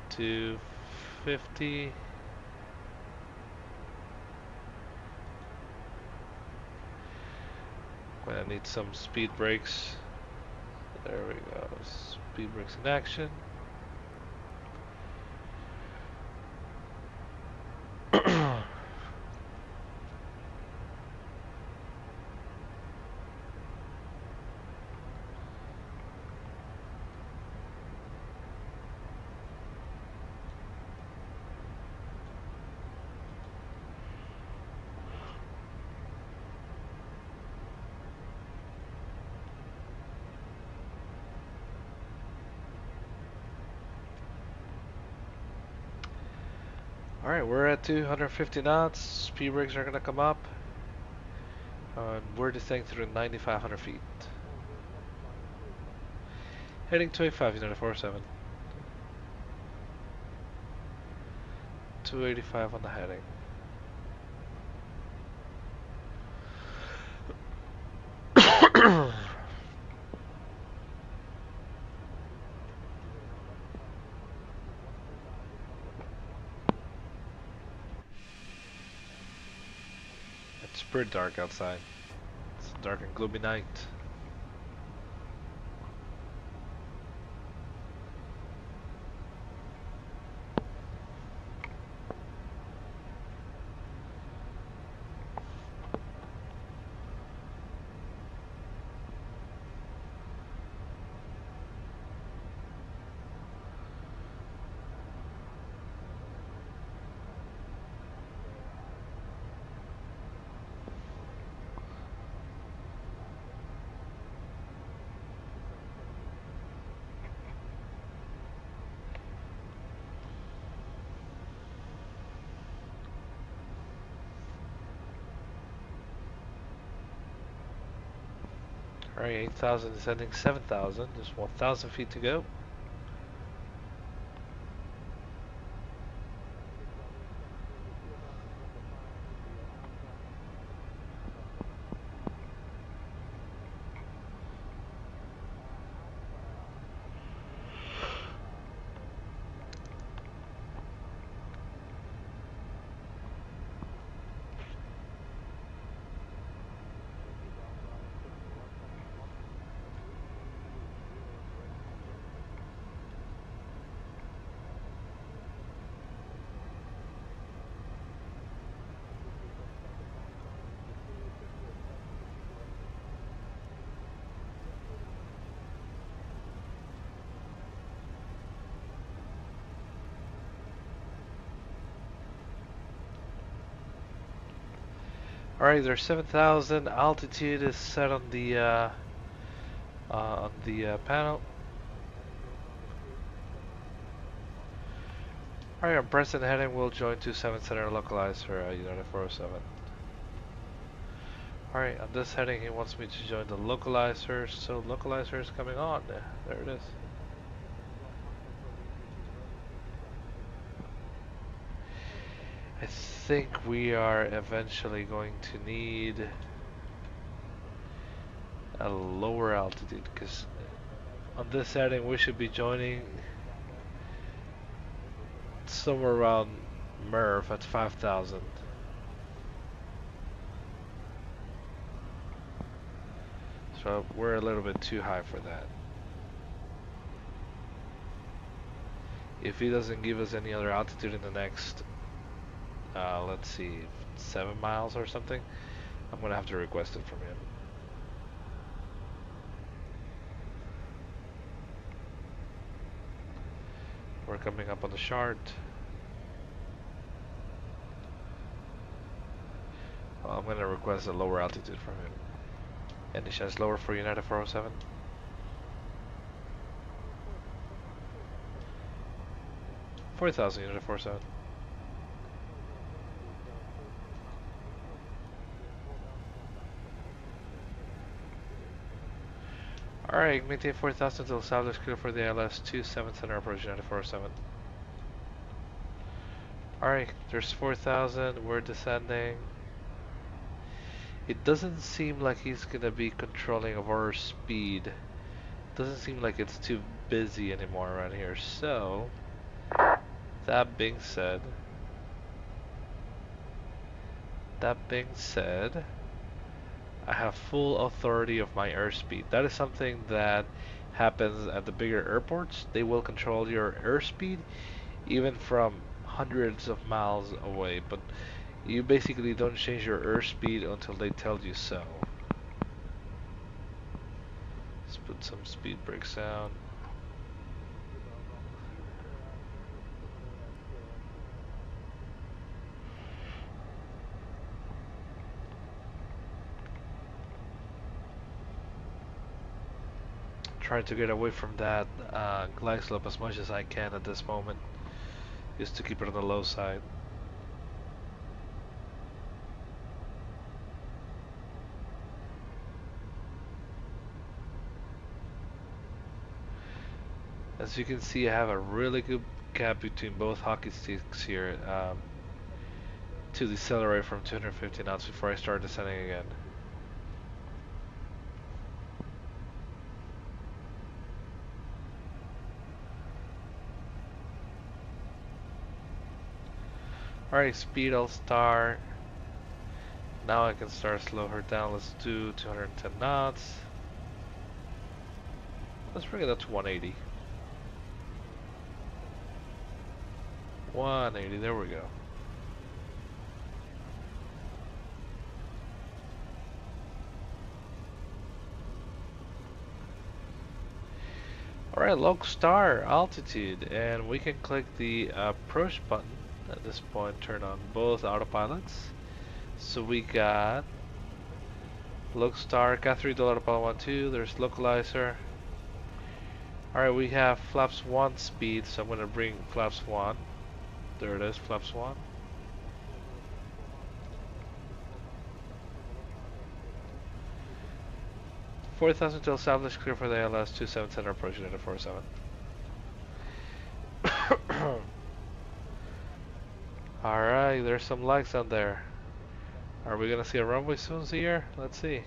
250. Gonna need some speed brakes. There we go. Speed brakes in action. Alright, we're at 250 knots. Speed brakes are gonna come up. And we're descending through 9,500 feet. Heading 285, United 47. 285 on the heading. It's pretty dark outside. It's a dark and gloomy night. Alright, 8,000 descending 7,000. Just 1,000 feet to go. Alright, there's 7,000. Altitude is set on the panel. Alright, on present heading, we'll join 27 center localizer United 407. Alright, on this heading, he wants me to join the localizer, so localizer is coming on. There it is. I think we are eventually going to need a lower altitude, because on this heading we should be joining somewhere around MERV at 5,000. So we're a little bit too high for that. If he doesn't give us any other altitude in the next, let's see, 7 miles or something, I'm gonna have to request it from him. We're coming up on the chart. Well, I'm gonna request a lower altitude from him. Any chance lower for United 407? $4,000 United 407. Alright, maintain 4,000 until established clear for the ILS 27 center approach United 407. Alright, there's 4,000, we're descending. It doesn't seem like he's gonna be controlling of our speed. Doesn't seem like it's too busy anymore around here, so that being said, I have full authority of my airspeed. That is something that happens at the bigger airports. They will control your airspeed even from hundreds of miles away, but you basically don't change your airspeed until they tell you so. Let's put some speed brakes down. Trying to get away from that glide slope as much as I can at this moment, just to keep it on the low side. As you can see, I have a really good gap between both hockey sticks here to decelerate from 250 knots before I start descending again. Alright, speed I'll start. Now I can start slow her down. Let's do 210 knots. Let's bring it up to 180. 180, there we go. Alright, log star altitude, and we can click the approach button at this point, turn on both autopilots. So we got log star, Cat3 Delta Pilot 12, there's localizer. Alright, we have flaps 1 speed, so I'm going to bring flaps 1. There it is, flaps 1. 4,000 to establish, clear for the ALS 277 approaching at 47. Alright, there's some lights on there. Are we gonna see a runway soon here? Let's see.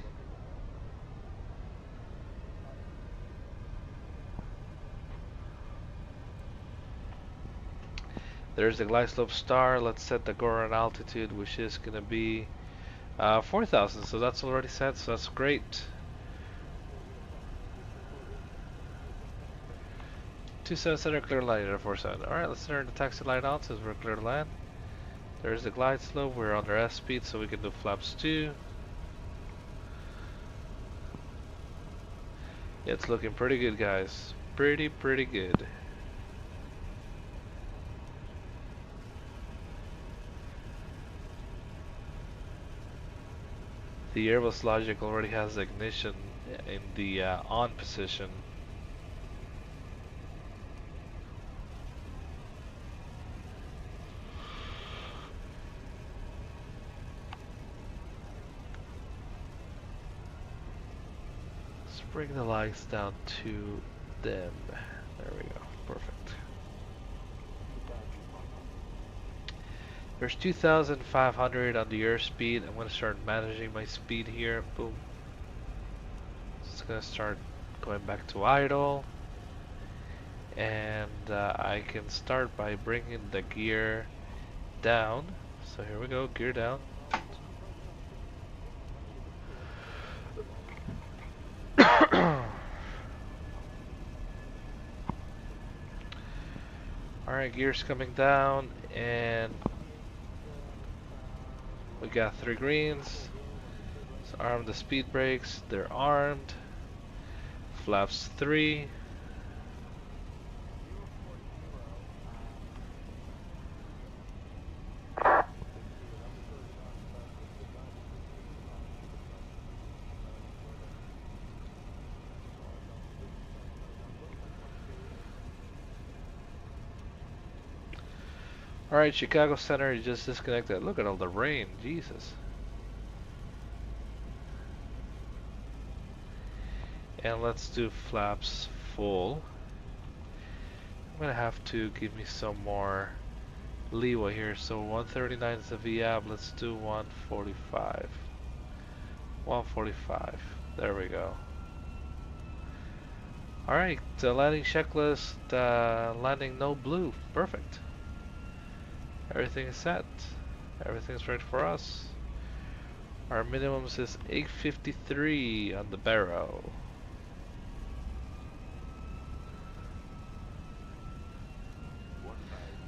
There's the glide slope star. Let's set the Goran altitude, which is gonna be 4,000. So that's already set, so that's great. 27 center clear line at 47. Alright, let's turn the taxi light on since we're clear to land. There's the glide slope. We're under S speed, so we can do flaps 2. It's looking pretty good, guys. Pretty good. The Airbus logic already has the ignition in the on position. Let's bring the lights down to them. There we go. Perfect. There's 2,500 on the airspeed. I'm going to start managing my speed here. Boom. It's going to start going back to idle. And I can start by bringing the gear down. So here we go, gear down. Alright, gear's coming down, and we got 3 greens. So arm the speed brakes, they're armed. Flaps 3. Alright, Chicago Center, you just disconnected. Look at all the rain, Jesus. And let's do flaps full. I'm gonna have to give me some more leeway here. So 139 is the VAB, let's do 145. 145, there we go. Alright, the landing checklist, landing no blue, perfect. Everything is set. Everything's ready for us. Our minimums is 853 on the barrow.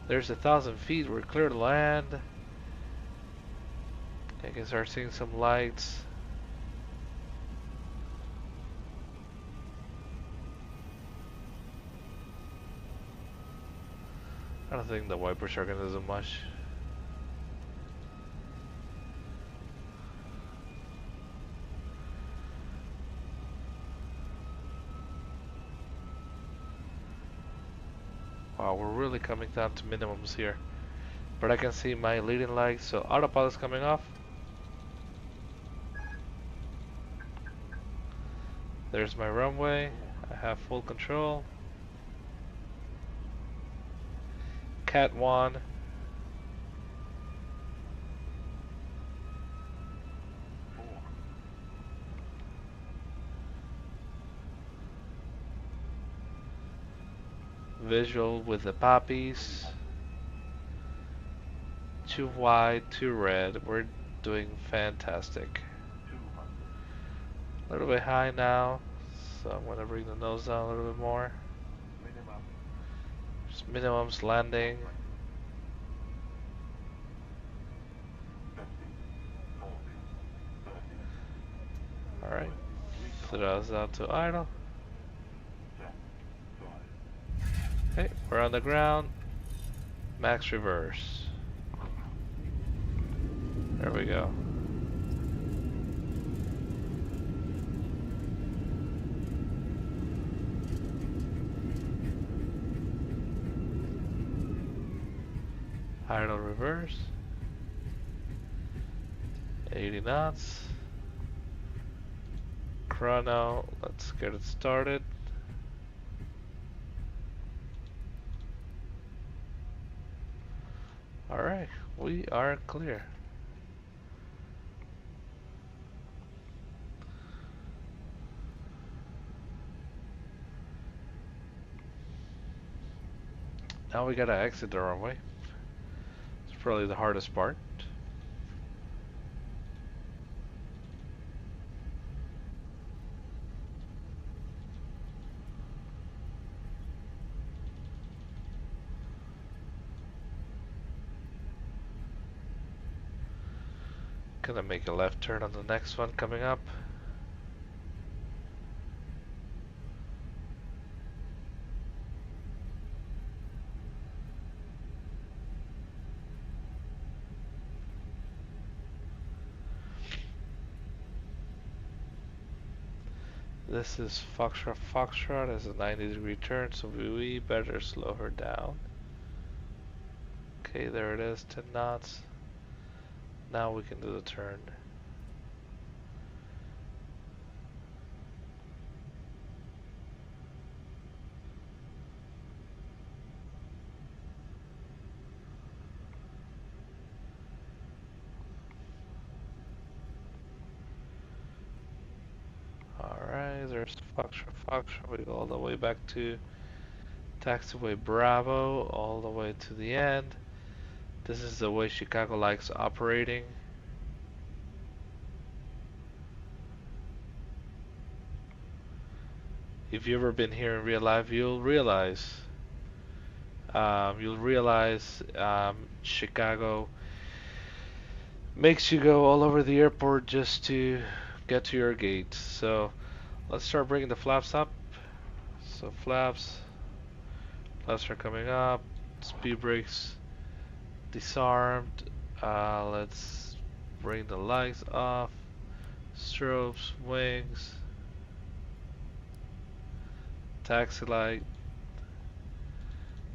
There's 1,000 feet. We're clear to land. I can start seeing some lights. I don't think the wipers are gonna do much. Wow, we're really coming down to minimums here. But I can see my leading lights, so autopilot's coming off. There's my runway. I have full control. Cat 1. Visual with the poppies. 2 white, 2 red. We're doing fantastic. A little bit high now, so I'm gonna bring the nose down a little bit more. Just minimums landing. Alright, throws out to idle. Okay, we're on the ground. Max reverse. There we go. Idle reverse. 80 knots. chrono. Let's get it started. Alright, we are clear. Now we gotta exit the runway. It's probably the hardest part. Gonna make a left turn on the next one coming up. This is Foxtrot Foxtrot as a 90-degree turn, so we better slow her down. Okay, there it is, 10 knots. Now we can do the turn. Alright, there's Foxtrot Foxtrot. We go all the way back to taxiway Bravo, all the way to the end. This is the way Chicago likes operating. If you've ever been here in real life, you'll realize Chicago makes you go all over the airport just to get to your gate. So let's start bringing the flaps up. So flaps are coming up. Speed brakes disarmed. Let's bring the lights off. Strobes, wings, taxi light,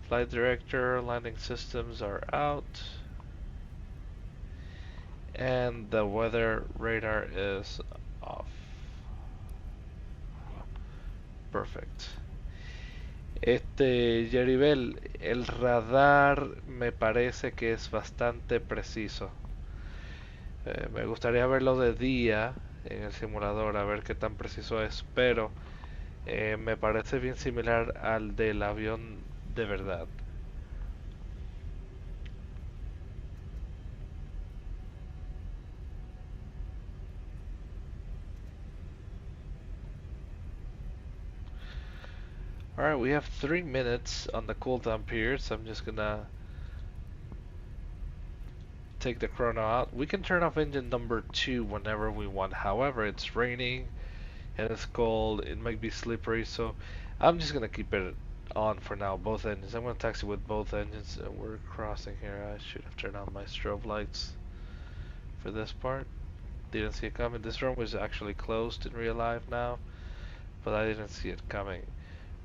flight director, landing systems are out, and the weather radar is off. Perfect. Yeribel, el radar me parece que es bastante preciso. Me gustaría verlo de día en el simulador, a ver qué tan preciso es, pero me parece bien similar al del avión de verdad. Alright, we have 3 minutes on the cooldown period, so I'm just gonna take the chrono out. We can turn off engine number 2 whenever we want. However, it's raining and it's cold, it might be slippery, so I'm just gonna keep it on for now, both engines. I'm gonna taxi with both engines. We're crossing here. I should have turned on my strobe lights for this part. Didn't see it coming. This runway is actually closed in real life now, but I didn't see it coming.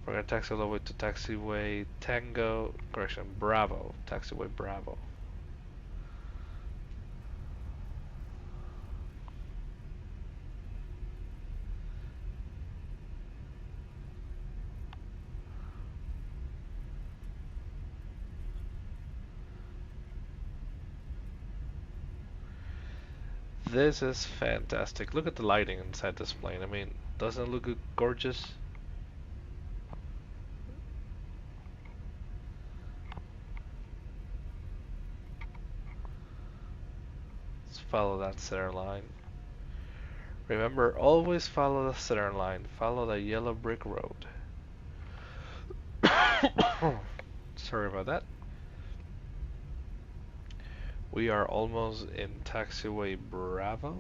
We're gonna taxi all the way to taxiway Tango, correction, Bravo, taxiway Bravo. This is fantastic. Look at the lighting inside this plane. I mean, doesn't it look gorgeous? Let's follow that center line. Remember, always follow the center line. Follow the yellow brick road. Sorry about that. We are almost in taxiway Bravo.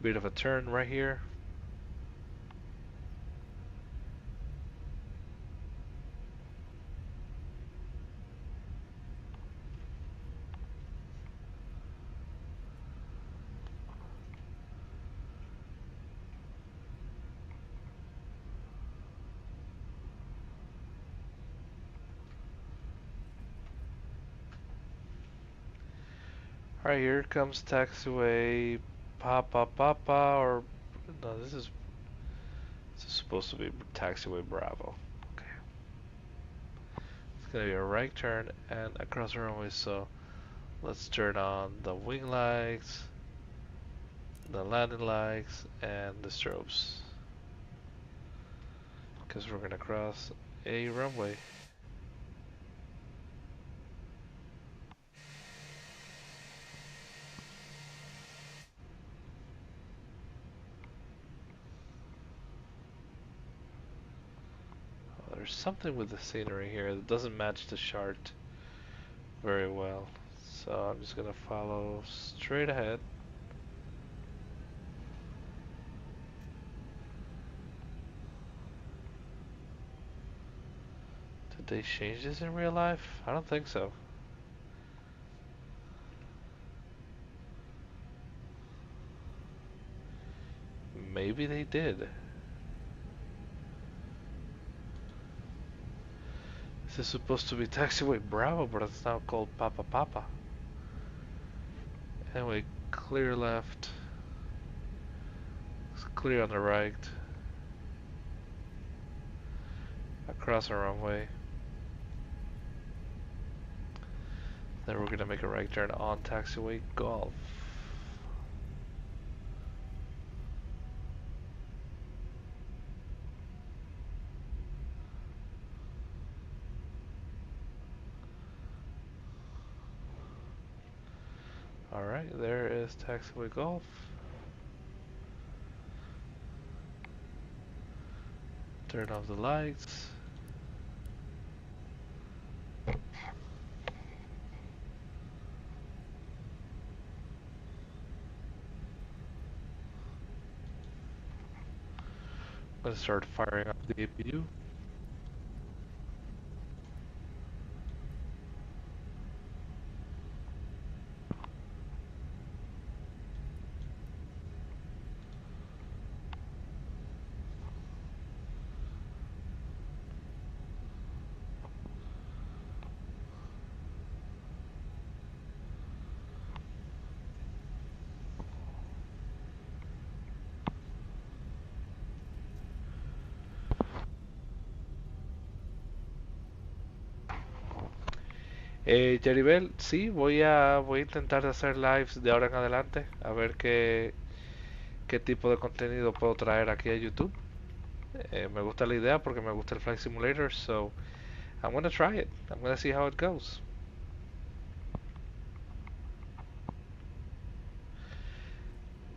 Bit of a turn right here. Alright, here comes taxiway Papa Papa, or no, this is supposed to be taxiway Bravo. Okay. It's gonna be a right turn and across the runway, so let's turn on the wing lights, the landing lights, and the strobes. Because we're gonna cross a runway. There's something with the scenery here that doesn't match the chart very well. So I'm just gonna follow straight ahead. Did they change this in real life? I don't think so. Maybe they did. This is supposed to be taxiway Bravo, but it's now called Papa Papa. Anyway, clear left. It's clear on the right. Across the runway. Then we're gonna make a right turn on taxiway Golf. Alright, there is taxiway Golf. Turn off the lights. I'm gonna start firing up the APU. Yaribel, sí, voy a intentar hacer lives de ahora en adelante, a ver qué tipo de contenido puedo traer aquí a YouTube. Me gusta la idea porque me gusta el Flight Simulator, so I'm gonna try it. I'm gonna see how it goes.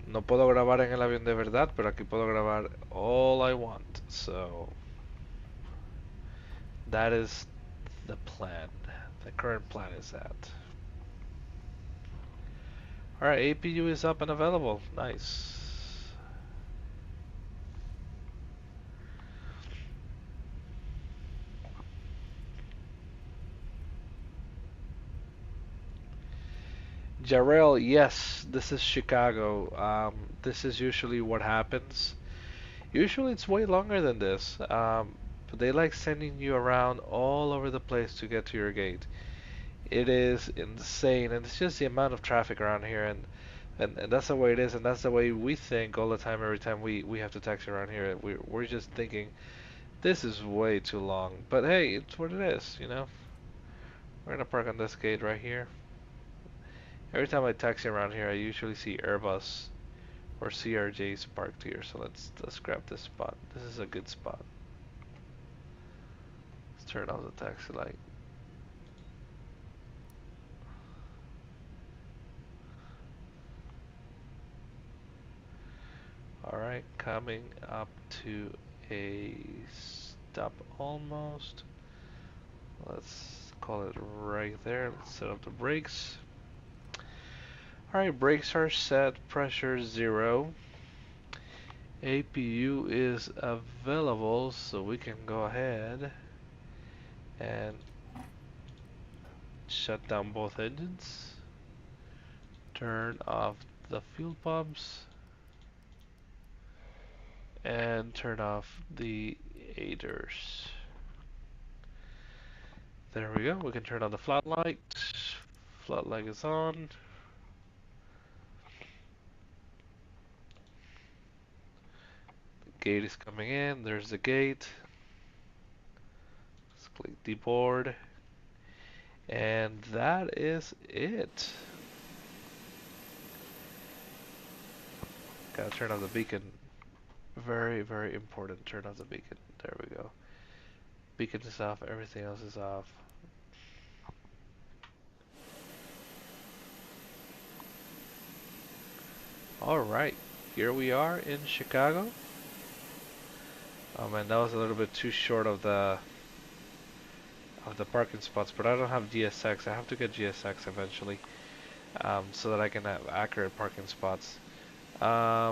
No puedo grabar en el avión de verdad, pero aquí puedo grabar all I want. So that is the plan. The current plan is that. Alright, APU is up and available. Nice. Jarrell, yes, this is Chicago. This is usually what happens. Usually it's way longer than this. But they like sending you around all over the place to get to your gate. It is insane, and it's just the amount of traffic around here, and that's the way it is, and that's the way we think all the time. Every time we have to taxi around here, we're just thinking this is way too long. But hey, it's what it is, you know. We're gonna park on this gate right here. Every time I taxi around here, I usually see Airbus or CRJs parked here. So let's grab this spot. This is a good spot. Let's turn off the taxi light. Alright, coming up to a stop almost. Let's call it right there. Let's set up the brakes. Alright, brakes are set, pressure 0. APU is available, so we can go ahead and shut down both engines. Turn off the fuel pumps. And turn off the aiders. There we go. We can turn on the flat light. Flat light is on. Gate is coming in. There's the gate. Let's click deboard. And that is it. Gotta turn off the beacon. Very, very important. Turn off the beacon. There we go. Beacon is off. Everything else is off. Alright. Here we are in Chicago. Oh man, that was a little bit too short of the parking spots, but I don't have GSX. I have to get GSX eventually, so that I can have accurate parking spots. Other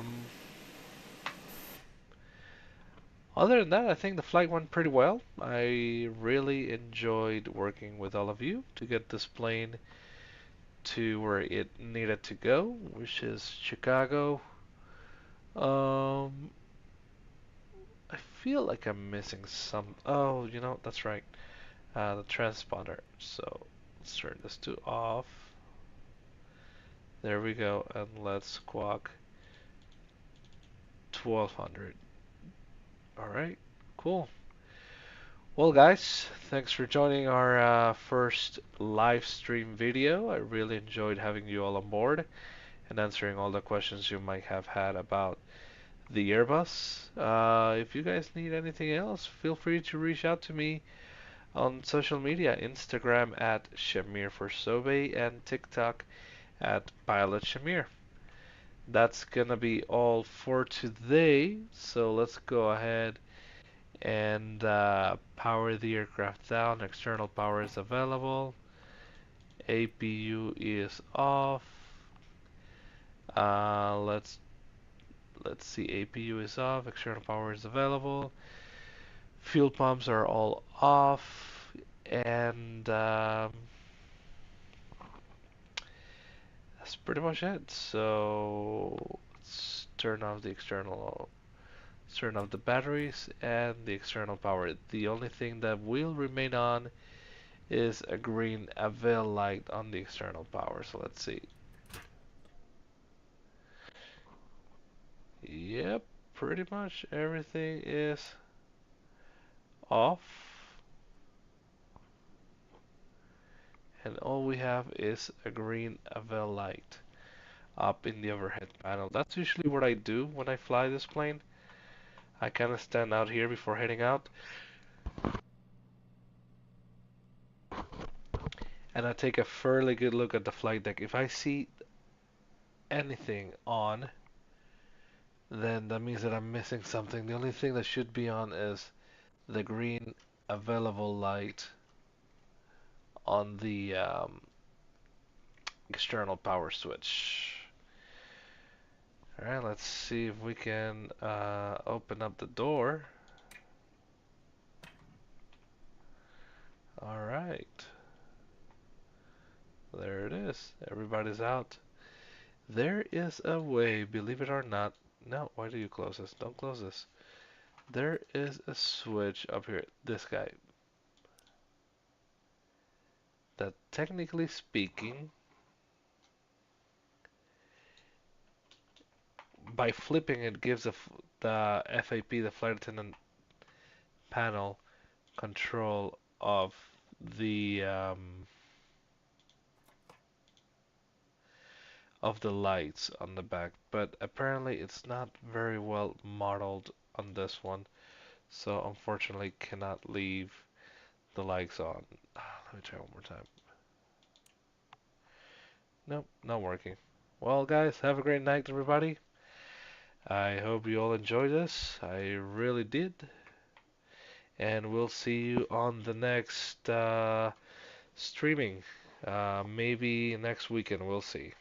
than that, I think the flight went pretty well. I really enjoyed working with all of you to get this plane to where it needed to go, which is Chicago. I feel like I'm missing some. Oh, you know, that's right. The transponder. So let's turn this to off. There we go, and let's squawk 1200. Alright, cool. Well guys, thanks for joining our first live stream video. I really enjoyed having you all on board and answering all the questions you might have had about the Airbus. If you guys need anything else, feel free to reach out to me on social media, Instagram at Shamir4Sobe and TikTok at Pilot Shamir. That's gonna be all for today, so let's go ahead and power the aircraft down. External power is available. APU is off. Let's see. APU is off. External power is available. Fuel pumps are all off, and that's pretty much it. So let's turn off the external. Turn off the batteries and the external power. The only thing that will remain on is a green avail light on the external power. So let's see. Yep, pretty much everything is off. And all we have is a green avail light up in the overhead panel. That's usually what I do when I fly this plane. I kind of stand out here before heading out, and I take a fairly good look at the flight deck. If I see anything on, then that means that I'm missing something. The only thing that should be on is the green available light on the external power switch. Alright, let's see if we can open up the door. Alright. There it is. Everybody's out. There is a way, believe it or not. No, why do you close this? Don't close this. There is a switch up here. This guy. That technically speaking, by flipping it gives the FAP, the flight attendant panel, control of the lights on the back, but apparently it's not very well modeled on this one, so unfortunately cannot leave the lights on. Let me try one more time. Nope, not working. Well guys, have a great night everybody. I hope you all enjoyed this. I really did. And we'll see you on the next streaming. Maybe next weekend, we'll see.